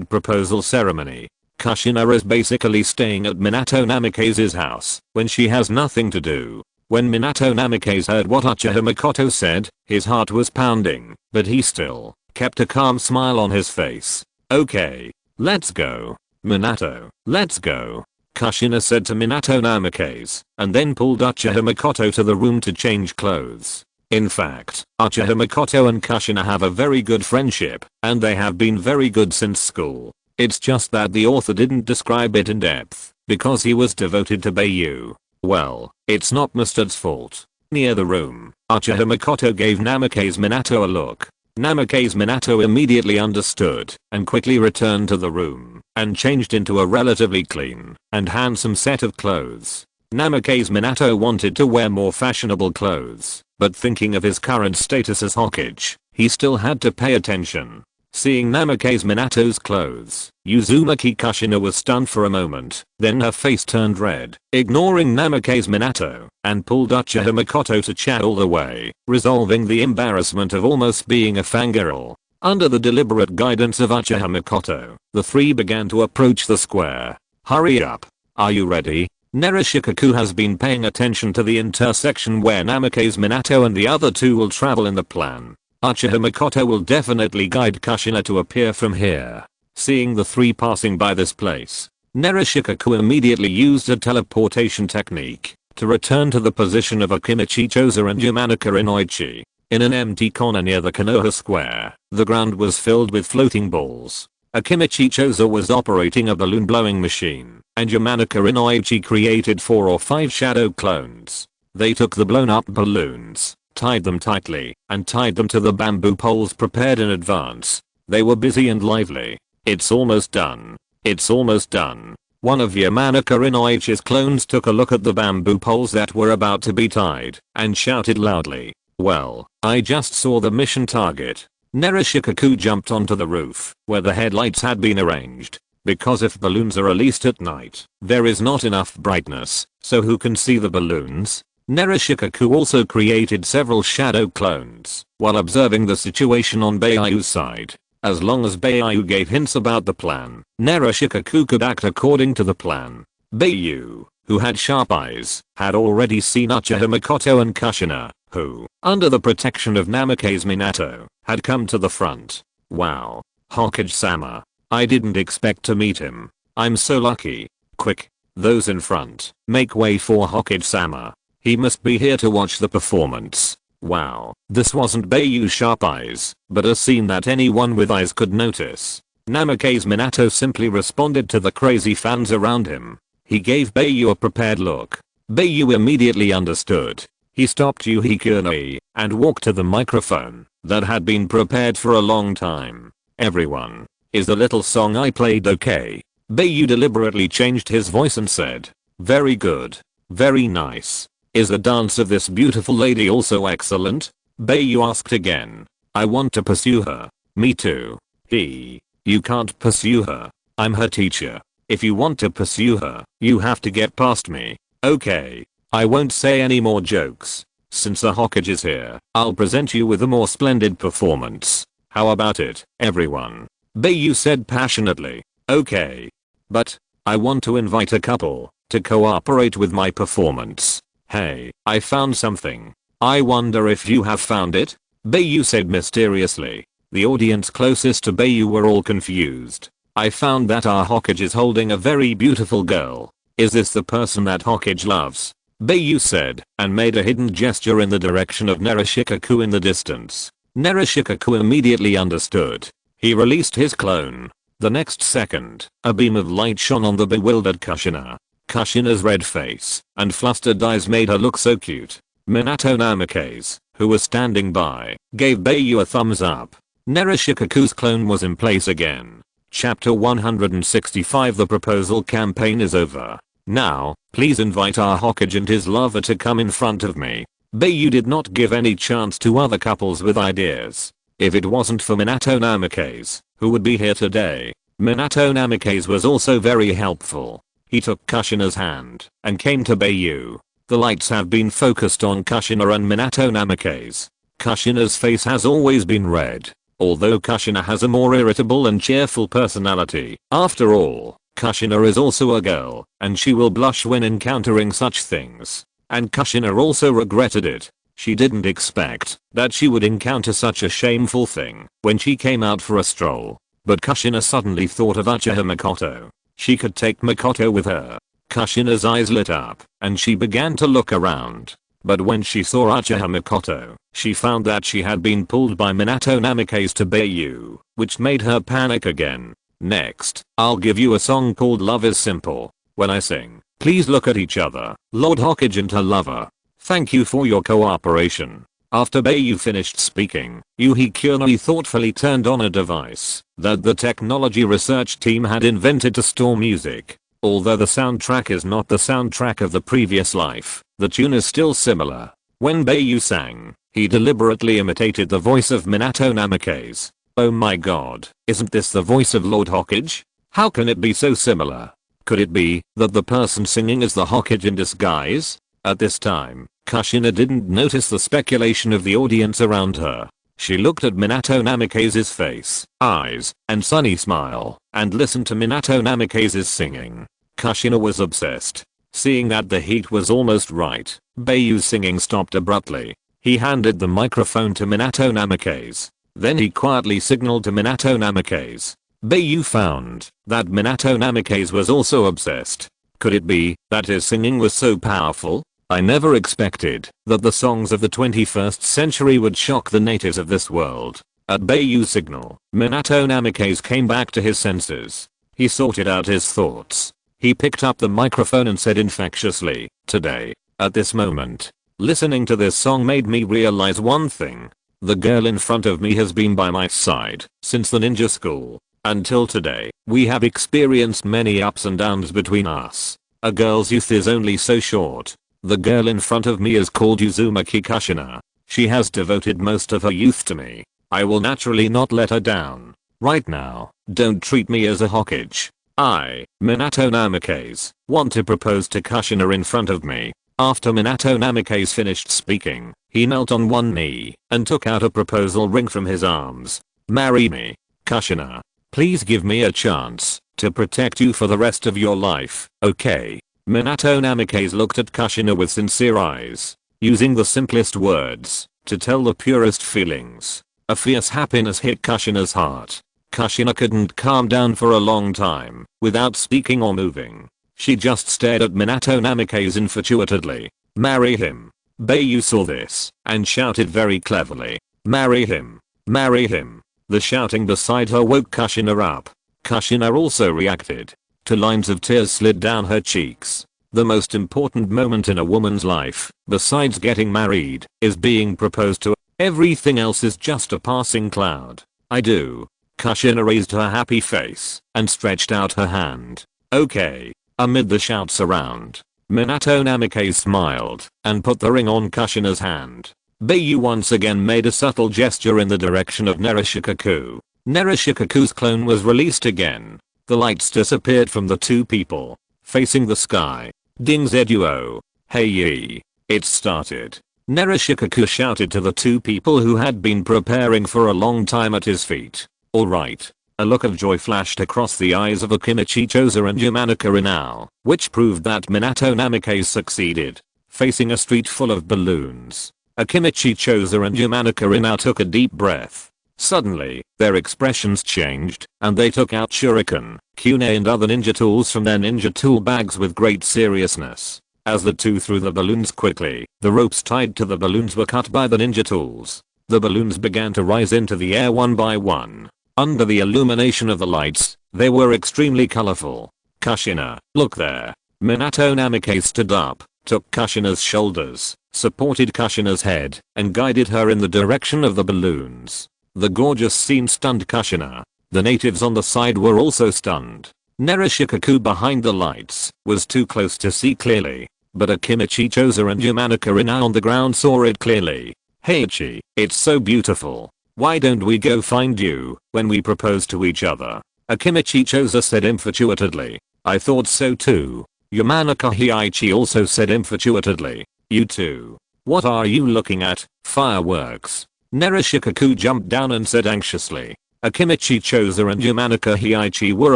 S1: proposal ceremony? Kushina is basically staying at Minato Namikaze's house when she has nothing to do. When Minato Namikaze heard what Uchiha Mikoto said, his heart was pounding, but he still kept a calm smile on his face. Okay, let's go. Minato, let's go. Kushina said to Minato Namikaze, and then pulled Uchiha Mikoto to the room to change clothes. In fact, Uchiha Mikoto and Kushina have a very good friendship, and they have been very good since school. It's just that the author didn't describe it in depth, because he was devoted to Bai Yu. Well, it's not Mustard's fault. Near the room, Uchiha Mikoto gave Namikaze Minato a look. Namikaze Minato immediately understood and quickly returned to the room and changed into a relatively clean and handsome set of clothes. Namikaze Minato wanted to wear more fashionable clothes, but thinking of his current status as Hokage, he still had to pay attention. Seeing Namikaze Minato's clothes, Uzumaki Kushina was stunned for a moment, then her face turned red, ignoring Namikaze Minato, and pulled Uchiha Mikoto to chat all the way, resolving the embarrassment of almost being a fangirl. Under the deliberate guidance of Uchiha Mikoto, the three began to approach the square. Hurry up. Are you ready? Naruto has been paying attention to the intersection where Namikaze Minato and the other two will travel in the plan. Uchiha Makoto will definitely guide Kushina to appear from here. Seeing the three passing by this place, Narashikaku immediately used a teleportation technique to return to the position of Akimichi Choza and Yamanaka Inoichi. In an empty corner near the Konoha square, the ground was filled with floating balls. Akimichi Choza was operating a balloon blowing machine, and Yamanaka Inoichi created 4 or 5 shadow clones. They took the blown up balloons, tied them tightly, and tied them to the bamboo poles prepared in advance. They were busy and lively. It's almost done. It's almost done. One of Yamanaka Inoichi's clones took a look at the bamboo poles that were about to be tied, and shouted loudly, "Well, I just saw the mission target." Narashikaku jumped onto the roof, where the headlights had been arranged. Because if balloons are released at night, there is not enough brightness, so who can see the balloons? Narashikaku also created several shadow clones, while observing the situation on Bai Yu's side. As long as Bai Yu gave hints about the plan, Narashikaku could act according to the plan. Bai Yu, who had sharp eyes, had already seen Uchiha Makoto and Kushina, who, under the protection of Namikaze Minato, had come to the front. Wow. Hokage-sama. I didn't expect to meet him. I'm so lucky. Quick. Those in front, make way for Hokage-sama. He must be here to watch the performance. Wow, this wasn't Bai Yu's sharp eyes, but a scene that anyone with eyes could notice. Namikaze Minato simply responded to the crazy fans around him. He gave Bai Yu a prepared look. Bai Yu immediately understood. He stopped Yuhi Kuno and walked to the microphone that had been prepared for a long time. "Everyone, is the little song I played okay?" Bai Yu deliberately changed his voice and said, "Very good. Very nice. Is the dance of this beautiful lady also excellent?" Bai Yu asked again. "I want to pursue her." "Me too." You can't pursue her. I'm her teacher. If you want to pursue her, you have to get past me." "Okay. I won't say any more jokes. Since the Hokage is here, I'll present you with a more splendid performance. How about it, everyone?" Bai Yu said passionately. "Okay. But, I want to invite a couple to cooperate with my performance." "Hey, I found something. I wonder if you have found it?" Bai Yu said mysteriously. The audience closest to Bai Yu were all confused. "I found that our Hokage is holding a very beautiful girl. Is this the person that Hokage loves?" Bai Yu said, and made a hidden gesture in the direction of Narashikaku in the distance. Narashikaku immediately understood. He released his clone. The next second, a beam of light shone on the bewildered Kushina. Kushina's red face and flustered eyes made her look so cute. Minato Namikaze, who was standing by, gave Bai Yu a thumbs up. Narashikaku's clone was in place again. Chapter 165. The proposal campaign is over. Now, please invite our Hokage and his lover to come in front of me. Bai Yu did not give any chance to other couples with ideas. If it wasn't for Minato Namikaze, who would be here today. Minato Namikaze was also very helpful. He took Kushina's hand and came to Bai Yu. The lights have been focused on Kushina and Minato Namikaze. Kushina's face has always been red. Although Kushina has a more irritable and cheerful personality, after all, Kushina is also a girl, and she will blush when encountering such things. And Kushina also regretted it. She didn't expect that she would encounter such a shameful thing when she came out for a stroll. But Kushina suddenly thought of Uchiha Makoto. She could take Makoto with her. Kushina's eyes lit up, and she began to look around. But when she saw Uchiha Makoto, she found that she had been pulled by Minato Namikaze to Bai Yu, which made her panic again. "Next, I'll give you a song called Love is Simple. When I sing, please look at each other, Lord Hokage and her lover. Thank you for your cooperation." After Bai Yu finished speaking, Yuhi Kuno thoughtfully turned on a device that the technology research team had invented to store music. Although the soundtrack is not the soundtrack of the previous life, the tune is still similar. When Bai Yu sang, he deliberately imitated the voice of Minato Namikaze. Oh my god, isn't this the voice of Lord Hokage? How can it be so similar? Could it be that the person singing is the Hokage in disguise? At this time, Kushina didn't notice the speculation of the audience around her. She looked at Minato Namikaze's face, eyes, and sunny smile, and listened to Minato Namikaze's singing. Kushina was obsessed. Seeing that the heat was almost right, Bai Yu's singing stopped abruptly. He handed the microphone to Minato Namikaze. Then he quietly signaled to Minato Namikaze. Bai Yu found that Minato Namikaze was also obsessed. Could it be that his singing was so powerful? I never expected that the songs of the 21st century would shock the natives of this world. At Bai Yu's signal, Minato Namikaze came back to his senses. He sorted out his thoughts. He picked up the microphone and said infectiously, "Today, at this moment, listening to this song made me realize one thing. The girl in front of me has been by my side since the ninja school. Until today, we have experienced many ups and downs between us. A girl's youth is only so short. The girl in front of me is called Uzumaki Kushina. She has devoted most of her youth to me. I will naturally not let her down. Right now, don't treat me as a hostage. I, Minato Namikaze, want to propose to Kushina in front of me." After Minato Namikaze finished speaking, he knelt on one knee and took out a proposal ring from his arms. "Marry me, Kushina. Please give me a chance to protect you for the rest of your life, okay?" Minato Namikaze looked at Kushina with sincere eyes, using the simplest words to tell the purest feelings. A fierce happiness hit Kushina's heart. Kushina couldn't calm down for a long time without speaking or moving. She just stared at Minato Namikaze infatuatedly. "Marry him." Bai Yu saw this and shouted very cleverly, "Marry him. Marry him." The shouting beside her woke Kushina up. Kushina also reacted. Two lines of tears slid down her cheeks. The most important moment in a woman's life, besides getting married, is being proposed to. Everything else is just a passing cloud. "I do." Kushina raised her happy face and stretched out her hand. "Okay." Amid the shouts around, Minato Namikaze smiled and put the ring on Kushina's hand. Bai Yu once again made a subtle gesture in the direction of Nerishikaku. Nerishikaku's clone was released again. The lights disappeared from the two people facing the sky. "Ding Zeduo. Hey ye." It started. Nerishikaku shouted to the two people who had been preparing for a long time at his feet. "Alright." A look of joy flashed across the eyes of Akimichi Choza and Yamanaka Rinao, which proved that Minato Namikaze succeeded. Facing a street full of balloons, Akimichi Choza and Yamanaka Rinao took a deep breath. Suddenly, their expressions changed, and they took out shuriken, kunai and other ninja tools from their ninja tool bags with great seriousness. As the two threw the balloons quickly, the ropes tied to the balloons were cut by the ninja tools. The balloons began to rise into the air one by one. Under the illumination of the lights, they were extremely colorful. "Kushina, look there." Minato Namikaze stood up, took Kushina's shoulders, supported Kushina's head, and guided her in the direction of the balloons. The gorgeous scene stunned Kushina. The natives on the side were also stunned. Nerishikaku behind the lights was too close to see clearly, but Akimichi Choza and Yamanaka Rinao on the ground saw it clearly. "Heiichi, it's so beautiful. Why don't we go find you when we propose to each other?" Akimichi Choza said infatuatedly. "I thought so too." Yamanaka Heiichi also said infatuatedly. "You too. What are you looking at? Fireworks?" Nerishikaku jumped down and said anxiously. Akimichi Choza and Yamanaka Heiichi were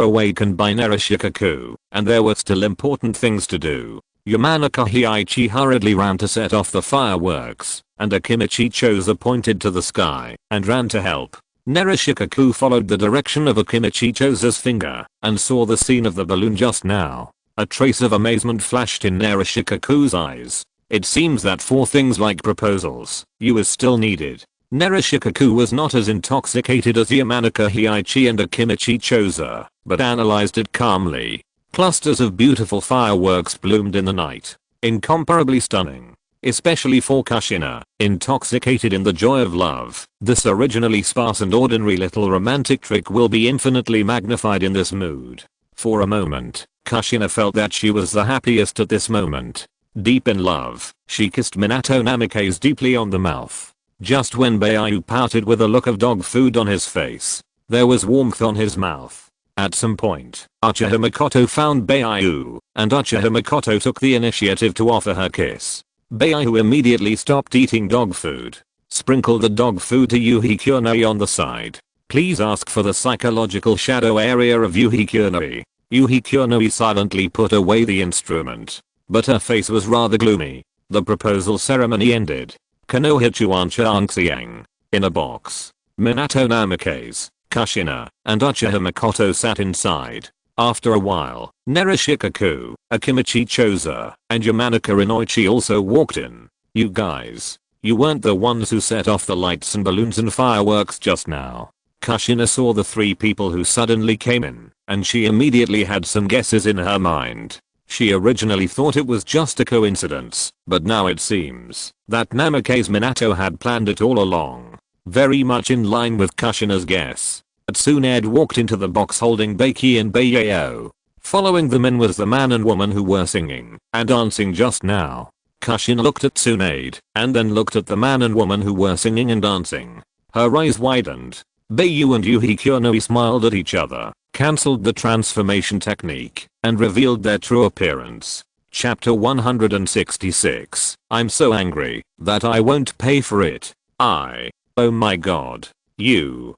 S1: awakened by Nerishikaku, and there were still important things to do. Yamanaka Heiichi hurriedly ran to set off the fireworks, and Akimichi Choza pointed to the sky and ran to help. Nerishikaku followed the direction of Akimichi Choza's finger and saw the scene of the balloon just now. A trace of amazement flashed in Nerishikaku's eyes. It seems that for things like proposals, you is still needed. Nerishikaku was not as intoxicated as Yamanaka Heiichi and Akimichi Choza, but analyzed it calmly. Clusters of beautiful fireworks bloomed in the night. Incomparably stunning. Especially for Kushina, intoxicated in the joy of love. This originally sparse and ordinary little romantic trick will be infinitely magnified in this mood. For a moment, Kushina felt that she was the happiest at this moment. Deep in love, she kissed Minato Namikaze deeply on the mouth. Just when Bai Yu pouted with a look of dog food on his face, there was warmth on his mouth. At some point, Uchiha Mikoto found Bai Yu, and Uchiha Mikoto took the initiative to offer her kiss. Bai Yu immediately stopped eating dog food. Sprinkle the dog food to Yuhi Kurenai on the side. Please ask for the psychological shadow area of Yuhi Kurenai. Yuhi Kurenai silently put away the instrument, but her face was rather gloomy. The proposal ceremony ended. Konoha Chuanxiang. In a box. Minato, Namikaze, Kushina, and Uchiha Makoto sat inside. After a while, Nerishikaku, Akimichi Choza, and Yamanaka Inoichi also walked in. You guys. You weren't the ones who set off the lights and balloons and fireworks just now. Kushina saw the three people who suddenly came in, and she immediately had some guesses in her mind. She originally thought it was just a coincidence, but now it seems that Namikaze Minato had planned it all along. Very much in line with Kushina's guess. Tsunade walked into the box holding Baki and Bai Yu. Following them in was the man and woman who were singing and dancing just now. Kushina looked at Tsunade and then looked at the man and woman who were singing and dancing. Her eyes widened. Bai Yu and Yuhi Kuronoi smiled at each other, cancelled the transformation technique, and revealed their true appearance. Chapter 166. I'm so angry that I won't pay for it. Oh my god. You,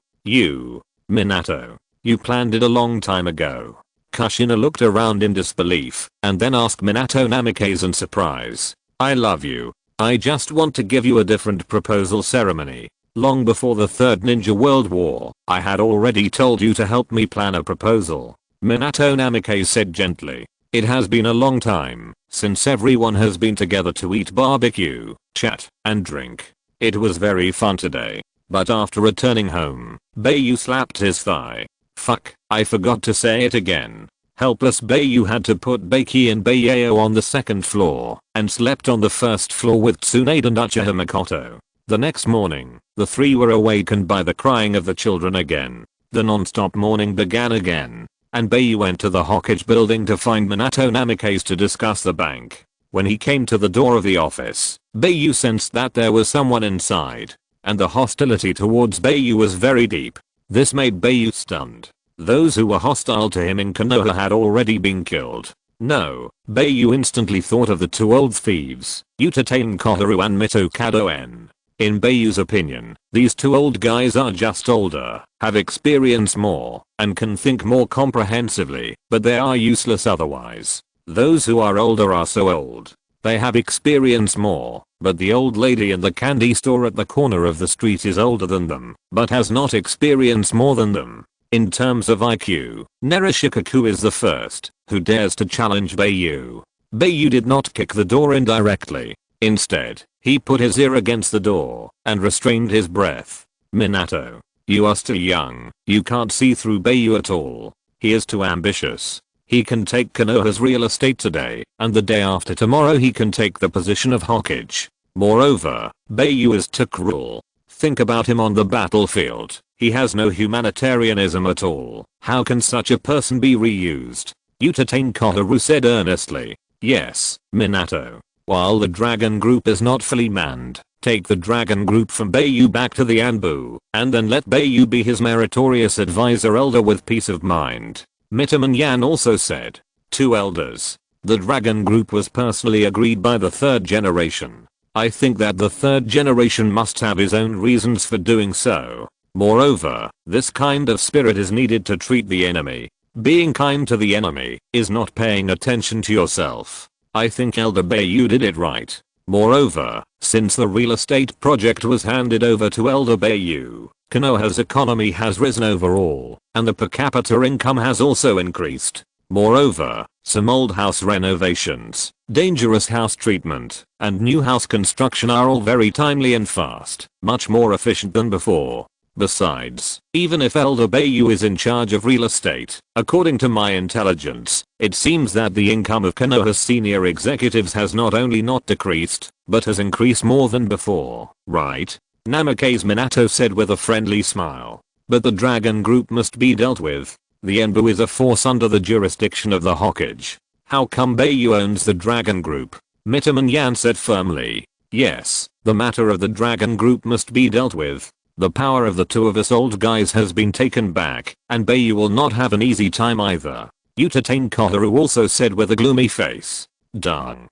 S1: Minato. You planned it a long time ago. Kushina looked around in disbelief and then asked Minato Namikaze in surprise. I love you. I just want to give you a different proposal ceremony. Long before the Third Ninja World War, I had already told you to help me plan a proposal. Minato Namikaze said gently. It has been a long time since everyone has been together to eat barbecue, chat, and drink. It was very fun today. But after returning home, Bai Yu slapped his thigh. Fuck, I forgot to say it again. Helpless Bai Yu had to put Baki and Bai Yu on the second floor and slept on the first floor with Tsunade and Uchiha Makoto. The next morning, the three were awakened by the crying of the children again. The non-stop mourning began again, and Bai Yu went to the Hokage building to find Minato Namikaze to discuss the bank. When he came to the door of the office, Bai Yu sensed that there was someone inside, and the hostility towards Bai Yu was very deep. This made Bai Yu stunned. Those who were hostile to him in Konoha had already been killed. No, Bai Yu instantly thought of the two old thieves, Utatane Koharu and Mito Kadoen. In Bai Yu's opinion, these two old guys are just older, have experience more, and can think more comprehensively, but they are useless otherwise. Those who are older are so old. They have experience more, but the old lady in the candy store at the corner of the street is older than them, but has not experience more than them. In terms of IQ, Nerishikaku is the first who dares to challenge Bai Yu. Bai Yu did not kick the door in directly. Instead, he put his ear against the door and restrained his breath. Minato, you are still young. You can't see through Bai Yu at all. He is too ambitious. He can take Konoha's real estate today, and the day after tomorrow he can take the position of Hokage. Moreover, Bai Yu is too cruel. Think about him on the battlefield. He has no humanitarianism at all. How can such a person be reused? Utatane Koharu said earnestly. Yes, Minato. While the dragon group is not fully manned, take the dragon group from Bai Yu back to the Anbu, and then let Bai Yu be his meritorious advisor elder with peace of mind. Mitaman Yan also said. Two elders. The dragon group was personally agreed by the third generation. I think that the third generation must have his own reasons for doing so. Moreover, this kind of spirit is needed to treat the enemy. Being kind to the enemy is not paying attention to yourself. I think Elder Bai Yu did it right. Moreover, since the real estate project was handed over to Elder Bai Yu, Konoha's economy has risen overall, and the per capita income has also increased. Moreover, some old house renovations, dangerous house treatment, and new house construction are all very timely and fast, much more efficient than before. Besides, even if Elder Bai Yu is in charge of real estate, according to my intelligence, it seems that the income of Konoha's senior executives has not only not decreased, but has increased more than before, right? Namikaze Minato said with a friendly smile. But the dragon group must be dealt with. The Enbu is a force under the jurisdiction of the Hokage. How come Bai Yu owns the dragon group? Mitaman Yan said firmly. Yes, the matter of the dragon group must be dealt with. The power of the two of us old guys has been taken back, and Bai Yu will not have an easy time either. Utatane Koharu also said with a gloomy face. Dung.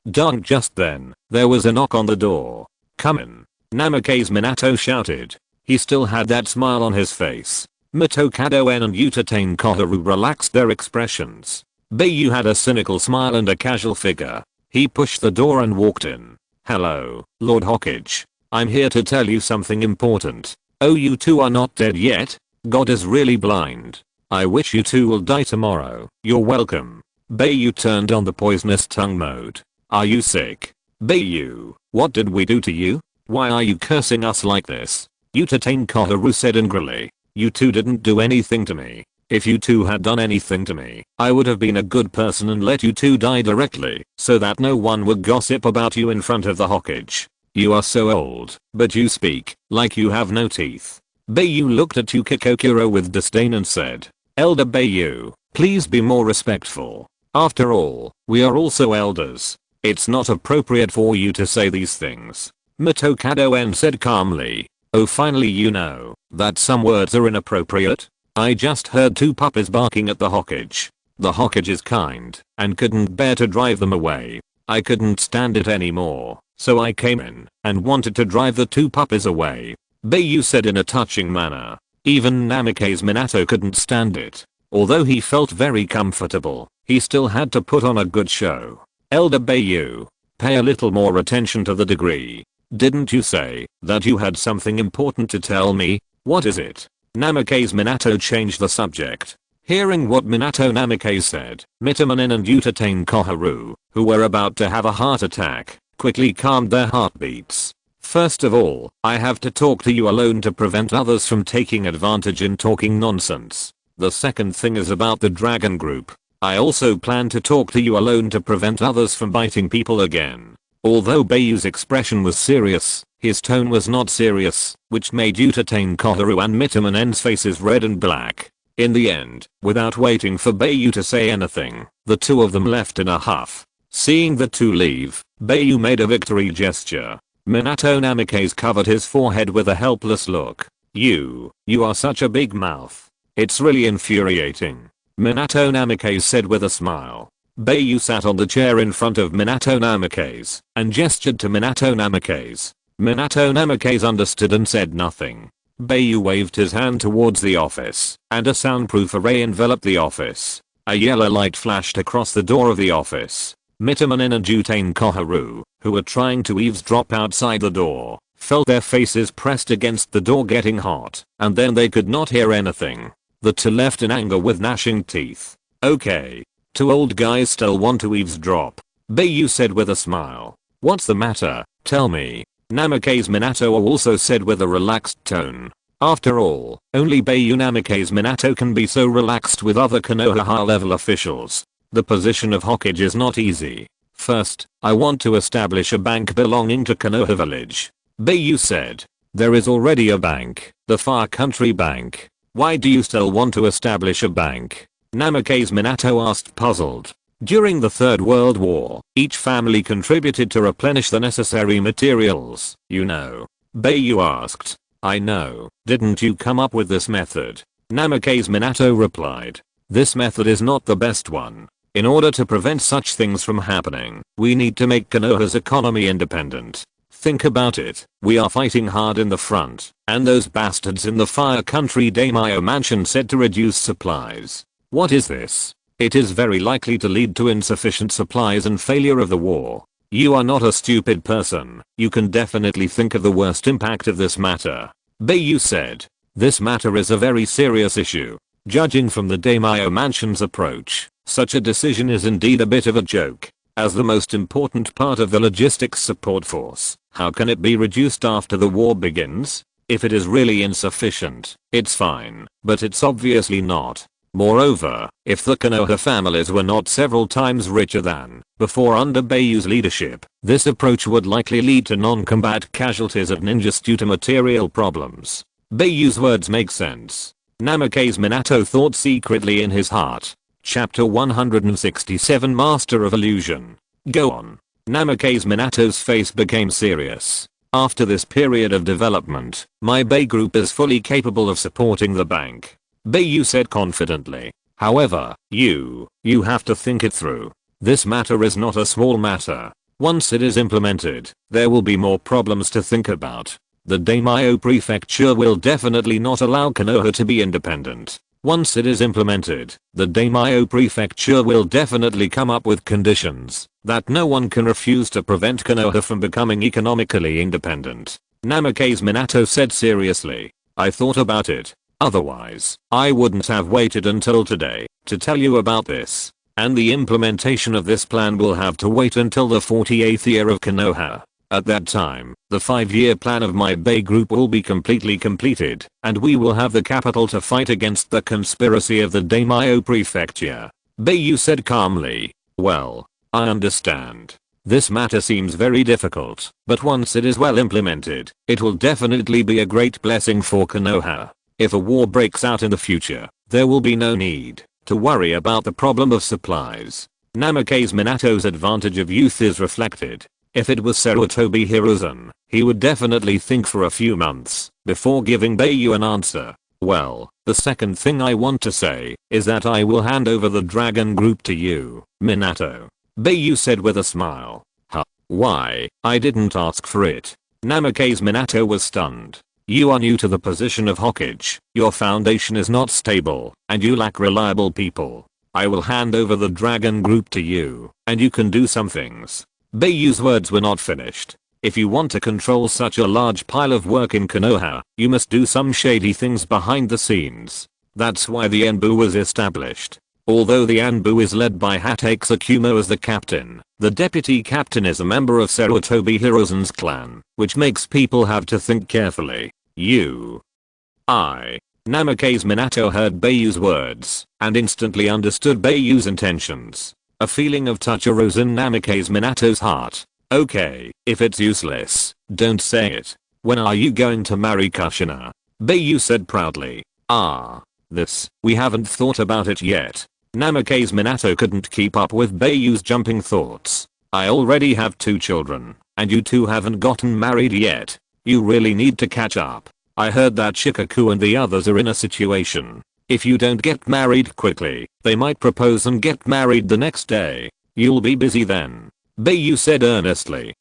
S1: Just then, there was a knock on the door. Come in. Namikaze Minato shouted. He still had that smile on his face. Mito Kadoen and Utatane Koharu relaxed their expressions. Bai Yu had a cynical smile and a casual figure. He pushed the door and walked in. Hello, Lord Hokage. I'm here to tell you something important. Oh, you two are not dead yet? God is really blind. I wish you two will die tomorrow. You're welcome. Bai Yu turned on the poisonous tongue mode. Are you sick? Bai Yu, what did we do to you? Why are you cursing us like this? Utatane Koharu said angrily. You two didn't do anything to me. If you two had done anything to me, I would have been a good person and let you two die directly, so that no one would gossip about you in front of the Hokage. You are so old, but you speak like you have no teeth. Bai Yu looked at Yukikokuro with disdain and said, Elder Bai Yu, please be more respectful. After all, we are also elders. It's not appropriate for you to say these things. Mitokado-en said calmly. Oh, finally you know that some words are inappropriate? I just heard two puppies barking at the Hokage. The Hokage is kind and couldn't bear to drive them away. I couldn't stand it anymore, so I came in and wanted to drive the two puppies away. Bai Yu said in a touching manner. Even Namikaze Minato couldn't stand it. Although he felt very comfortable, he still had to put on a good show. Elder Bai Yu, pay a little more attention to the degree. Didn't you say that you had something important to tell me? What is it? Namikaze Minato changed the subject. Hearing what Minato Namikaze said, Mitamonin and Utatane Koharu, who were about to have a heart attack, quickly calmed their heartbeats. First of all, I have to talk to you alone to prevent others from taking advantage and talking nonsense. The second thing is about the dragon group. I also plan to talk to you alone to prevent others from biting people again. Although Bai Yu's expression was serious, his tone was not serious, which made Utatane Koharu and Mitamonen's faces red and black. In the end, without waiting for Bai Yu to say anything, the two of them left in a huff. Seeing the two leave, Bai Yu made a victory gesture. Minato Namikaze covered his forehead with a helpless look. You are such a big mouth. It's really infuriating. Minato Namikaze said with a smile. Bai Yu sat on the chair in front of Minato Namikaze and gestured to Minato Namikaze. Minato Namikaze understood and said nothing. Bai Yu waved his hand towards the office, and a soundproof array enveloped the office. A yellow light flashed across the door of the office. Mitamonin and Utatane Koharu, who were trying to eavesdrop outside the door, felt their faces pressed against the door getting hot, and then they could not hear anything. The two left in anger with gnashing teeth. Okay. Two old guys still want to eavesdrop. Bai Yu said with a smile. What's the matter? Tell me. Namikaze Minato also said with a relaxed tone. After all, only Bai Yu Namikaze Minato can be so relaxed with other Konoha high-level officials. The position of Hokage is not easy. First, I want to establish a bank belonging to Konoha village. Bai Yu said. There is already a bank, the Far Country Bank. Why do you still want to establish a bank? Namikaze Minato asked puzzled. During the Third World War, each family contributed to replenish the necessary materials, you know. Bai Yu asked. I know. Didn't you come up with this method? Namikaze Minato replied. This method is not the best one. In order to prevent such things from happening, we need to make Konoha's economy independent. Think about it, we are fighting hard in the front, and those bastards in the Fire Country Daimyo Mansion said to reduce supplies. What is this? It is very likely to lead to insufficient supplies and failure of the war. You are not a stupid person, you can definitely think of the worst impact of this matter. Bai Yu said. This matter is a very serious issue. Judging from the Daimyo Mansion's approach, such a decision is indeed a bit of a joke. As the most important part of the logistics support force, how can it be reduced after the war begins? If it is really insufficient, it's fine, but it's obviously not. Moreover, if the Konoha families were not several times richer than before under Bai Yu's leadership, this approach would likely lead to non-combat casualties of ninjas due to material problems. Bai Yu's words make sense. Namikaze Minato thought secretly in his heart. Chapter 167 Master of Illusion. Go on. Namikaze Minato's face became serious. After this period of development, my Bai group is fully capable of supporting the bank. Bai Yu said confidently. However, you have to think it through. This matter is not a small matter. Once it is implemented, there will be more problems to think about. The Daimyo Prefecture will definitely not allow Konoha to be independent. Once it is implemented, the Daimyo Prefecture will definitely come up with conditions that no one can refuse to prevent Konoha from becoming economically independent. Namikaze Minato said seriously. I thought about it. Otherwise, I wouldn't have waited until today to tell you about this. And the implementation of this plan will have to wait until the 48th year of Konoha. At that time, the 5-year plan of my Bai group will be completely completed, and we will have the capital to fight against the conspiracy of the Daimyo Prefecture. Bai Yu said calmly. Well, I understand. This matter seems very difficult, but once it is well implemented, it will definitely be a great blessing for Konoha. If a war breaks out in the future, there will be no need to worry about the problem of supplies. Namikaze Minato's advantage of youth is reflected. If it was Sarutobi Hiruzen, he would definitely think for a few months before giving Bai Yu an answer. Well, the second thing I want to say is that I will hand over the dragon group to you, Minato. Bai Yu said with a smile. Huh? Why? I didn't ask for it. Namikaze Minato was stunned. You are new to the position of Hokage, your foundation is not stable, and you lack reliable people. I will hand over the dragon group to you, and you can do some things. Bai Yu's words were not finished. If you want to control such a large pile of work in Konoha, you must do some shady things behind the scenes. That's why the Anbu was established. Although the Anbu is led by Hatake Tsukumo as the captain, the deputy captain is a member of Sarutobi Hiruzen's clan, which makes people have to think carefully. Namikaze Minato heard Bai Yu's words and instantly understood Bai Yu's intentions. A feeling of touch arose in Namikaze Minato's heart. Okay, if it's useless, don't say it. When are you going to marry Kushina? Bai Yu said proudly. We haven't thought about it yet. Namikaze Minato couldn't keep up with Bai Yu's jumping thoughts. I already have 2 children, and you 2 haven't gotten married yet. You really need to catch up. I heard that Shikaku and the others are in a situation. If you don't get married quickly, they might propose and get married the next day. You'll be busy then. Bai Yu said earnestly.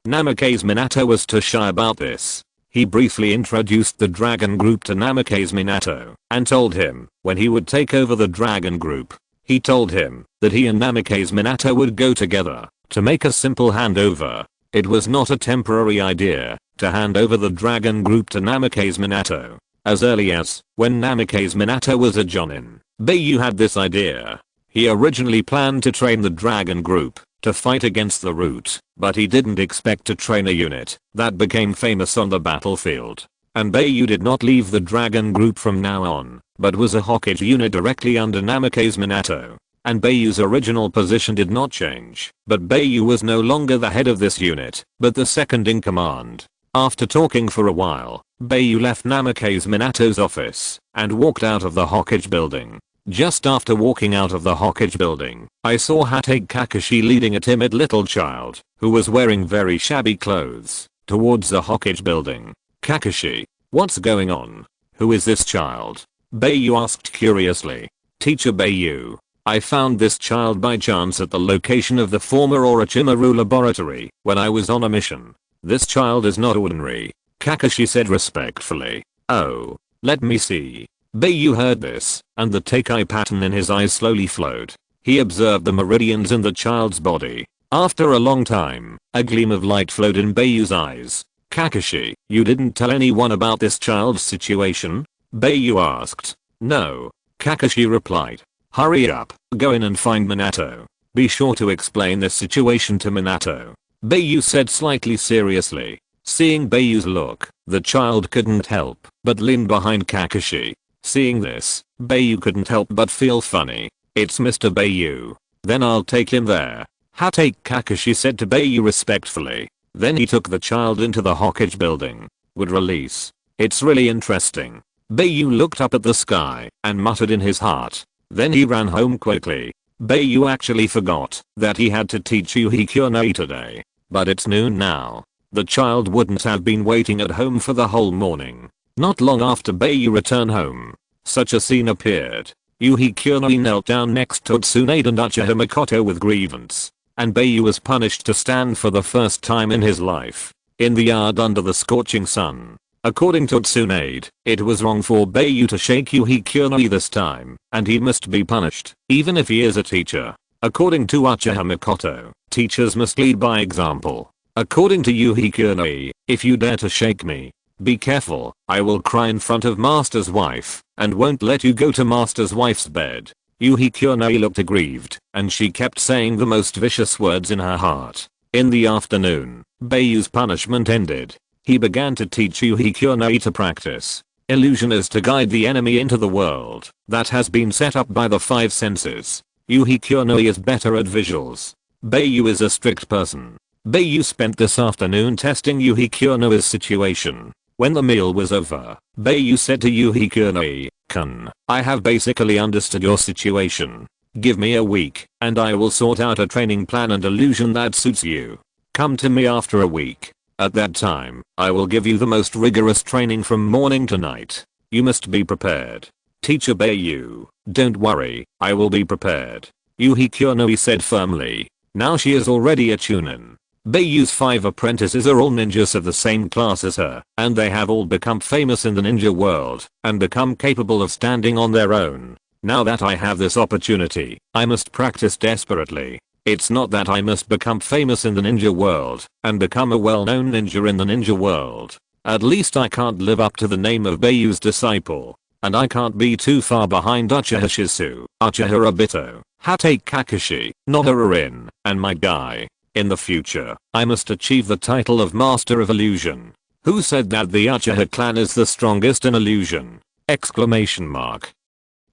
S1: Namikaze Minato was too shy about this. He briefly introduced the dragon group to Namikaze Minato and told him when he would take over the dragon group. He told him that he and Namikaze Minato would go together to make a simple handover. It was not a temporary idea to hand over the dragon group to Namikaze Minato. As early as when Namikaze Minato was a jonin, Bai Yu had this idea. He originally planned to train the dragon group to fight against the root, but he didn't expect to train a unit that became famous on the battlefield. And Bai Yu did not leave the dragon group from now on, but was a Hokage unit directly under Namikaze Minato. And Bai Yu's original position did not change, but Bai Yu was no longer the head of this unit, but the second in command. After talking for a while, Bai Yu left Namikaze Minato's office and walked out of the Hokage building. Just after walking out of the Hokage building, I saw Hatake Kakashi leading a timid little child who was wearing very shabby clothes towards the Hokage building. Kakashi, what's going on? Who is this child? Bai Yu asked curiously. Teacher Bai Yu, I found this child by chance at the location of the former Orochimaru laboratory when I was on a mission. This child is not ordinary, Kakashi said respectfully. Oh, let me see. Bai Yu heard this, and the Teikai pattern in his eyes slowly flowed. He observed the meridians in the child's body. After a long time, a gleam of light flowed in Bai Yu's eyes. Kakashi, you didn't tell anyone about this child's situation? Bai Yu asked. No, Kakashi replied. Hurry up, go in and find Minato. Be sure to explain this situation to Minato. Bai Yu said slightly seriously. Seeing Bai Yu's look, the child couldn't help but lean behind Kakashi. Seeing this, Bai Yu couldn't help but feel funny. It's Mr. Bai Yu. Then I'll take him there. Hatake Kakashi said to Bai Yu respectfully. Then he took the child into the Hokage building. Would release. It's really interesting. Bai Yu looked up at the sky and muttered in his heart. Then he ran home quickly. Bai Yu actually forgot that he had to teach Yuhi today. But it's noon now. The child wouldn't have been waiting at home for the whole morning. Not long after Bai Yu returned home, such a scene appeared. Yuhi knelt down next to Tsunade and Orochimaru with grievance, and Bai Yu was punished to stand for the first time in his life in the yard under the scorching sun. According to Tsunade, it was wrong for Bai Yu to shake Yuhi this time, and he must be punished, even if he is a teacher. According to Uchiha Mikoto, teachers must lead by example. According to Yuhi, if you dare to shake me, be careful, I will cry in front of Master's wife, and won't let you go to Master's wife's bed. Yuhi looked aggrieved, and she kept saying the most vicious words in her heart. In the afternoon, Bai Yu's punishment ended. He began to teach Yuhi to practice. Illusion is to guide the enemy into the world that has been set up by the 5 senses. Yuhi is better at visuals. Bai Yu is a strict person. Bai Yu spent this afternoon testing Yuhi situation. When the meal was over, Bai Yu said to Yuhi, "Kun, I have basically understood your situation. Give me a week, and I will sort out a training plan and illusion that suits you. Come to me after a week. At that time, I will give you the most rigorous training from morning to night. You must be prepared." Teacher Bai Yu, "Don't worry, I will be prepared," Yuhi said firmly. Now she is already a chunin. Bai Yu's 5 apprentices are all ninjas of the same class as her, and they have all become famous in the ninja world, and become capable of standing on their own. Now that I have this opportunity, I must practice desperately. It's not that I must become famous in the ninja world, and become a well-known ninja in the ninja world. At least I can't live up to the name of Bai Yu's disciple. And I can't be too far behind Uchiha Shizu, Uchiha Obito, Hatake Kakashi, Nohara Rin, and my guy. In the future, I must achieve the title of Master of Illusion. Who said that the Uchiha clan is the strongest in illusion? Exclamation mark.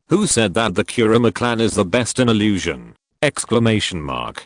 S1: Who said that the Kurama clan is the best in illusion? Exclamation mark.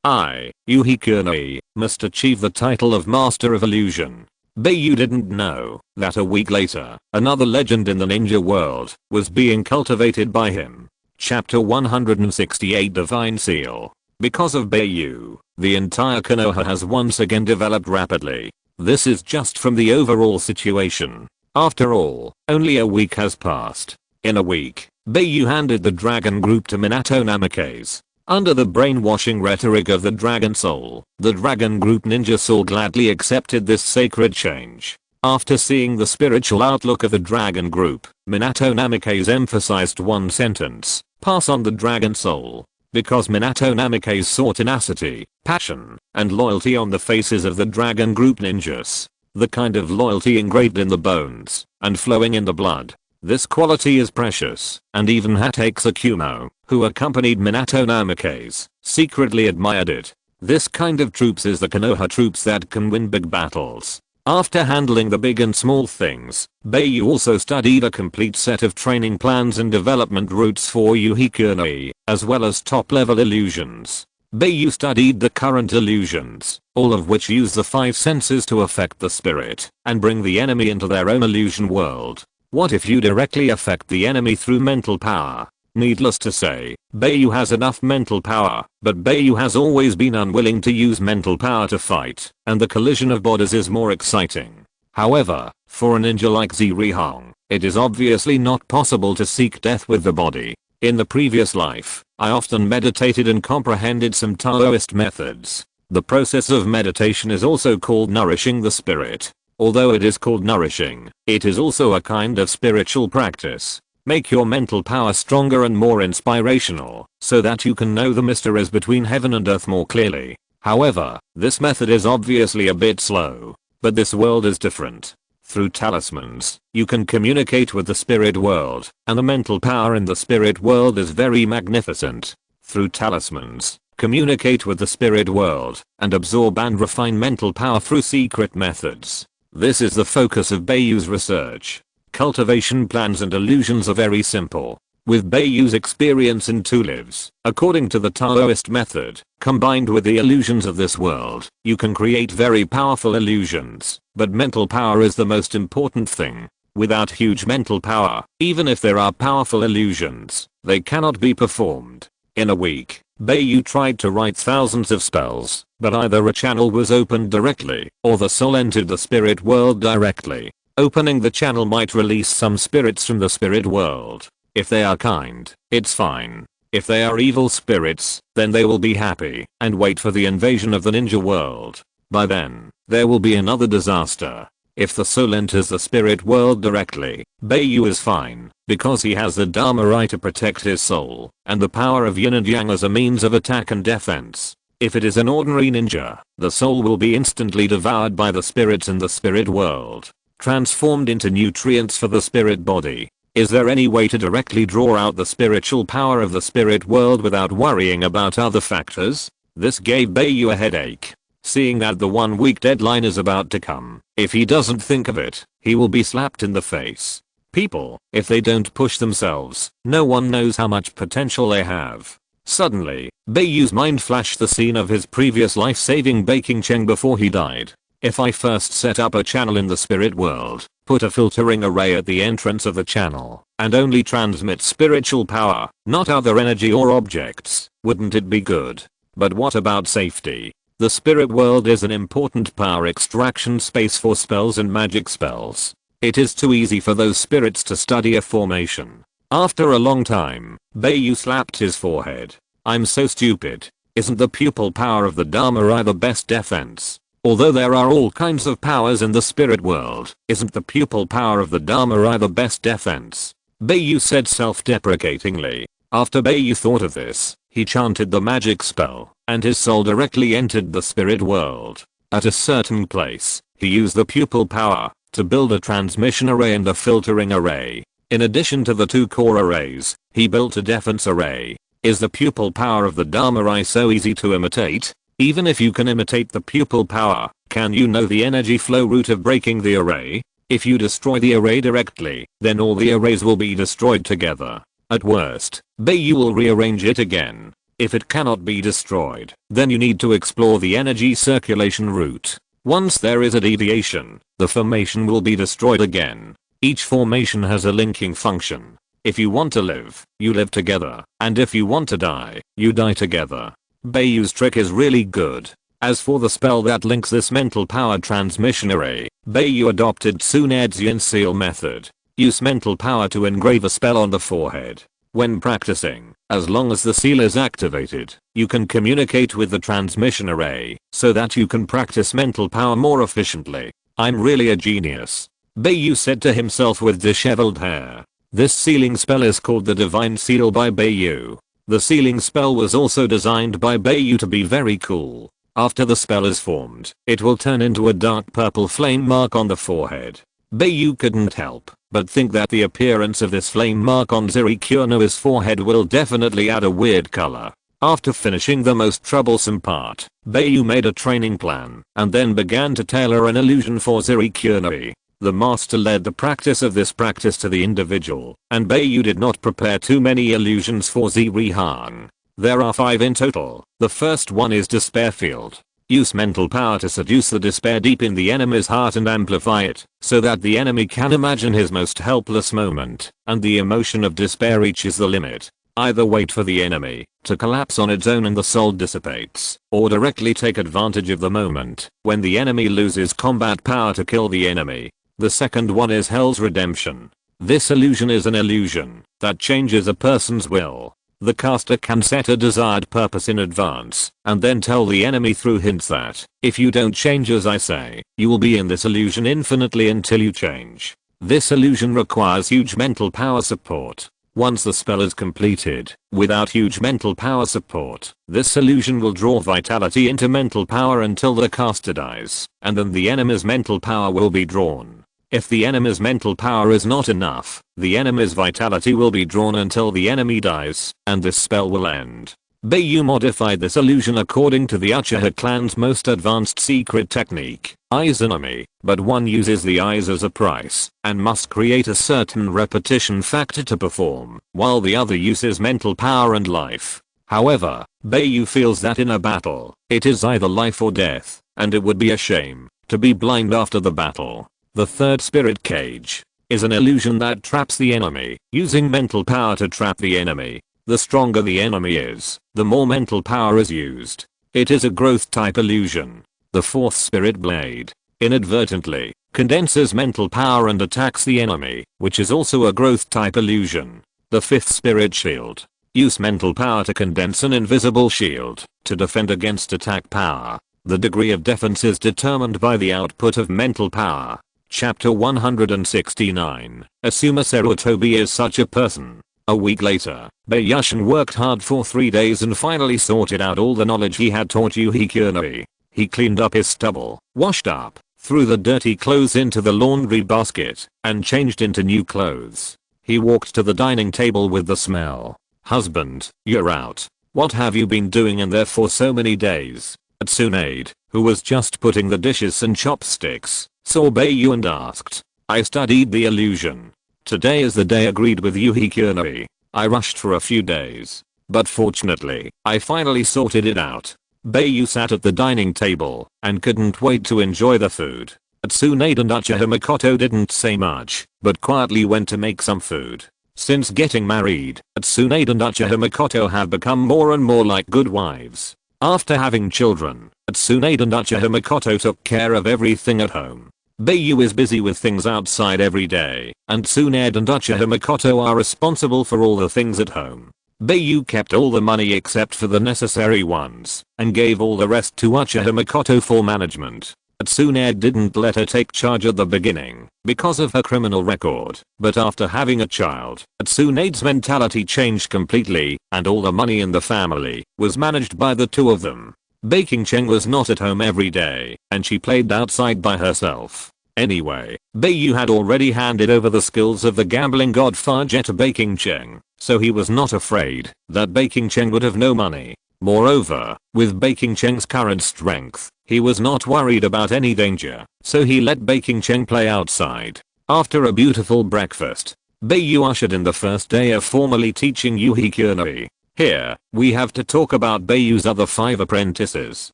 S1: I, Yuhi, must achieve the title of Master of Illusion. Bai Yu didn't know that a week later, another legend in the ninja world was being cultivated by him. Chapter 168 Divine Seal. Because of Bai Yu, the entire Konoha has once again developed rapidly. This is just from the overall situation. After all, only a week has passed. In a week, Bai Yu handed the dragon group to Minato Namikaze. Under the brainwashing rhetoric of the Dragon Soul, the Dragon Group Ninja Soul gladly accepted this sacred change. After seeing the spiritual outlook of the Dragon Group, Minato Namikaze emphasized one sentence: pass on the Dragon Soul. Because Minato Namikaze saw tenacity, passion, and loyalty on the faces of the Dragon Group ninjas. The kind of loyalty engraved in the bones and flowing in the blood. This quality is precious, and even Hatake Tsukumo, who accompanied Minato Namikaze, secretly admired it. This kind of troops is the Konoha troops that can win big battles. After handling the big and small things, Bai Yu also studied a complete set of training plans and development routes for Yuhi, as well as top-level illusions. Bai Yu studied the current illusions, all of which use the 5 senses to affect the spirit and bring the enemy into their own illusion world. What if you directly affect the enemy through mental power? Needless to say, Bai Yu has enough mental power, but Bai Yu has always been unwilling to use mental power to fight, and the collision of bodies is more exciting. However, for a ninja like Zirihong, it is obviously not possible to seek death with the body. In the previous life, I often meditated and comprehended some Taoist methods. The process of meditation is also called nourishing the spirit. Although it is called nourishing, it is also a kind of spiritual practice. Make your mental power stronger and more inspirational, so that you can know the mysteries between heaven and earth more clearly. However, this method is obviously a bit slow. But this world is different. Through talismans, you can communicate with the spirit world, and the mental power in the spirit world is very magnificent. Through talismans, communicate with the spirit world, and absorb and refine mental power through secret methods. This is the focus of Bai Yu's research. Cultivation plans and illusions are very simple. With Bai Yu's experience in 2 lives, according to the Taoist method, combined with the illusions of this world, you can create very powerful illusions, but mental power is the most important thing. Without huge mental power, even if there are powerful illusions, they cannot be performed. In a week, Bai Yu tried to write thousands of spells, but either a channel was opened directly, or the soul entered the spirit world directly. Opening the channel might release some spirits from the spirit world. If they are kind, it's fine. If they are evil spirits, then they will be happy and wait for the invasion of the ninja world. By then, there will be another disaster. If the soul enters the spirit world directly, Bai Yu is fine, because he has the Dharma Eye to protect his soul, and the power of yin and yang as a means of attack and defense. If it is an ordinary ninja, the soul will be instantly devoured by the spirits in the spirit world, transformed into nutrients for the spirit body. Is there any way to directly draw out the spiritual power of the spirit world without worrying about other factors? This gave Bai Yu a headache. Seeing that the 1 week deadline is about to come, if he doesn't think of it, he will be slapped in the face. People, if they don't push themselves, no one knows how much potential they have. Suddenly, Bai Yu's mind flashed the scene of his previous life saving baking Cheng before he died. If I first set up a channel in the spirit world, put a filtering array at the entrance of the channel, and only transmit spiritual power, not other energy or objects, wouldn't it be good? But what about safety? The spirit world is an important power extraction space for spells and magic spells. It is too easy for those spirits to study a formation. After a long time, Bai Yu slapped his forehead. I'm so stupid. Isn't the pupil power of the Dharma Eye the best defense? Although there are all kinds of powers in the spirit world, isn't the pupil power of the Dharma Eye the best defense? Bai Yu said self-deprecatingly. After Bai Yu thought of this, he chanted the magic spell, and his soul directly entered the spirit world. At a certain place, he used the pupil power to build a transmission array and a filtering array. In addition to the 2 core arrays, he built a defense array. Is the pupil power of the Dharma Eye so easy to imitate? Even if you can imitate the pupil power, can you know the energy flow route of breaking the array? If you destroy the array directly, then all the arrays will be destroyed together. At worst, Bai Yu will rearrange it again. If it cannot be destroyed, then you need to explore the energy circulation route. Once there is a deviation, the formation will be destroyed again. Each formation has a linking function. If you want to live, you live together, and if you want to die, you die together. Bai Yu's trick is really good. As for the spell that links this mental power transmission array, Bai Yu adopted Tsunade's yin seal method. Use mental power to engrave a spell on the forehead. When practicing, as long as the seal is activated, you can communicate with the transmission array, so that you can practice mental power more efficiently. I'm really a genius, Bai Yu said to himself with disheveled hair. This sealing spell is called the Divine Seal by Bai Yu. The sealing spell was also designed by Bai Yu to be very cool. After the spell is formed, it will turn into a dark purple flame mark on the forehead. Bai Yu couldn't help but think that the appearance of this flame mark on Zirikuno's forehead will definitely add a weird color. After finishing the most troublesome part, Bai Yu made a training plan and then began to tailor an illusion for Zirikuno. The master led the practice of this practice to the individual, and Bai Yu did not prepare too many illusions for Zirihan. There are 5 in total. The first one is Despair Field. Use mental power to seduce the despair deep in the enemy's heart and amplify it, so that the enemy can imagine his most helpless moment, and the emotion of despair reaches the limit. Either wait for the enemy to collapse on its own and the soul dissipates, or directly take advantage of the moment when the enemy loses combat power to kill the enemy. The second one is Hell's Redemption. This illusion is an illusion that changes a person's will. The caster can set a desired purpose in advance, and then tell the enemy through hints that, if you don't change as I say, you will be in this illusion infinitely until you change. This illusion requires huge mental power support. Once the spell is completed, without huge mental power support, this illusion will draw vitality into mental power until the caster dies, and then the enemy's mental power will be drawn. If the enemy's mental power is not enough, the enemy's vitality will be drawn until the enemy dies, and this spell will end. Bai Yu modified this illusion according to the Uchiha clan's most advanced secret technique, Izanami, but one uses the eyes as a price, and must create a certain repetition factor to perform, while the other uses mental power and life. However, Bai Yu feels that in a battle, it is either life or death, and it would be a shame to be blind after the battle. The third spirit cage is an illusion that traps the enemy, using mental power to trap the enemy. The stronger the enemy is, the more mental power is used. It is a growth type illusion. The fourth spirit blade inadvertently condenses mental power and attacks the enemy, which is also a growth type illusion. The fifth spirit shield. Use mental power to condense an invisible shield to defend against attack power. The degree of defense is determined by the output of mental power. Chapter 169. Asuma Sarutobi is such a person. A week later, Bayushin worked hard for 3 days and finally sorted out all the knowledge he had taught Yuhi Kurenoi. He cleaned up his stubble, washed up, threw the dirty clothes into the laundry basket, and changed into new clothes. He walked to the dining table with the smell. "Husband, you're out. What have you been doing in there for so many days?" Tsunade, who was just putting the dishes and chopsticks, saw Bai Yu and asked. "I studied the illusion. Today is the day agreed with Yuhi Kurenoi. I rushed for a few days. But fortunately, I finally sorted it out." Bai Yu sat at the dining table and couldn't wait to enjoy the food. Tsunade and Uchiha Mikoto didn't say much, but quietly went to make some food. Since getting married, Tsunade and Uchiha Mikoto have become more and more like good wives. After having children, Tsunade and Uchiha Mikoto took care of everything at home. Bai Yu is busy with things outside every day, and Tsunade and Uchiha Mikoto are responsible for all the things at home. Bai Yu kept all the money except for the necessary ones, and gave all the rest to Uchiha Mikoto for management. Tsunade didn't let her take charge at the beginning, because of her criminal record, but after having a child, Tsunade's mentality changed completely, and all the money in the family was managed by the two of them. Baking Cheng was not at home every day, and she played outside by herself. Anyway, Bai Yu had already handed over the skills of the gambling god Fajet to Baking Cheng, so he was not afraid that Baking Cheng would have no money. Moreover, with Baking Cheng's current strength, he was not worried about any danger, so he let Baking Cheng play outside. After a beautiful breakfast, Bai Yu ushered in the first day of formally teaching Yuhi Kurenoi. Here, we have to talk about Bai Yu's other 5 apprentices.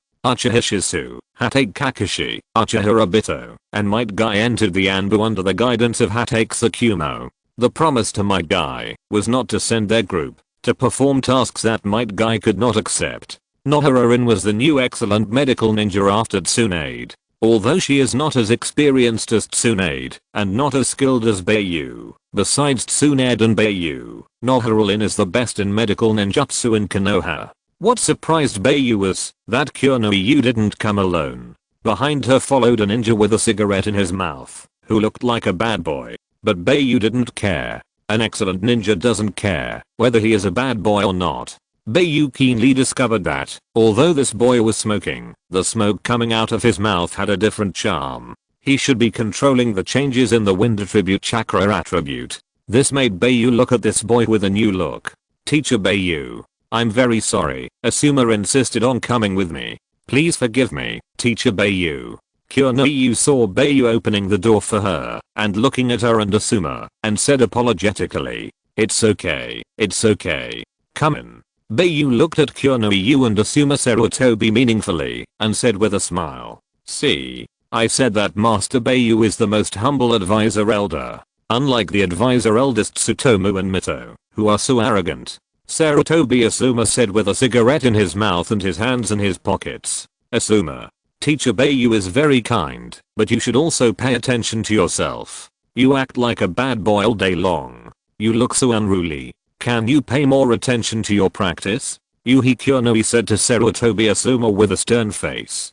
S1: Uchiha Shizu, Hatake Kakashi, Uchiha Obito, and Might Guy entered the Anbu under the guidance of Hatake Tsukumo. The promise to Might Guy was not to send their group to perform tasks that Might Guy could not accept. Nohara-rin was the new excellent medical ninja after Tsunade. Although she is not as experienced as Tsunade, and not as skilled as Bai Yu, besides Tsunade and Bai Yu, Nohara-rin is the best in medical ninjutsu in Konoha. What surprised Bai Yu was that Kurenoi didn't come alone. Behind her followed a ninja with a cigarette in his mouth, who looked like a bad boy. But Bai Yu didn't care. An excellent ninja doesn't care whether he is a bad boy or not. Bai Yu keenly discovered that, although this boy was smoking, the smoke coming out of his mouth had a different charm. He should be controlling the changes in the wind attribute chakra attribute. This made Bai Yu look at this boy with a new look. "Teacher Bai Yu, I'm very sorry, Asuma insisted on coming with me. Please forgive me, Teacher Bai Yu." Kurenoi saw Bai Yu opening the door for her, and looking at her and Asuma, and said apologetically, "It's okay, it's okay. Come in." Bai Yu looked at Kurenoi and Asuma Sarutobi meaningfully, and said with a smile, "See, I said that Master Bai Yu is the most humble advisor elder. Unlike the advisor eldest Tsutomu and Mito, who are so arrogant." Sarutobi Asuma said with a cigarette in his mouth and his hands in his pockets. "Asuma, Teacher Bai Yu is very kind, but you should also pay attention to yourself. You act like a bad boy all day long. You look so unruly. Can you pay more attention to your practice?" Yuhi Kurenoi said to Sarutobi Asuma with a stern face.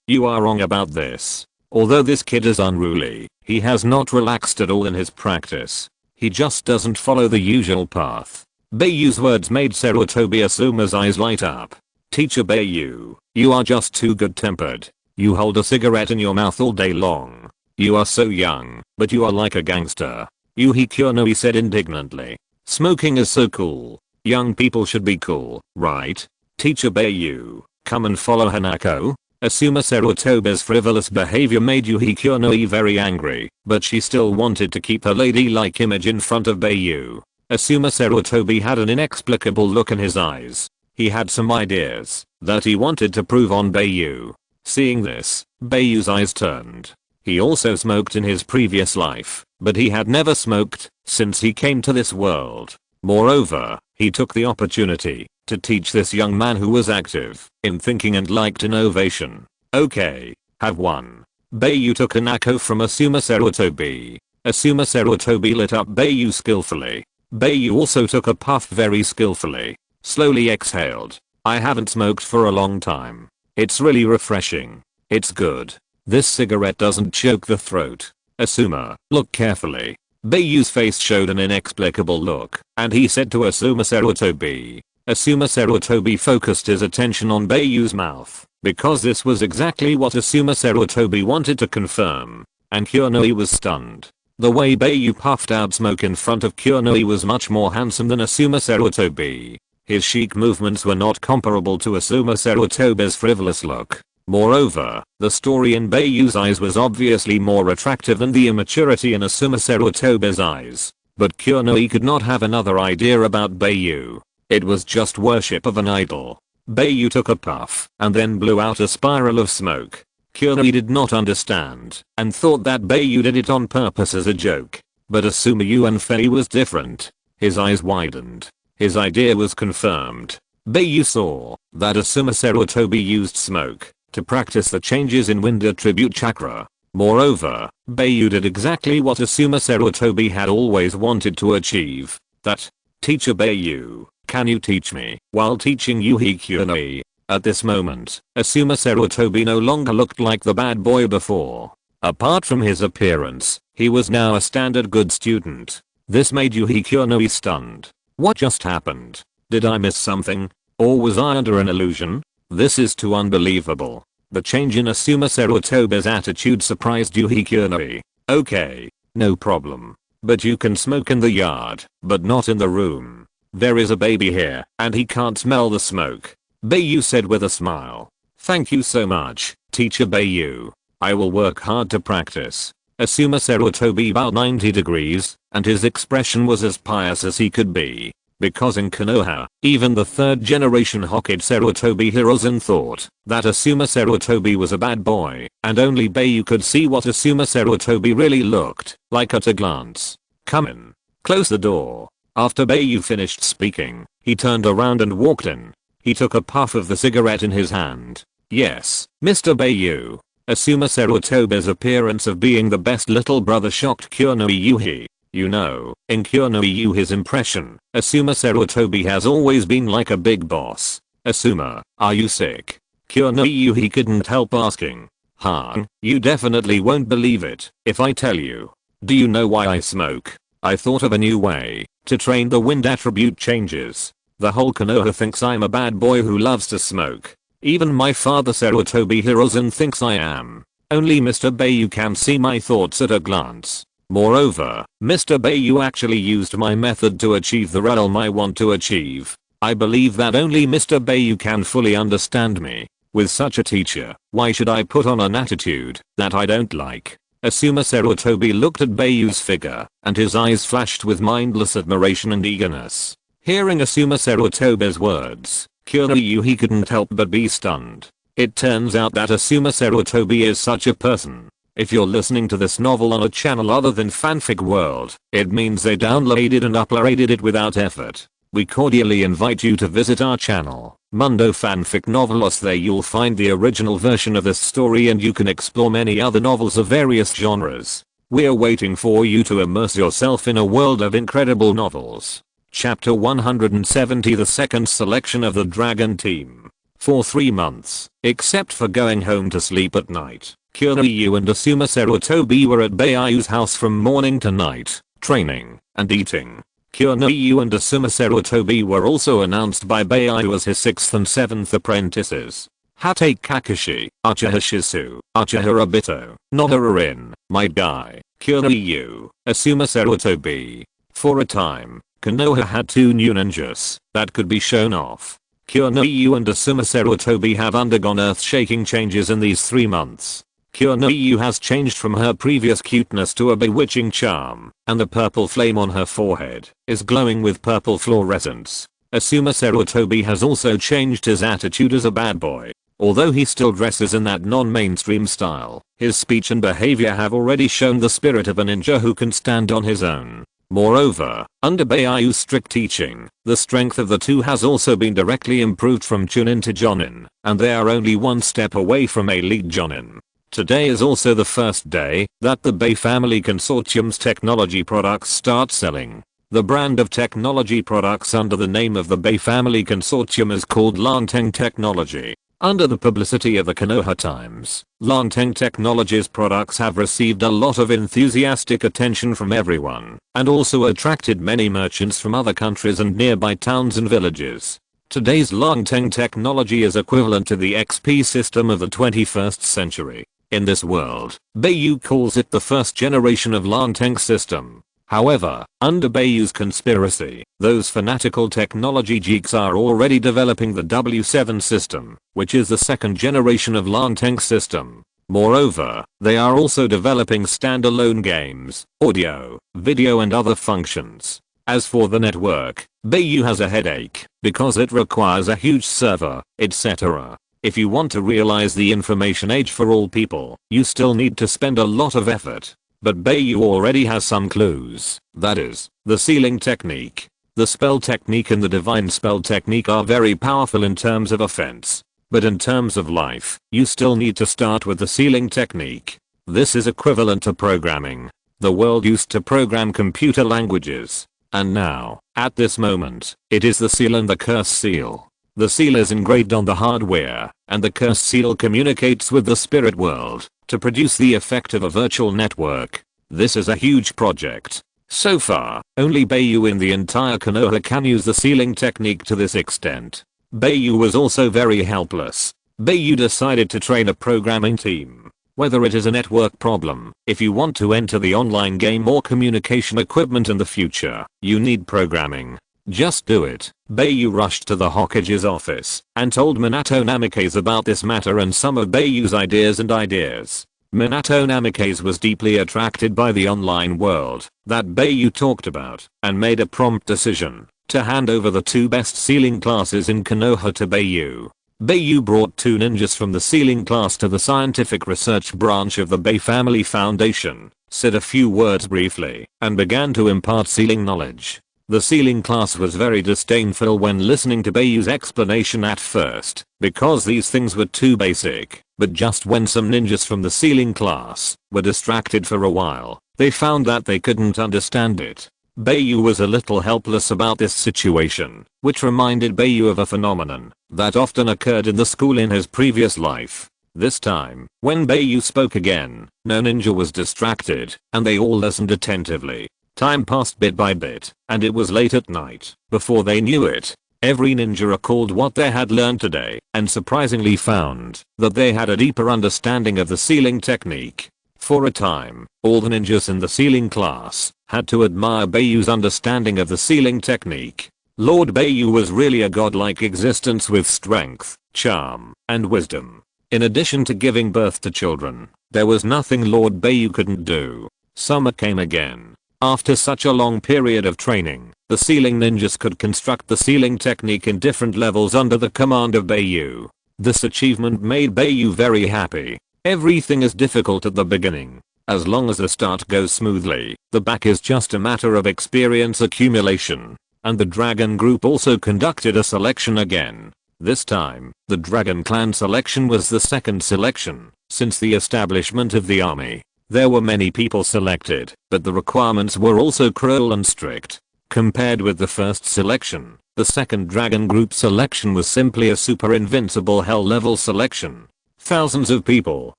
S1: You are wrong about this. Although this kid is unruly, he has not relaxed at all in his practice. He just doesn't follow the usual path." Bai Yu's words made Sarutobi Asuma's eyes light up. "Teacher Bai Yu, you are just too good-tempered. You hold a cigarette in your mouth all day long. You are so young, but you are like a gangster." Yuhi Kurenoi said indignantly. "Smoking is so cool. Young people should be cool, right? Teacher Bai Yu, come and follow Hanako." Asuma Sarutobi's frivolous behavior made Yuhi Kurenoi very angry, but she still wanted to keep her ladylike image in front of Bai Yu. Asuma Sarutobi had an inexplicable look in his eyes. He had some ideas that he wanted to prove on Bai Yu. Seeing this, Bai Yu's eyes turned. He also smoked in his previous life, but he had never smoked since he came to this world. Moreover, he took the opportunity to teach this young man who was active in thinking and liked innovation. "Okay, have one." Bai Yu took Hanako from Asuma Sarutobi. Asuma Sarutobi lit up Bai Yu skillfully. Bai Yu also took a puff very skillfully. Slowly exhaled. "I haven't smoked for a long time. It's really refreshing. It's good." This cigarette doesn't choke the throat. Asuma, look carefully. Bai Yu's face showed an inexplicable look, and he said to Asuma Sarutobi. Asuma Sarutobi focused his attention on Bai Yu's mouth, because this was exactly what Asuma Sarutobi wanted to confirm. And Kurenoi was stunned. The way Bai Yu puffed out smoke in front of Kurenoi was much more handsome than Asuma Sarutobi. His chic movements were not comparable to Asuma Sarutobi's frivolous look. Moreover, the story in Bai Yu's eyes was obviously more attractive than the immaturity in Asuma Sarutobi's eyes. But Kurenoi could not have another idea about Bai Yu. It was just worship of an idol. Bai Yu took a puff and then blew out a spiral of smoke. Kurenoi did not understand and thought that Bai Yu did it on purpose as a joke. But Asuma Yuanfei was different. His eyes widened. His idea was confirmed. Bai Yu saw that Asuma Sarutobi used smoke to practice the changes in wind attribute chakra. Moreover, Bai Yu did exactly what Asuma Sarutobi had always wanted to achieve. That, Teacher Bai Yu, can you teach me while teaching Yuhi Kurenoi? At this moment, Asuma Sarutobi no longer looked like the bad boy before. Apart from his appearance, he was now a standard good student. This made Yuhi Kurenoi stunned. What just happened? Did I miss something? Or was I under an illusion? This is too unbelievable. The change in Asuma Sarutobi's attitude surprised Yuhi Kurenoi. Okay, no problem. But you can smoke in the yard, but not in the room. There is a baby here, and he can't smell the smoke. Bai Yu said with a smile. Thank you so much, Teacher Bai Yu. I will work hard to practice. Asuma Sarutobi bowed 90 degrees, and his expression was as pious as he could be. Because in Konoha, even the third generation Hokage Sarutobi Hiruzen thought that Asuma Sarutobi was a bad boy, and only Bai Yu could see what Asuma Sarutobi really looked like at a glance. Come in. Close the door. After Bai Yu finished speaking, he turned around and walked in. He took a puff of the cigarette in his hand. Yes, Mr. Bai Yu. Asuma Sarutobi's appearance of being the best little brother shocked Kurenoi Yuhi. You know, in Kurenoi Yuhi's impression, Asuma Sarutobi has always been like a big boss. Asuma, are you sick? Kurenoi Yuhi couldn't help asking. Huh? You definitely won't believe it if I tell you. Do you know why I smoke? I thought of a new way to train the wind attribute changes. The whole Konoha thinks I'm a bad boy who loves to smoke. Even my father Sarutobi Hiruzen thinks I am. Only Mr. Bai Yu can see my thoughts at a glance. Moreover, Mr. Bai Yu actually used my method to achieve the realm I want to achieve. I believe that only Mr. Bai Yu can fully understand me. With such a teacher, why should I put on an attitude that I don't like? Asuma Sarutobi looked at Bai Yu's figure, and his eyes flashed with mindless admiration and eagerness. Hearing Asuma Sarutobi's words, Kurenoi Yuhi couldn't help but be stunned. It turns out that Asuma Sarutobi is such a person. If you're listening to this novel on a channel other than Fanfic World, it means they downloaded and uploaded it without effort. We cordially invite you to visit our channel, Mundo Fanfic Novelos. There you'll find the original version of this story and you can explore many other novels of various genres. We're waiting for you to immerse yourself in a world of incredible novels. Chapter 170, the second selection of the Dragon Team. For 3 months, except for going home to sleep at night, Kurenoi Yu and Asuma Sarutobi were at Bai Yu's house from morning to night, training and eating. Kurenoi Yu and Asuma Sarutobi were also announced by Bai Yu as his 6th and 7th apprentices. Hatake Kakashi, Uchiha Shisu, Uchiha Obito, Nohara my guy, Kurenoi Yu, Asuma Sarutobi. For a time, Konoha had 2 new ninjas that could be shown off. Kurenoi Yu and Asuma Sarutobi have undergone earth-shaking changes in these 3 months. Kurenoi Yu has changed from her previous cuteness to a bewitching charm, and the purple flame on her forehead is glowing with purple fluorescence. Asuma Sarutobi has also changed his attitude as a bad boy. Although he still dresses in that non-mainstream style, his speech and behavior have already shown the spirit of a ninja who can stand on his own. Moreover, under Bai Yu's strict teaching, the strength of the two has also been directly improved from Chunin to Jonin, and they are only one step away from elite Jonin. Today is also the first day that the Bai Family Consortium's technology products start selling. The brand of technology products under the name of the Bai Family Consortium is called Lanteng Technology. Under the publicity of the Konoha times, Lanteng Technologies products have received a lot of enthusiastic attention from everyone, and also attracted many merchants from other countries and nearby towns and villages. Today's Lanteng technology is equivalent to the XP system of the 21st century. In this world, Bai Yu calls it the first generation of Lanteng system. However, under Bai Yu's conspiracy, those fanatical technology geeks are already developing the W7 system, which is the second generation of Lanteng system. Moreover, they are also developing standalone games, audio, video and other functions. As for the network, Bai Yu has a headache, because it requires a huge server, etc. If you want to realize the information age for all people, you still need to spend a lot of effort. But Bai Yu already has some clues, that is, the sealing technique. The spell technique and the divine spell technique are very powerful in terms of offense. But in terms of life, you still need to start with the sealing technique. This is equivalent to programming. The world used to program computer languages. And now, at this moment, it is the seal and the curse seal. The seal is engraved on the hardware, and the curse seal communicates with the spirit world to produce the effect of a virtual network. This is a huge project. So far, only Bai Yu in the entire Konoha can use the sealing technique to this extent. Bai Yu was also very helpless. Bai Yu decided to train a programming team. Whether it is a network problem, if you want to enter the online game or communication equipment in the future, you need programming. Just do it. Bai Yu rushed to the Hokage's office and told Minato Namikaze about this matter and some of Bai Yu's ideas. Minato Namikaze was deeply attracted by the online world that Bai Yu talked about and made a prompt decision to hand over the 2 best sealing classes in Konoha to Bai Yu. Bai Yu brought 2 ninjas from the sealing class to the scientific research branch of the Bai Family Foundation, said a few words briefly, and began to impart sealing knowledge. The sealing class was very disdainful when listening to Bai Yu's explanation at first, because these things were too basic, but just when some ninjas from the sealing class were distracted for a while, they found that they couldn't understand it. Bai Yu was a little helpless about this situation, which reminded Bai Yu of a phenomenon that often occurred in the school in his previous life. This time, when Bai Yu spoke again, no ninja was distracted, and they all listened attentively. Time passed bit by bit, and it was late at night. Before they knew it, every ninja recalled what they had learned today, and surprisingly found that they had a deeper understanding of the sealing technique. For a time, all the ninjas in the sealing class had to admire Bai Yu's understanding of the sealing technique. Lord Bai Yu was really a godlike existence with strength, charm, and wisdom. In addition to giving birth to children, there was nothing Lord Bai Yu couldn't do. Summer came again. After such a long period of training, the sealing ninjas could construct the sealing technique in different levels under the command of Bai Yu. This achievement made Bai Yu very happy. Everything is difficult at the beginning. As long as the start goes smoothly, the back is just a matter of experience accumulation. And the Dragon Group also conducted a selection again. This time, the Dragon Clan selection was the second selection since the establishment of the army. There were many people selected, but the requirements were also cruel and strict. Compared with the first selection, the second Dragon Group selection was simply a super invincible hell level selection. Thousands of people,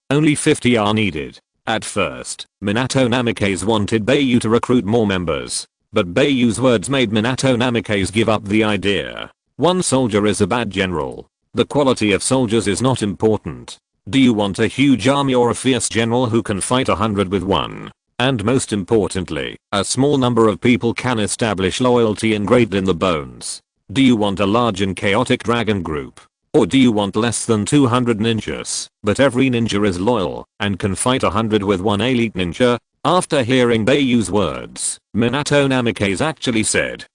S1: only 50 are needed. At first, Minato Namikaze wanted Bai Yu to recruit more members, but Bai Yu's words made Minato Namikaze give up the idea. One soldier is a bad general. The quality of soldiers is not important. Do you want a huge army or a fierce general who can fight 100 with 1? And most importantly, a small number of people can establish loyalty engraved in the bones. Do you want a large and chaotic dragon group? Or do you want less than 200 ninjas, but every ninja is loyal and can fight 100 with 1 elite ninja? After hearing Bai Yu's words, Minato Namikaze actually said,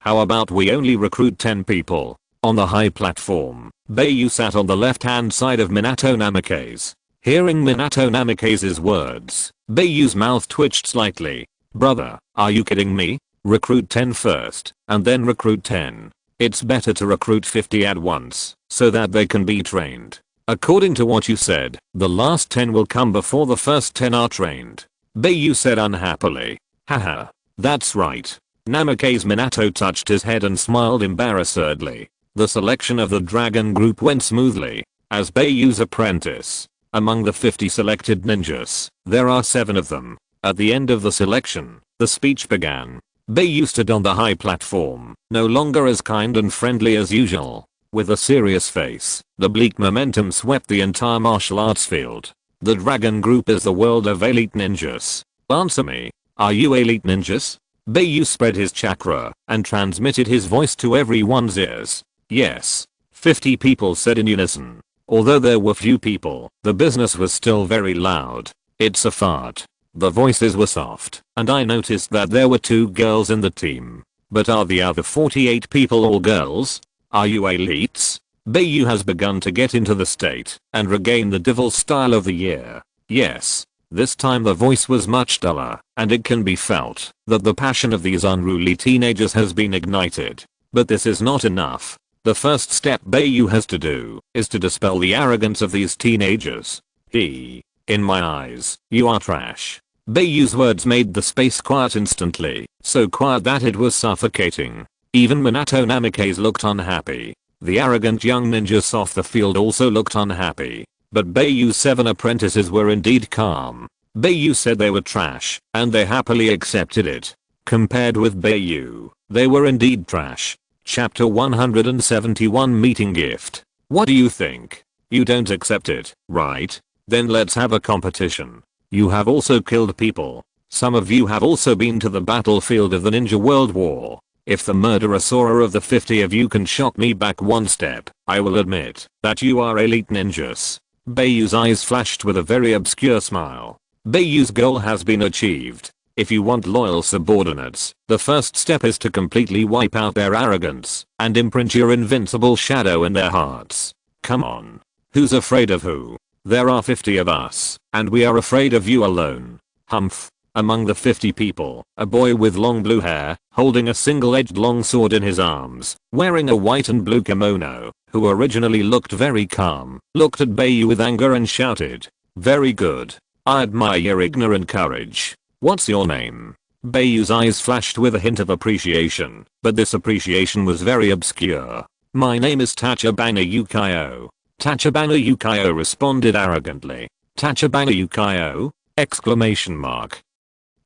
S1: how about we only recruit 10 people? On the high platform, Bai Yu sat on the left-hand side of Minato Namikaze. Hearing Minato Namikaze's words, Bai Yu's mouth twitched slightly. Brother, are you kidding me? Recruit 10 first, and then recruit 10. It's better to recruit 50 at once, so that they can be trained. According to what you said, the last 10 will come before the first 10 are trained. Bai Yu said unhappily. Haha. That's right. Namikaze Minato touched his head and smiled embarrassedly. The selection of the dragon group went smoothly. As Bai Yu's apprentice, among the 50 selected ninjas, there are 7 of them. At the end of the selection, the speech began. Bai Yu stood on the high platform, no longer as kind and friendly as usual. With a serious face, the bleak momentum swept the entire martial arts field. The dragon group is the world of elite ninjas. Answer me. Are you elite ninjas? Bai Yu spread his chakra and transmitted his voice to everyone's ears. Yes. 50 people said in unison. Although there were few people, the business was still very loud. It's a fart. The voices were soft, and I noticed that there were 2 girls in the team. But are the other 48 people all girls? Are you elites? Bai Yu has begun to get into the state and regain the devil style of the year. Yes. This time the voice was much duller, and it can be felt that the passion of these unruly teenagers has been ignited. But this is not enough. The first step Bai Yu has to do is to dispel the arrogance of these teenagers. In my eyes, you are trash. Bai Yu's words made the space quiet instantly, so quiet that it was suffocating. Even Minato Namikaze looked unhappy. The arrogant young ninjas off the field also looked unhappy. But Bai Yu's 7 apprentices were indeed calm. Bai Yu said they were trash, and they happily accepted it. Compared with Bai Yu, they were indeed trash. Chapter 171 Meeting Gift. What do you think? You don't accept it, right? Then let's have a competition. You have also killed people. Some of you have also been to the battlefield of the Ninja World War. If the murderer of the 50 of you can shock me back one step, I will admit that you are elite ninjas. Bai Yu's eyes flashed with a very obscure smile. Bai Yu's goal has been achieved. If you want loyal subordinates, the first step is to completely wipe out their arrogance and imprint your invincible shadow in their hearts. Come on. Who's afraid of who? There are 50 of us, and we are afraid of you alone. Humph. Among the 50 people, a boy with long blue hair, holding a single-edged long sword in his arms, wearing a white and blue kimono, who originally looked very calm, looked at Bai Yu with anger and shouted, "Very good. I admire your ignorant courage. What's your name?" Bai Yu's eyes flashed with a hint of appreciation, but this appreciation was very obscure. "My name is Tachibana Yukio." Tachibana Yukio responded arrogantly. "Tachibana Yukio? Exclamation mark.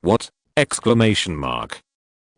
S1: What? Exclamation mark.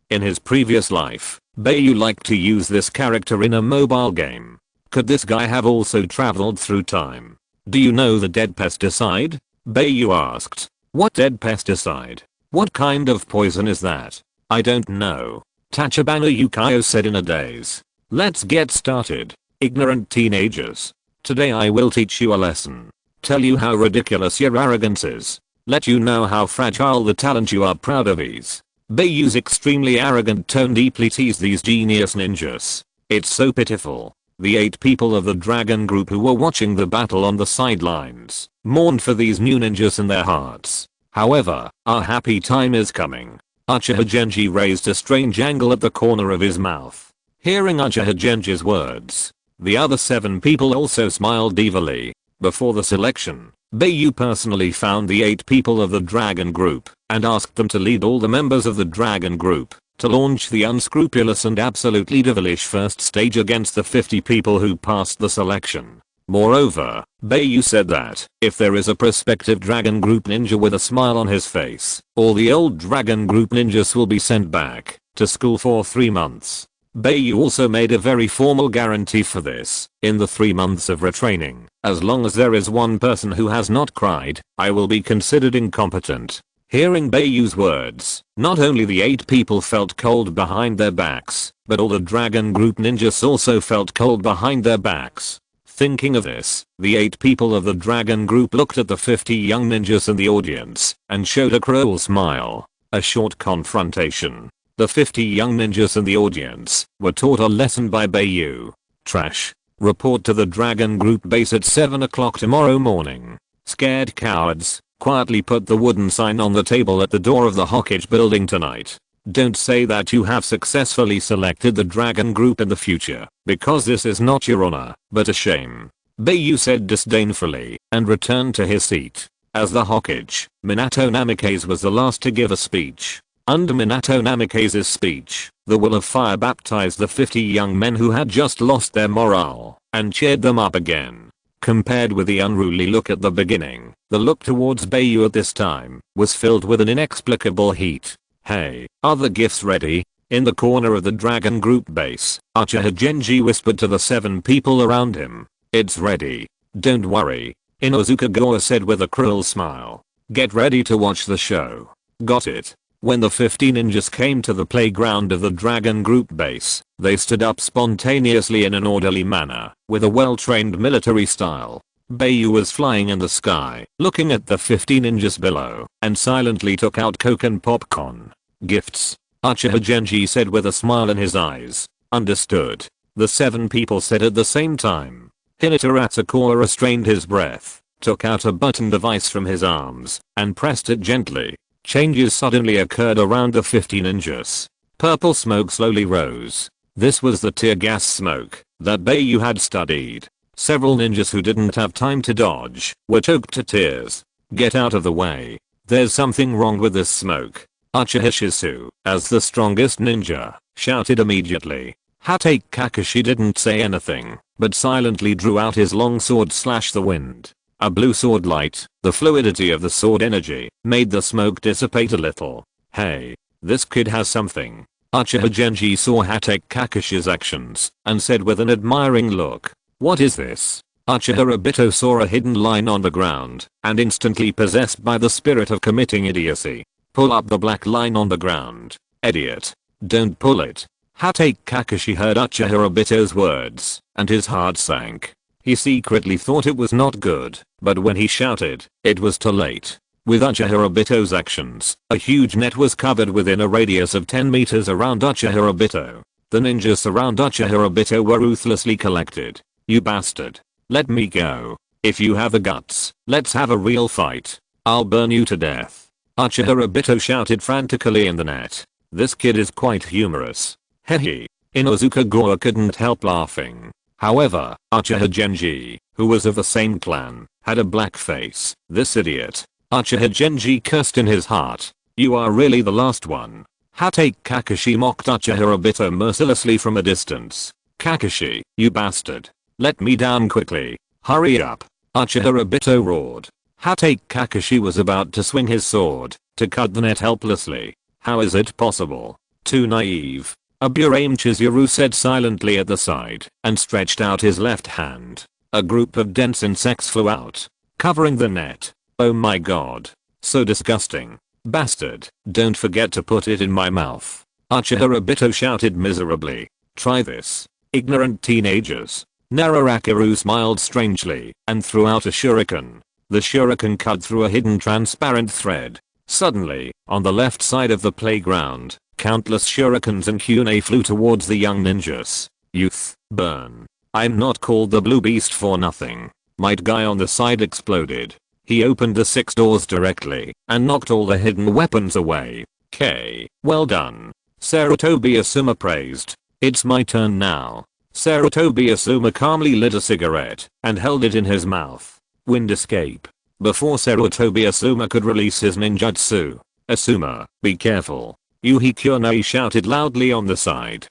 S1: In his previous life, Bai Yu liked to use this character in a mobile game. Could this guy have also traveled through time? Do you know the dead pesticide? Bai Yu asked. What dead pesticide? What kind of poison is that? I don't know. Tachibana Yukio said in a daze. Let's get started. Ignorant teenagers. Today I will teach you a lesson. Tell you how ridiculous your arrogance is. Let you know how fragile the talent you are proud of is. Bai Yu's extremely arrogant tone deeply teased these genius ninjas. It's so pitiful. The 8 people of the dragon group who were watching the battle on the sidelines mourned for these new ninjas in their hearts. However, our happy time is coming. Uchiha Genji raised a strange angle at the corner of his mouth. Hearing Uchiha Genji's words, the other 7 people also smiled evilly. Before the selection, Bai Yu personally found the 8 people of the dragon group and asked them to lead all the members of the dragon group to launch the unscrupulous and absolutely devilish first stage against the 50 people who passed the selection. Moreover, Bai Yu said that if there is a prospective dragon group ninja with a smile on his face, all the old dragon group ninjas will be sent back to school for 3 months. Bai Yu also made a very formal guarantee for this. In the 3 months of retraining, as long as there is one person who has not cried, I will be considered incompetent. Hearing Bai Yu's words, not only the 8 people felt cold behind their backs, but all the dragon group ninjas also felt cold behind their backs. Thinking of this, the 8 people of the dragon group looked at the 50 young ninjas in the audience and showed a cruel smile. A short confrontation. The 50 young ninjas in the audience were taught a lesson by Bai Yu. Trash. Report to the dragon group base at 7 o'clock tomorrow morning. Scared cowards, quietly put the wooden sign on the table at the door of the Hokage building tonight. Don't say that you have successfully selected the dragon group in the future, because this is not your honor, but a shame. Bai Yu said disdainfully and returned to his seat. As the Hokage, Minato Namikaze was the last to give a speech. Under Minato Namikaze's speech, the will of fire baptized the 50 young men who had just lost their morale and cheered them up again. Compared with the unruly look at the beginning, the look towards Bai Yu at this time was filled with an inexplicable heat. Hey, are the gifts ready? In the corner of the dragon group base, Uchiha Genji whispered to the 7 people around him. It's ready. Don't worry. Inozuka Goa said with a cruel smile. Get ready to watch the show. Got it. When the 50 ninjas came to the playground of the dragon group base, they stood up spontaneously in an orderly manner, with a well-trained military style. Bai Yu was flying in the sky, looking at the 50 ninjas below, and silently took out Coke and popcorn. Gifts. Uchiha Genji said with a smile in his eyes. Understood. The 7 people said at the same time. Hinata Atsukora restrained his breath, took out a button device from his arms, and pressed it gently. Changes suddenly occurred around the 50 ninjas. Purple smoke slowly rose. This was the tear gas smoke that Bai Yu had studied. Several ninjas who didn't have time to dodge were choked to tears. Get out of the way. There's something wrong with this smoke. Uchiha Shisu, as the strongest ninja, shouted immediately. Hatake Kakashi didn't say anything, but silently drew out his long sword slash the wind. A blue sword light, the fluidity of the sword energy, made the smoke dissipate a little. Hey, this kid has something. Uchiha Genji saw Hatake Kakashi's actions, and said with an admiring look. What is this? Uchiha Obito saw a hidden line on the ground, and instantly possessed by the spirit of committing idiocy. Pull up the black line on the ground. Idiot. Don't pull it. Hatake Kakashi heard Uchiha Obito's words, and his heart sank. He secretly thought it was not good, but when he shouted, it was too late. With Uchiha Obito's actions, a huge net was covered within a radius of 10 meters around Uchiha Obito. The ninjas around Uchiha Obito were ruthlessly collected. You bastard. Let me go. If you have the guts, let's have a real fight. I'll burn you to death. Uchiha Obito shouted frantically in the net. This kid is quite humorous. Hehe. Inozuka Goa couldn't help laughing. However, Uchiha Genji, who was of the same clan, had a black face. This idiot. Uchiha Genji cursed in his heart. You are really the last one. Hatake Kakashi mocked Uchiha Obito mercilessly from a distance. Kakashi, you bastard. Let me down quickly. Hurry up. Uchiha Obito roared. Hatake Kakashi was about to swing his sword to cut the net helplessly. How is it possible? Too naive. Aburame Chizuru said silently at the side and stretched out his left hand. A group of dense insects flew out, covering the net. Oh my god. So disgusting. Bastard, don't forget to put it in my mouth. Uchiha Obito shouted miserably. Try this. Ignorant teenagers. Nararakiru smiled strangely and threw out a shuriken. The shuriken cut through a hidden transparent thread. Suddenly, on the left side of the playground, countless shurikens and kunai flew towards the young ninjas. Youth, burn. I'm not called the Blue Beast for nothing. Might guy on the side exploded. He opened the 6 doors directly and knocked all the hidden weapons away. K. Well done. Sarutobi Asuma praised. It's my turn now. Sarutobi Asuma calmly lit a cigarette and held it in his mouth. Wind escape. Before Sarutobi Asuma could release his ninjutsu. Asuma, be careful. Yuhi Kyonai shouted loudly on the side.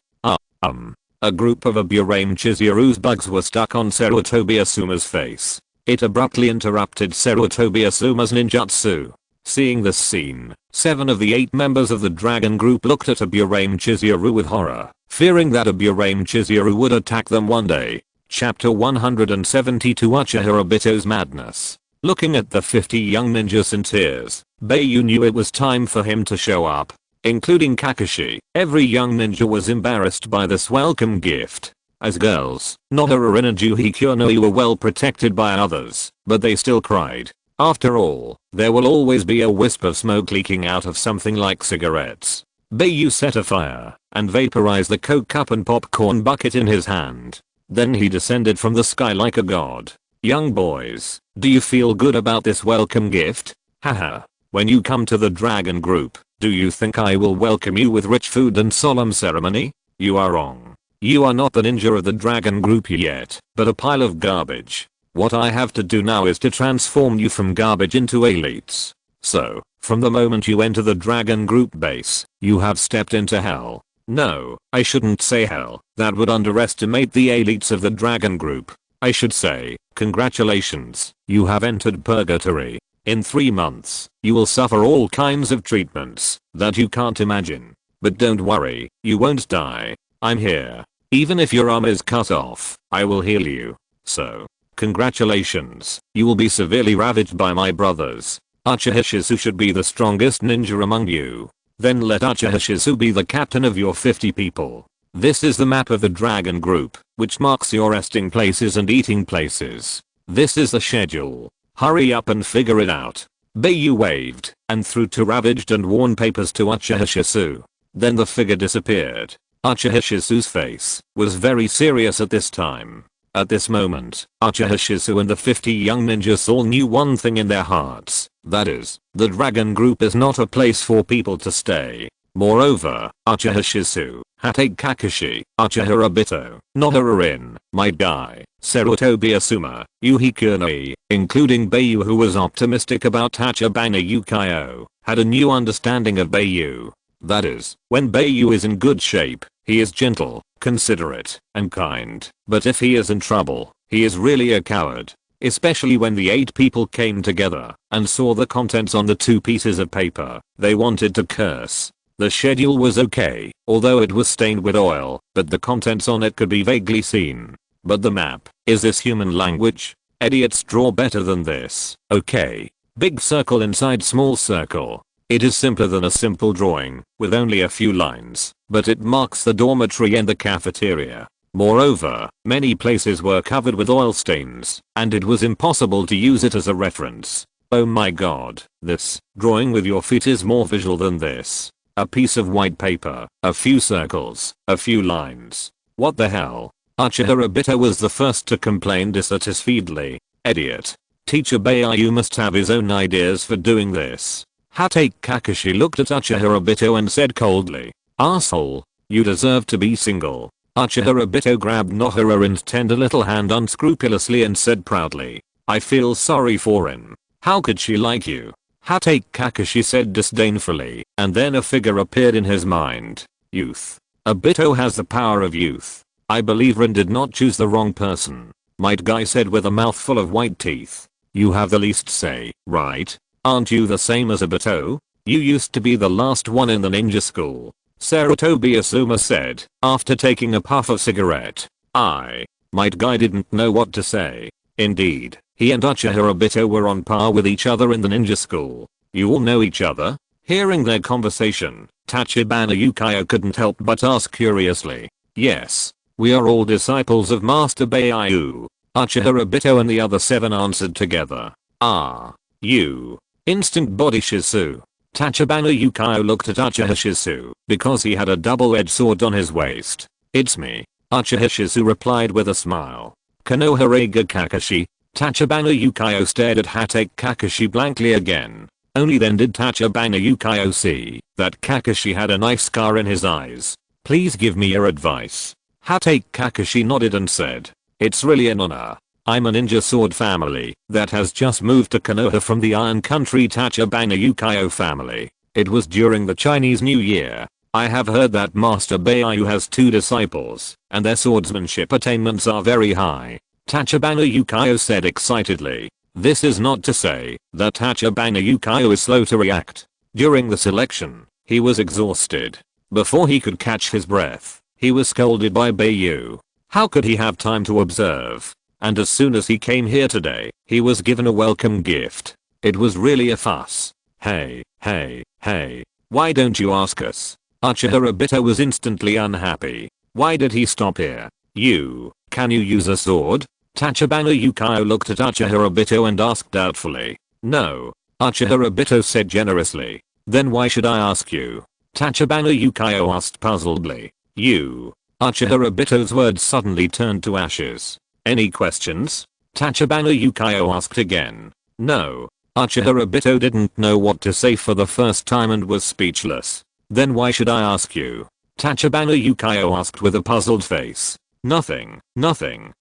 S1: A group of Aburame Chizuru's bugs were stuck on Sarutobi Asuma's face. It abruptly interrupted Sarutobi Asuma's ninjutsu. Seeing this scene, 7 of the 8 members of the dragon group looked at Aburame Chizuru with horror, fearing that Aburame Chizuru would attack them one day. Chapter 172 Uchiha Obito's Madness. Looking at the 50 young ninjas in tears, Bai Yu knew it was time for him to show up. Including Kakashi, every young ninja was embarrassed by this welcome gift. As girls, Nohara and Juhi Kyonoi were well protected by others, but they still cried. After all, there will always be a wisp of smoke leaking out of something like cigarettes. Bai Yu set a fire and vaporized the Coke cup and popcorn bucket in his hand. Then he descended from the sky like a god. Young boys, do you feel good about this welcome gift? Haha. When you come to the dragon group, do you think I will welcome you with rich food and solemn ceremony? You are wrong. You are not the ninja of the dragon group yet, but a pile of garbage. What I have to do now is to transform you from garbage into elites. So, From the moment you enter the dragon group base, you have stepped into hell. No, I shouldn't say hell, that would underestimate the elites of the dragon group. I should say, congratulations, you have entered purgatory. In 3 months, you will suffer all kinds of treatments that you can't imagine. But don't worry, you won't die. I'm here. Even if your arm is cut off, I will heal you. So, congratulations, you will be severely ravaged by my brothers. Uchiha Shizu should be the strongest ninja among you. Then let Uchiha Shizu be the captain of your 50 people. This is the map of the dragon group, which marks your resting places and eating places. This is the schedule. Hurry up and figure it out. Bai Yu waved and threw 2 ravaged and worn papers to Uchiha Shizu. Then the figure disappeared. Uchiha Shizu's face was very serious at this time. At this moment, Uchiha Shizu and the 50 young ninjas all knew one thing in their hearts. That is, the dragon group is not a place for people to stay. Moreover, Uchiha Shizu, Hatake Kakashi, Uchiha Obito, Nohara Rin, Might Guy, Sarutobi Asuma, Yuhi Kurenai, including Bai Yu, who was optimistic about Tachibana Yukio, had a new understanding of Bai Yu. That is, when Bai Yu is in good shape, he is gentle, considerate, and kind. But if he is in trouble, he is really a coward. Especially when the 8 people came together and saw the contents on the 2 pieces of paper, they wanted to curse. The schedule was okay, although it was stained with oil, but the contents on it could be vaguely seen. But the map, is this human language? Idiots draw better than this. Okay. Big circle inside small circle. It is simpler than a simple drawing, with only a few lines, but it marks the dormitory and the cafeteria. Moreover, many places were covered with oil stains, and it was impossible to use it as a reference. Oh my god, this drawing with your feet is more visual than this. A piece of white paper, a few circles, a few lines. What the hell? Uchiha Obito was the first to complain dissatisfiedly. Idiot. Teacher Bai Yu must have his own ideas for doing this. Hatake Kakashi looked at Uchiha Obito and said coldly, "Asshole, you deserve to be single." Uchiha Obito grabbed Nohara's tender little hand unscrupulously and said proudly, "I feel sorry for him. How could she like you?" Hatake Kakashi said disdainfully, and then a figure appeared in his mind. Youth. Obito has the power of youth. I believe Rin did not choose the wrong person. Might Guy said with a mouthful of white teeth. You have the least say, right? Aren't you the same as Obito? You used to be the last one in the ninja school. Sarutobi Asuma said, after taking a puff of cigarette. Might Guy didn't know what to say. Indeed, he and Uchiha Obito were on par with each other in the ninja school. You all know each other? Hearing their conversation, Tachibana Yukio couldn't help but ask curiously. Yes, we are all disciples of Master Bai Yu. Uchiha Obito and the other 7 answered together. You. Instant body Shizu. Tachibana Yukio looked at Uchiha Shizu because he had a double-edged sword on his waist. It's me. Uchiha Shizu replied with a smile. Konoha Reiga Kakashi. Tachibana Yukio stared at Hatake Kakashi blankly again. Only then did Tachibana Yukio see that Kakashi had a knife scar in his eyes. Please give me your advice. Hatake Kakashi nodded and said, it's really an honor. I'm a ninja sword family that has just moved to Konoha from the Iron Country Tachibana Yukio family. It was during the Chinese New Year. I have heard that Master Bai Yu has 2 disciples, and their swordsmanship attainments are very high. Tachibana Yukio said excitedly. This is not to say that Tachibana Yukio is slow to react. During the selection, he was exhausted. Before he could catch his breath, he was scolded by Bai Yu. How could he have time to observe? And as soon as he came here today, he was given a welcome gift. It was really a fuss. Hey, why don't you ask us? Uchiha Obito was instantly unhappy. Why did he stop here? Can you use a sword? Tachibana Yukio looked at Uchiha Obito and asked doubtfully. No. Uchiha Obito said generously. Then why should I ask you? Tachibana Yukio asked puzzledly. Uchiha Obito's words suddenly turned to ashes. Any questions? Tachibana Yukio asked again. No. Uchiha Obito didn't know what to say for the first time and was speechless. Then why should I ask you? Tachibana Yukio asked with a puzzled face. Nothing.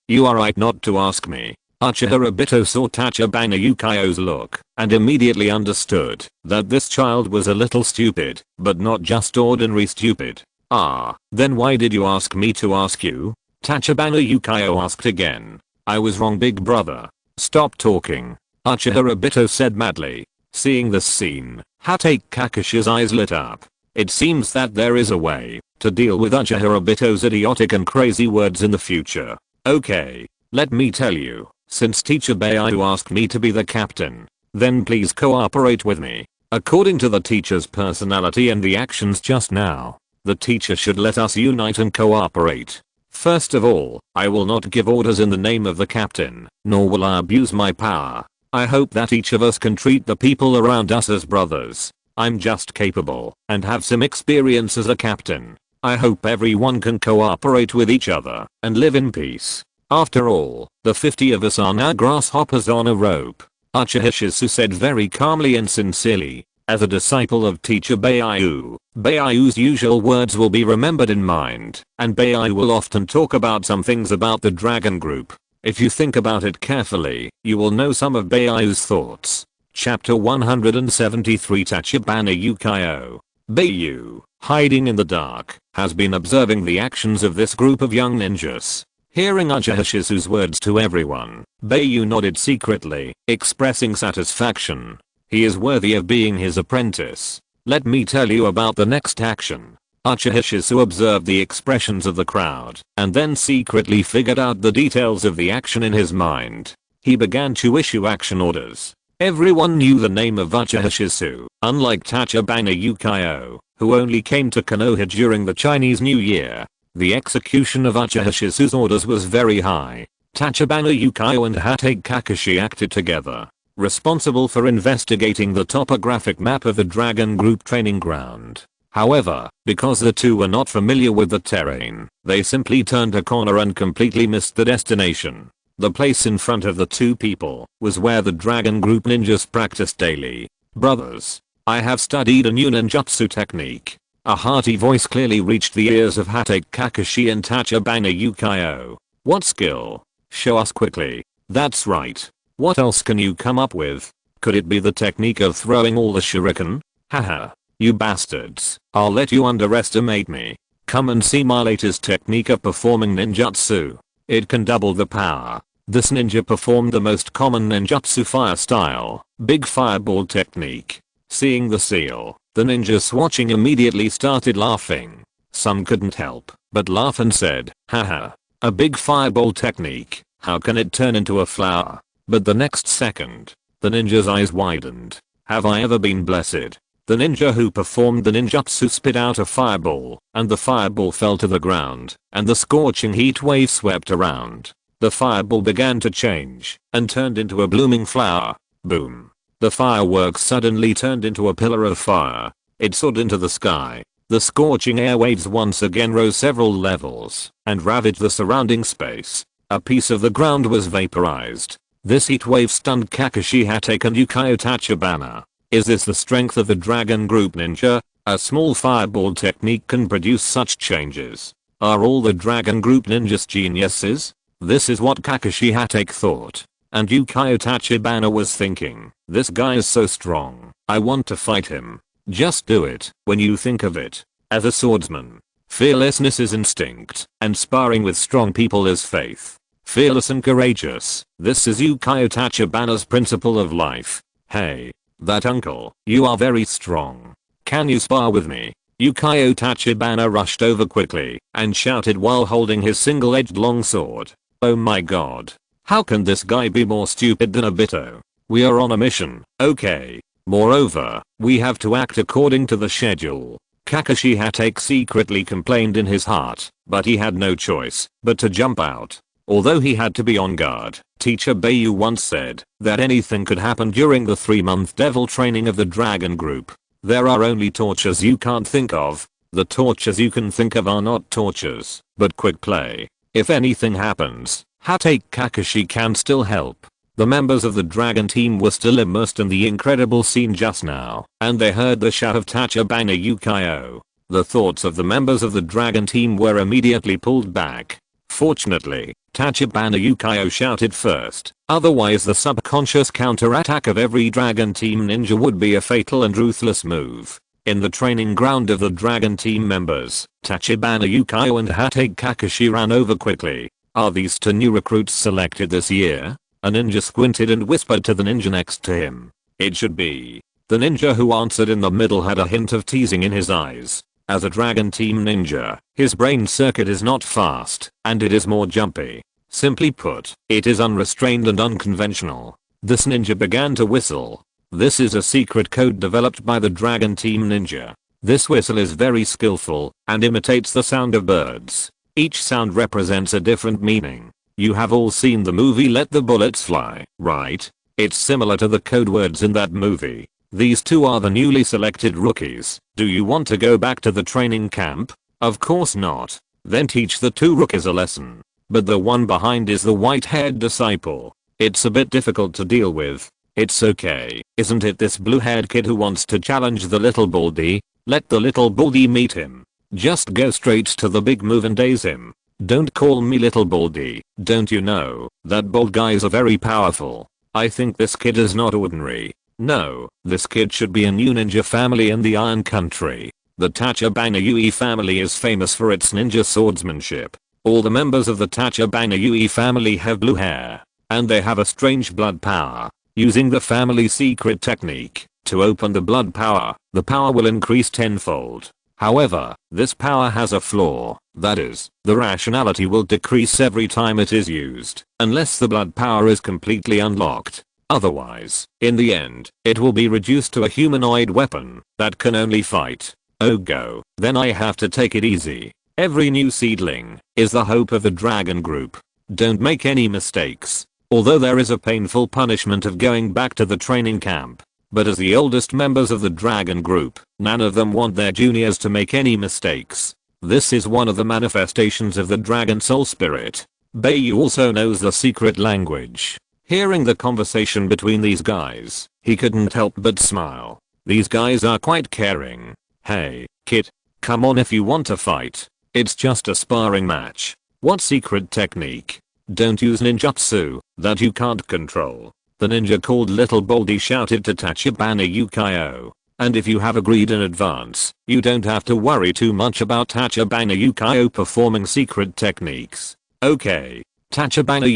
S1: You are right not to ask me. Uchiha Obito saw Tachibana Yukao's look and immediately understood that this child was a little stupid, but not just ordinary stupid. Ah, then why did you ask me to ask you? Tachibana Yukao asked again. I was wrong, big brother. Stop talking. Uchiha Obito said madly. Seeing this scene, Hatake Kakashi's eyes lit up. It seems that there is a way to deal with Uchiha Obito's idiotic and crazy words in the future. Okay, let me tell you. Since teacher Bai Yu asked me to be the captain, then please cooperate with me. According to the teacher's personality and the actions just now, the teacher should let us unite and cooperate. First of all, I will not give orders in the name of the captain, nor will I abuse my power. I hope that each of us can treat the people around us as brothers. I'm just capable and have some experience as a captain. I hope everyone can cooperate with each other and live in peace. After all, the 50 of us are now grasshoppers on a rope. Uchiha Shisu said very calmly and sincerely. As a disciple of teacher Bai Yu, Bai Yu's usual words will be remembered in mind, and Bai Yu will often talk about some things about the dragon group. If you think about it carefully, you will know some of Bai Yu's thoughts. Chapter 173 Tachibana Yukao. Bai Yu, hiding in the dark, has been observing the actions of this group of young ninjas. Hearing Uchiha Shisu's words to everyone, Bai Yu nodded secretly, expressing satisfaction. He is worthy of being his apprentice. Let me tell you about the next action. Uchiha Shisu observed the expressions of the crowd and then secretly figured out the details of the action in his mind. He began to issue action orders. Everyone knew the name of Uchiha Shisu, unlike Tachibana Yukao, who only came to Konoha during the Chinese New Year. The execution of Uchiha Shisu's orders was very high. Tachibana Yukao and Hatake Kakashi acted together, responsible for investigating the topographic map of the Dragon Group training ground. However, because the two were not familiar with the terrain, they simply turned a corner and completely missed the destination. The place in front of the two people was where the Dragon Group ninjas practiced daily. Brothers, I have studied a new ninjutsu technique. A hearty voice clearly reached the ears of Hatake Kakashi and Tachibana Yukao. What skill? Show us quickly. That's right. What else can you come up with? Could it be the technique of throwing all the shuriken? Haha. You bastards. I'll let you underestimate me. Come and see my latest technique of performing ninjutsu. It can double the power. This ninja performed the most common ninjutsu fire style, big fireball technique. Seeing the seal, the ninjas watching immediately started laughing. Some couldn't help but laugh and said, haha, a big fireball technique, how can it turn into a flower? But the next second, the ninja's eyes widened. Have I ever been blessed? The ninja who performed the ninjutsu spit out a fireball, and the fireball fell to the ground, and the scorching heat wave swept around. The fireball began to change, and turned into a blooming flower. Boom. The fireworks suddenly turned into a pillar of fire. It soared into the sky. The scorching airwaves once again rose several levels and ravaged the surrounding space. A piece of the ground was vaporized. This heat wave stunned Kakashi, Hatake and Yukao Tachibana. Is this the strength of the Dragon Group ninja? A small fireball technique can produce such changes. Are all the Dragon Group ninjas geniuses? This is what Kakashi Hatake thought. And Yukao Tachibana was thinking, this guy is so strong, I want to fight him. Just do it. When you think of it, as a swordsman, fearlessness is instinct, and sparring with strong people is faith. Fearless and courageous, this is Yukao Tachibana's principle of life. Hey, that uncle, you are very strong. Can you spar with me? Yukao Tachibana rushed over quickly and shouted while holding his single-edged longsword. Oh my god. How can this guy be more stupid than Obito? We are on a mission, okay. Moreover, we have to act according to the schedule. Kakashi Hatake secretly complained in his heart, but he had no choice but to jump out. Although he had to be on guard, teacher Bai Yu once said that anything could happen during the 3-month devil training of the Dragon Group. There are only tortures you can't think of. The tortures you can think of are not tortures, but quick play. If anything happens, Hatake Kakashi can still help. The members of the dragon team were still immersed in the incredible scene just now, and they heard the shout of Tachibana Yukao. The thoughts of the members of the dragon team were immediately pulled back. Fortunately, Tachibana Yukio shouted first, otherwise the subconscious counterattack of every Dragon Team ninja would be a fatal and ruthless move. In the training ground of the Dragon Team members, Tachibana Yukio and Hatake Kakashi ran over quickly. Are these 2 new recruits selected this year? A ninja squinted and whispered to the ninja next to him. It should be. The ninja who answered in the middle had a hint of teasing in his eyes. As a Dragon Team ninja, his brain circuit is not fast, and it is more jumpy. Simply put, it is unrestrained and unconventional. This ninja began to whistle. This is a secret code developed by the Dragon Team ninja. This whistle is very skillful, and imitates the sound of birds. Each sound represents a different meaning. You have all seen the movie Let the Bullets Fly, right? It's similar to the code words in that movie. These 2 are the newly selected rookies. Do you want to go back to the training camp? Of course not. Then teach the 2 rookies a lesson. But the one behind is the white-haired disciple. It's a bit difficult to deal with. It's okay, isn't it, this blue-haired kid who wants to challenge the little baldy? Let the little baldy meet him. Just go straight to the big move and daze him. Don't call me little baldy. Don't you know that bald guys are very powerful? I think this kid is not ordinary. No, this kid should be a new ninja family in the Iron Country. The Tachibana Yui family is famous for its ninja swordsmanship. All the members of the Tachibana Yui family have blue hair. And they have a strange blood power. Using the family secret technique to open the blood power, the power will increase tenfold. However, this power has a flaw. That is, the rationality will decrease every time it is used, unless the blood power is completely unlocked. Otherwise, in the end, it will be reduced to a humanoid weapon that can only fight. Oh go, then I have to take it easy. Every new seedling is the hope of the dragon group. Don't make any mistakes. Although there is a painful punishment of going back to the training camp. But as the oldest members of the dragon group, none of them want their juniors to make any mistakes. This is one of the manifestations of the dragon soul spirit. Bai Yu also knows the secret language. Hearing the conversation between these guys, he couldn't help but smile. These guys are quite caring. Hey, kid. Come on if you want to fight. It's just a sparring match. What secret technique? Don't use ninjutsu that you can't control. The ninja called Little Baldy shouted to Tachibana Yukio. And if you have agreed in advance, you don't have to worry too much about Tachibana Yukio performing secret techniques. Okay. Tachibana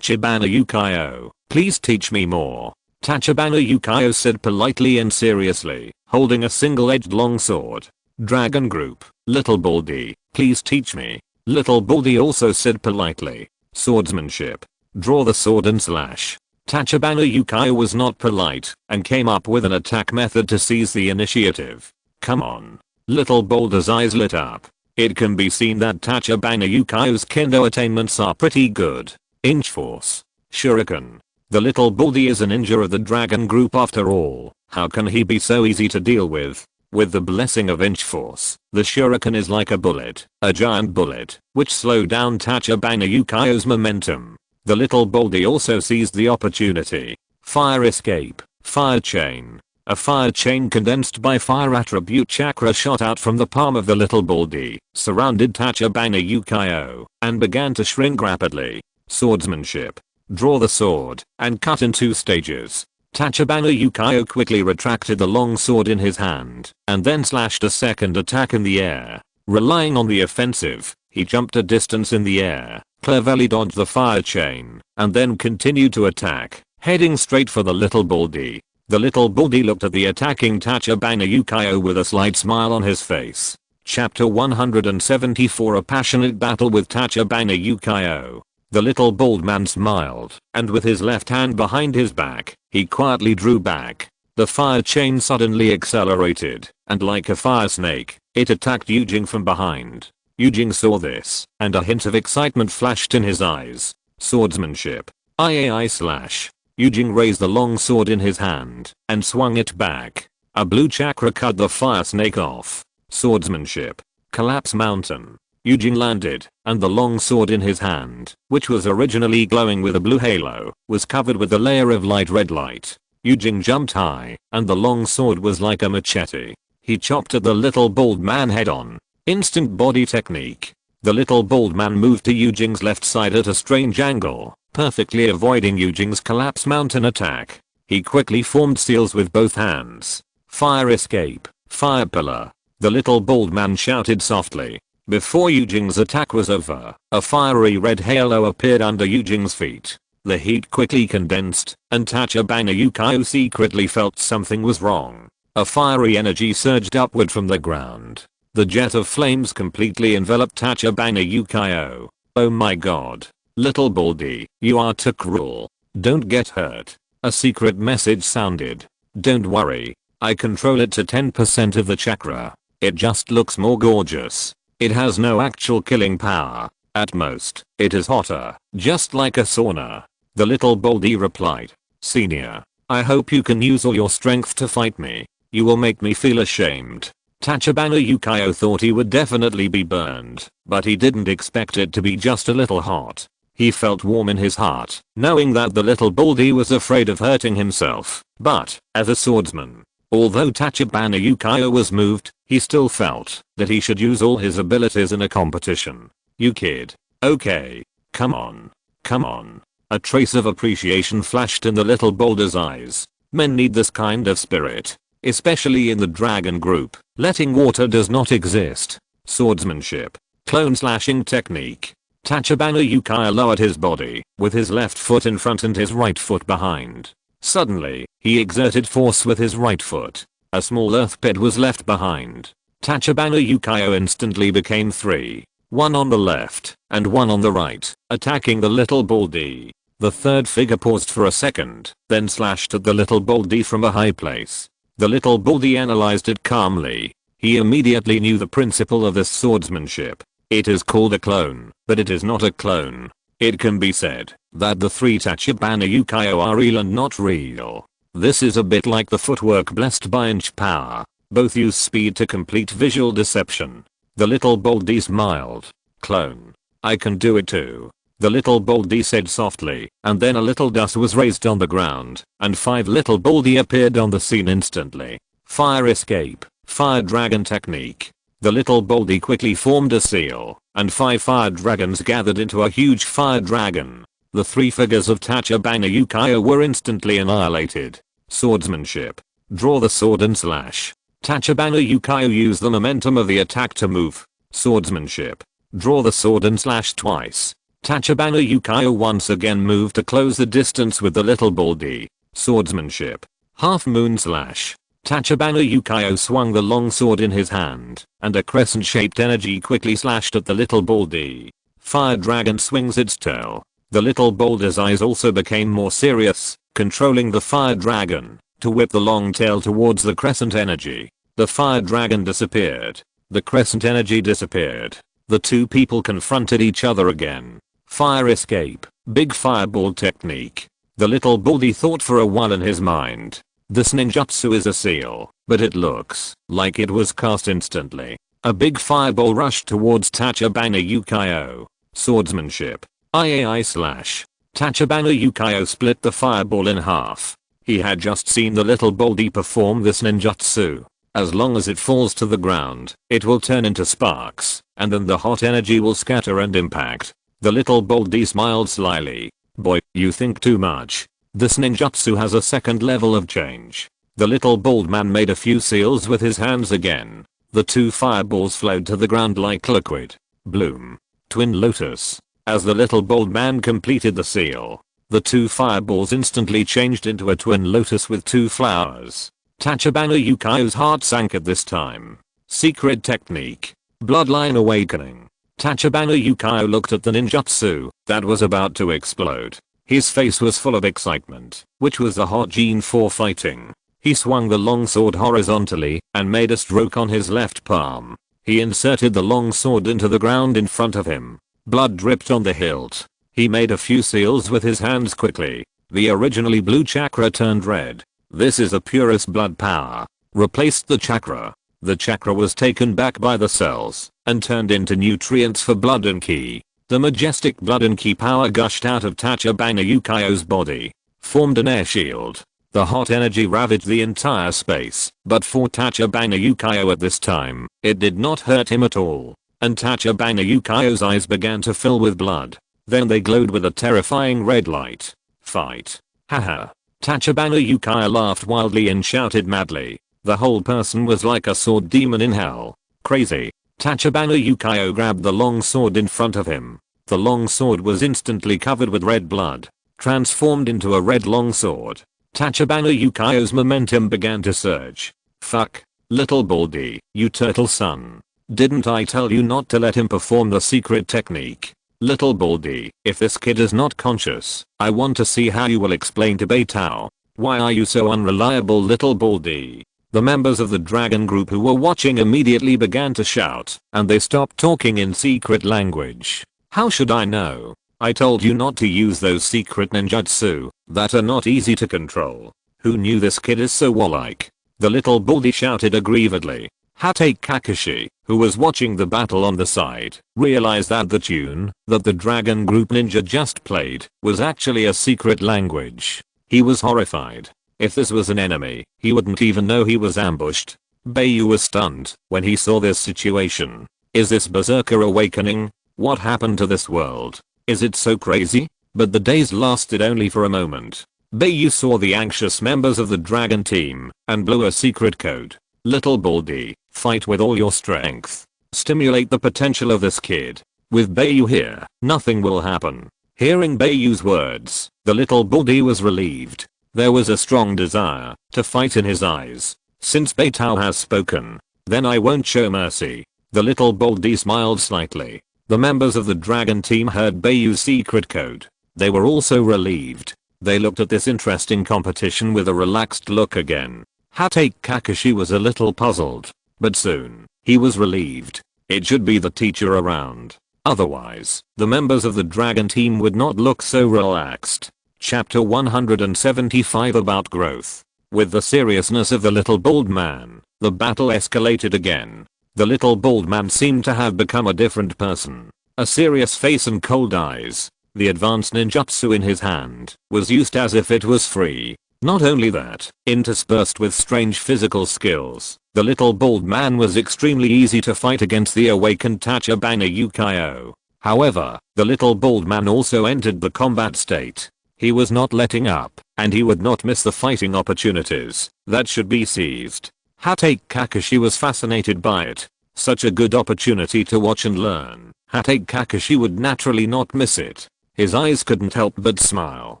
S1: Yukio, please teach me more. Tachibana Yukio said politely and seriously, holding a single-edged longsword. Dragon group, Little Baldy, please teach me. Little Baldy also said politely. Swordsmanship. Draw the sword and slash. Tachibana Yukio was not polite and came up with an attack method to seize the initiative. Come on. Little Baldy's eyes lit up. It can be seen that Tachibana Yukio's kendo attainments are pretty good. Inch force. Shuriken. The Little Baldy is a ninja of the dragon group after all. How can he be so easy to deal with? With the blessing of inch force, the shuriken is like a bullet, a giant bullet, which slowed down Tachibana Yukio's momentum. The Little Baldy also seized the opportunity. Fire escape, fire chain. A fire chain condensed by fire attribute chakra shot out from the palm of the Little Baldy, surrounded Tachibana Yukio, and began to shrink rapidly. Swordsmanship. Draw the sword, and cut in 2 stages. Tachibana Yukio quickly retracted the long sword in his hand, and then slashed a second attack in the air. Relying on the offensive, he jumped a distance in the air, cleverly dodged the fire chain, and then continued to attack, heading straight for the Little Baldy. The Little Baldy looked at the attacking Tachibana Yukio with a slight smile on his face. Chapter 174 A passionate battle with Tachibana Yukio. The little bald man smiled, and with his left hand behind his back, he quietly drew back. The fire chain suddenly accelerated, and like a fire snake, it attacked Yujing from behind. Yujing saw this, and a hint of excitement flashed in his eyes. Swordsmanship. IAI slash. Yujing raised the long sword in his hand, and swung it back. A blue chakra cut the fire snake off. Swordsmanship. Collapse mountain. Yujing landed, and the long sword in his hand, which was originally glowing with a blue halo, was covered with a layer of light red light. Yujing jumped high, and the long sword was like a machete. He chopped at the little bald man head on. Instant body technique. The little bald man moved to Yujing's left side at a strange angle, perfectly avoiding Yujing's collapse mountain attack. He quickly formed seals with both hands. Fire escape, fire pillar. The little bald man shouted softly. Before Yujing's attack was over, a fiery red halo appeared under Yujing's feet. The heat quickly condensed, and Tachibana Yukio secretly felt something was wrong. A fiery energy surged upward from the ground. The jet of flames completely enveloped Tachibana Yukio. Oh my god. Little Baldy, you are too cruel. Don't get hurt. A secret message sounded. Don't worry. I control it to 10% of the chakra. It just looks more gorgeous. It has no actual killing power. At most, it is hotter, just like a sauna. The little Baldy replied. Senior, I hope you can use all your strength to fight me. You will make me feel ashamed. Tachibana Yukio thought he would definitely be burned, but he didn't expect it to be just a little hot. He felt warm in his heart, knowing that the little Baldy was afraid of hurting himself. But, as a swordsman, although Tachibana Yukio was moved, he still felt that he should use all his abilities in a competition. You kid. Okay. Come on. Come on. A trace of appreciation flashed in the little Baldy's eyes. Men need this kind of spirit. Especially in the dragon group. Letting water does not exist. Swordsmanship. Clone slashing technique. Tachibana Yukio lowered his body, with his left foot in front and his right foot behind. Suddenly, he exerted force with his right foot. A small earth pit was left behind. Tachibana Yukio instantly became three. One on the left, and one on the right, attacking the little Baldy. The third figure paused for a second, then slashed at the little Baldy from a high place. The little Baldy analyzed it calmly. He immediately knew the principle of this swordsmanship. It is called a clone, but it is not a clone. It can be said that the three Tachibana Yukio are real and not real. This is a bit like the footwork blessed by inch power. Both use speed to complete visual deception. The little Baldy smiled. Clone. I can do it too. The little Baldy said softly, and then a little dust was raised on the ground, and 5 little Baldy appeared on the scene instantly. Fire escape, fire dragon technique. The little Baldy quickly formed a seal, and 5 fire dragons gathered into a huge fire dragon. The 3 figures of Tachibana Yukio were instantly annihilated. Swordsmanship. Draw the sword and slash. Tachibana Yukio used the momentum of the attack to move. Swordsmanship. Draw the sword and slash twice. Tachibana Yukio once again moved to close the distance with the little Baldy. Swordsmanship. Half moon slash. Tachibana Yukio swung the long sword in his hand, and a crescent-shaped energy quickly slashed at the little Baldy. Fire dragon swings its tail. The little Baldy's eyes also became more serious, controlling the fire dragon to whip the long tail towards the crescent energy. The fire dragon disappeared. The crescent energy disappeared. The two people confronted each other again. Fire escape, big fireball technique. The little Baldy thought for a while in his mind. This ninjutsu is a seal, but it looks like it was cast instantly. A big fireball rushed towards Tachibana Yukio. Swordsmanship. IAI slash. Tachibana Yukio split the fireball in half. He had just seen the little Baldy perform this ninjutsu. As long as it falls to the ground, it will turn into sparks, and then the hot energy will scatter and impact. The little Baldy smiled slyly. Boy, you think too much. This ninjutsu has a second level of change. The little bald man made a few seals with his hands again. The 2 fireballs flowed to the ground like liquid. Bloom. Twin lotus. As the little bald man completed the seal, the 2 fireballs instantly changed into a twin lotus with 2 flowers. Tachibana Yukio's heart sank at this time. Secret technique. Bloodline awakening. Tachibana Yukio looked at the ninjutsu that was about to explode. His face was full of excitement, which was the hot gene for fighting. He swung the long sword horizontally and made a stroke on his left palm. He inserted the long sword into the ground in front of him. Blood dripped on the hilt. He made a few seals with his hands quickly. The originally blue chakra turned red. This is the purest blood power. Replaced the chakra. The chakra was taken back by the cells and turned into nutrients for blood and ki. The majestic blood and ki power gushed out of Tachibana Yukio's body, formed an air shield. The hot energy ravaged the entire space, but for Tachibana Yukio at this time, it did not hurt him at all. and Tachibana Yukao's eyes began to fill with blood. Then they glowed with a terrifying red light. Fight. Haha. Tachibana Yukao laughed wildly and shouted madly. The whole person was like a sword demon in hell. Crazy. Tachibana Yukao grabbed the long sword in front of him. The long sword was instantly covered with red blood, transformed into a red long sword. Tachibana Yukao's momentum began to surge. Fuck. Little Baldy, you turtle son. Didn't I tell you not to let him perform the secret technique? Little Baldy, if this kid is not conscious, I want to see how you will explain to Beitao. Why are you so unreliable, Little Baldy? The members of the dragon group who were watching immediately began to shout, and they stopped talking in secret language. How should I know? I told you not to use those secret ninjutsu that are not easy to control. Who knew this kid is so warlike? The Little Baldy shouted aggrievedly. Hatake Kakashi, who was watching the battle on the side, realized that the tune that the dragon group ninja just played was actually a secret language. He was horrified. If this was an enemy, he wouldn't even know he was ambushed. Bai Yu was stunned when he saw this situation. Is this berserker awakening? What happened to this world? Is it so crazy? But the daze lasted only for a moment. Bai Yu saw the anxious members of the dragon team and blew a secret code. Little Baldy, fight with all your strength. Stimulate the potential of this kid. With Bai Yu here, nothing will happen. Hearing Bai Yu's words, the Little Baldy was relieved. There was a strong desire to fight in his eyes. Since Beitao has spoken, then I won't show mercy. The Little Baldy smiled slightly. The members of the dragon team heard Bai Yu's secret code. They were also relieved. They looked at this interesting competition with a relaxed look again. Hatake Kakashi was a little puzzled, but soon, he was relieved. It should be the teacher around. Otherwise, the members of the dragon team would not look so relaxed. Chapter 175 about growth. With the seriousness of the little bald man, the battle escalated again. The little bald man seemed to have become a different person. A serious face and cold eyes. The advanced ninjutsu in his hand was used as if it was free. Not only that, interspersed with strange physical skills, the little bald man was extremely easy to fight against the awakened Tachibana Yukao. However, the little bald man also entered the combat state. He was not letting up, and he would not miss the fighting opportunities that should be seized. Hatake Kakashi was fascinated by it. Such a good opportunity to watch and learn. Hatake Kakashi would naturally not miss it. His eyes couldn't help but smile.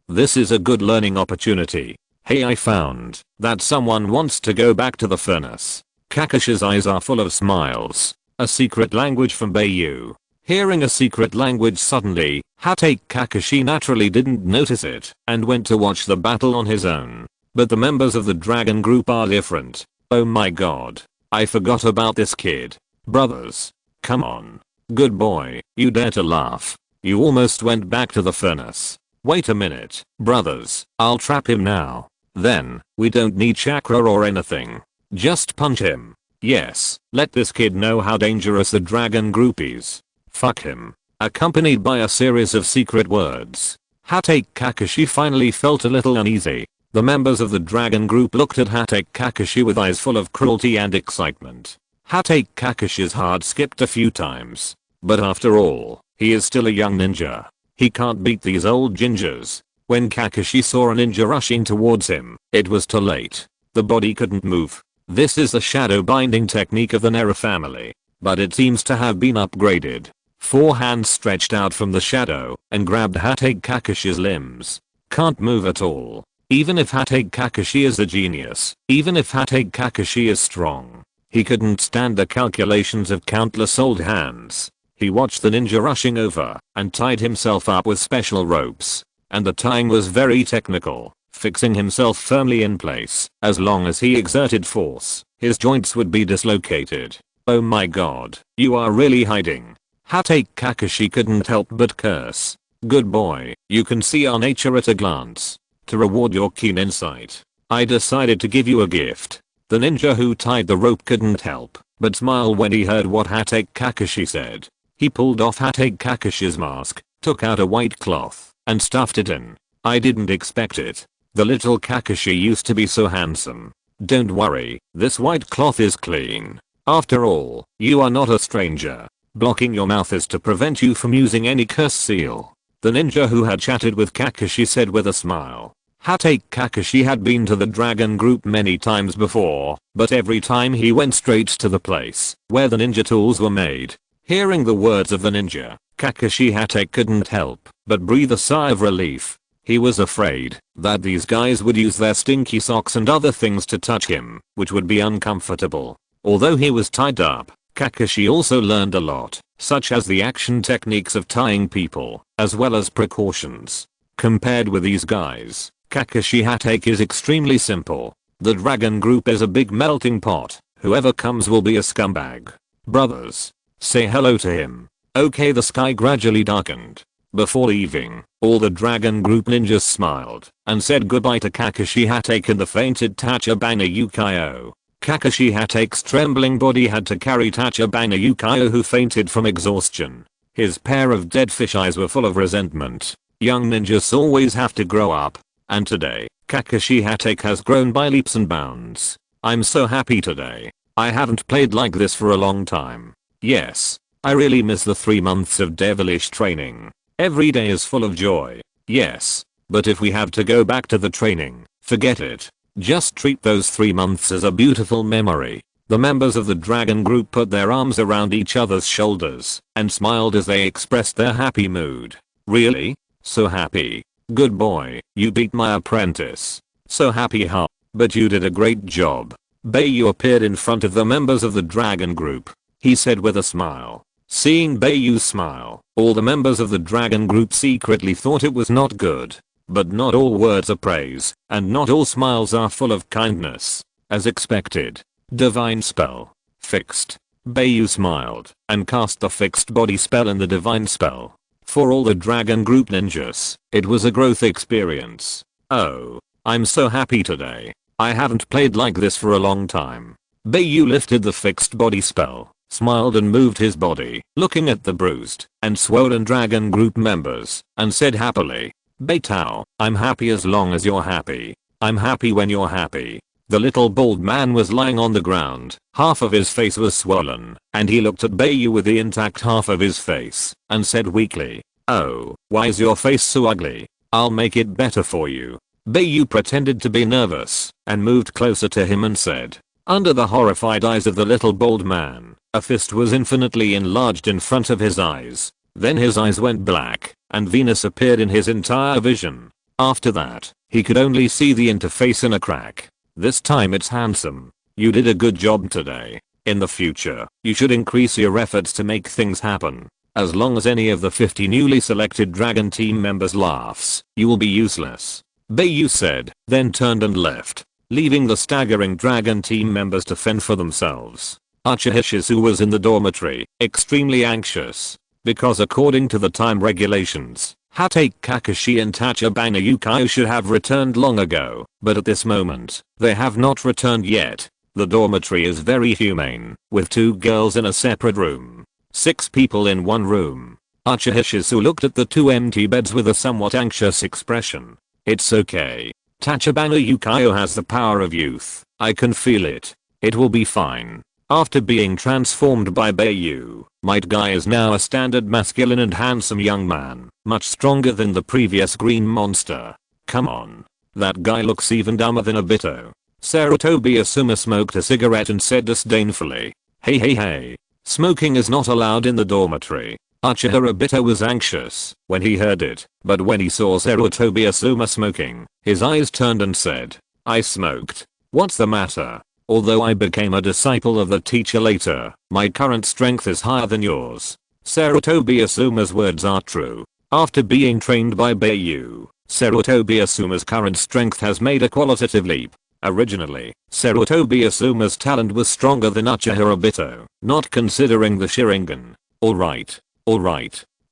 S1: This is a good learning opportunity. Hey, I found that someone wants to go back to the furnace. Kakashi's eyes are full of smiles. A secret language from Bai Yu. Hearing a secret language suddenly, Hatake Kakashi naturally didn't notice it and went to watch the battle on his own. But the members of the dragon group are different. Oh my god. I forgot about this kid. Brothers. Come on. Good boy, you dare to laugh. You almost went back to the furnace. Wait a minute, brothers, I'll trap him now. Then, we don't need chakra or anything. Just punch him. Yes, let this kid know how dangerous the dragon group is. Fuck him. Accompanied by a series of secret words. Hatake Kakashi finally felt a little uneasy. The members of the dragon group looked at Hatake Kakashi with eyes full of cruelty and excitement. Hatake Kakashi's heart skipped a few times. But after all, he is still a young ninja. He can't beat these old gingers. When Kakashi saw a ninja rushing towards him, it was too late. The body couldn't move. This is the shadow binding technique of the Nera family. But it seems to have been upgraded. 4 hands stretched out from the shadow and grabbed Hatake Kakashi's limbs. Can't move at all. Even if Hatake Kakashi is a genius, even if Hatake Kakashi is strong, he couldn't stand the calculations of countless old hands. He watched the ninja rushing over and tied himself up with special ropes. And the tying was very technical, fixing himself firmly in place. As long as he exerted force, his joints would be dislocated. Oh my god, you are really hiding. Hatake Kakashi couldn't help but curse. Good boy, you can see our nature at a glance. To reward your keen insight, I decided to give you a gift. The ninja who tied the rope couldn't help but smile when he heard what Hatake Kakashi said. He pulled off Hatake Kakashi's mask, took out a white cloth, and stuffed it in. I didn't expect it. The little Kakashi used to be so handsome. Don't worry, this white cloth is clean. After all, you are not a stranger. Blocking your mouth is to prevent you from using any curse seal. The ninja who had chatted with Kakashi said with a smile. Kakashi had been to the dragon group many times before, but every time he went straight to the place where the ninja tools were made. Hearing the words of the ninja, Kakashi couldn't help but breathe a sigh of relief. He was afraid that these guys would use their stinky socks and other things to touch him, which would be uncomfortable. Although he was tied up, Kakashi also learned a lot, such as the action techniques of tying people, as well as precautions. Compared with these guys, Kakashi is extremely simple. The dragon group is a big melting pot. Whoever comes will be a scumbag. Brothers, say hello to him. Okay, the sky gradually darkened. Before leaving, all the dragon group ninjas smiled and said goodbye to Kakashi and the fainted Tachibana Yukio. Kakashi trembling body had to carry Tachibana Yukio, who fainted from exhaustion. His pair of dead fish eyes were full of resentment. Young ninjas always have to grow up. And today, Kakashi has grown by leaps and bounds. I'm so happy today. I haven't played like this for a long time. Yes, I really miss the 3 months of devilish training. Every day is full of joy. Yes, but if we have to go back to the training, forget it. Just treat those 3 months as a beautiful memory. The members of the dragon group put their arms around each other's shoulders and smiled as they expressed their happy mood. Really? So happy. Good boy, you beat my apprentice. So happy, huh? But you did a great job. Bai Yu appeared in front of the members of the dragon group. He said with a smile. Seeing Bai Yu smile, all the members of the dragon group secretly thought it was not good. But not all words are praise, and not all smiles are full of kindness. As expected. Divine spell. Fixed. Bai Yu smiled and cast the fixed body spell in the divine spell. For all the dragon group ninjas, it was a growth experience. Oh, I'm so happy today. I haven't played like this for a long time. Bai Yu lifted the fixed body spell, smiled and moved his body, looking at the bruised and swollen dragon group members, and said happily, Beitao, I'm happy as long as you're happy. I'm happy when you're happy. The little bald man was lying on the ground, half of his face was swollen, and he looked at Bai Yu with the intact half of his face, and said weakly, oh, why is your face so ugly? I'll make it better for you. Bai Yu pretended to be nervous, and moved closer to him and said, under the horrified eyes of the little bald man, a fist was infinitely enlarged in front of his eyes. Then his eyes went black, and Venus appeared in his entire vision. After that, he could only see the interface in a crack. This time it's handsome. You did a good job today. In the future, you should increase your efforts to make things happen. As long as any of the 50 newly selected dragon team members laughs, you will be useless. Bai Yu said, then turned and left, leaving the staggering dragon team members to fend for themselves. Uchiha was in the dormitory, extremely anxious, because according to the time regulations, Kakashi and Tachibana Yukio should have returned long ago, but at this moment, they have not returned yet. The dormitory is very humane, with 2 girls in a separate room. 6 people in one room. Uchiha looked at the 2 empty beds with a somewhat anxious expression. It's okay. Tachibana Yukio has the power of youth. I can feel it. It will be fine. After being transformed by Bai Yu, Might Guy is now a standard masculine and handsome young man, much stronger than the previous green monster. Come on. That guy looks even dumber than Obito. Sarutobi Asuma smoked a cigarette and said disdainfully, hey. Smoking is not allowed in the dormitory. Uchiha Obito was anxious when he heard it, but when he saw Sarutobi Asuma smoking, his eyes turned and said, I smoked. What's the matter? Although I became a disciple of the teacher later, my current strength is higher than yours. Sarutobi Asuma's words are true. After being trained by Bai Yu, Sarutobi Asuma's current strength has made a qualitative leap. Originally, Sarutobi Asuma's talent was stronger than Uchiha Obito, not considering the Sharingan. Alright.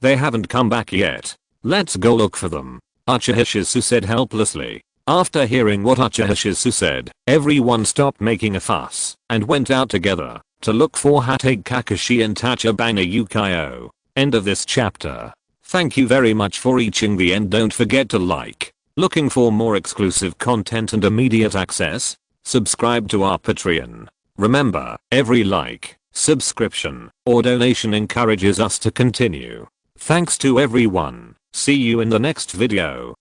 S1: They haven't come back yet. Let's go look for them. Uchiha said helplessly. After hearing what Uchiha said, everyone stopped making a fuss and went out together to look for Kakashi and Tachibana Yukio. End of this chapter. Thank you very much for reaching the end. Don't forget to like. Looking for more exclusive content and immediate access? Subscribe to our Patreon. Remember, every like, subscription, or donation encourages us to continue. Thanks to everyone. See you in the next video.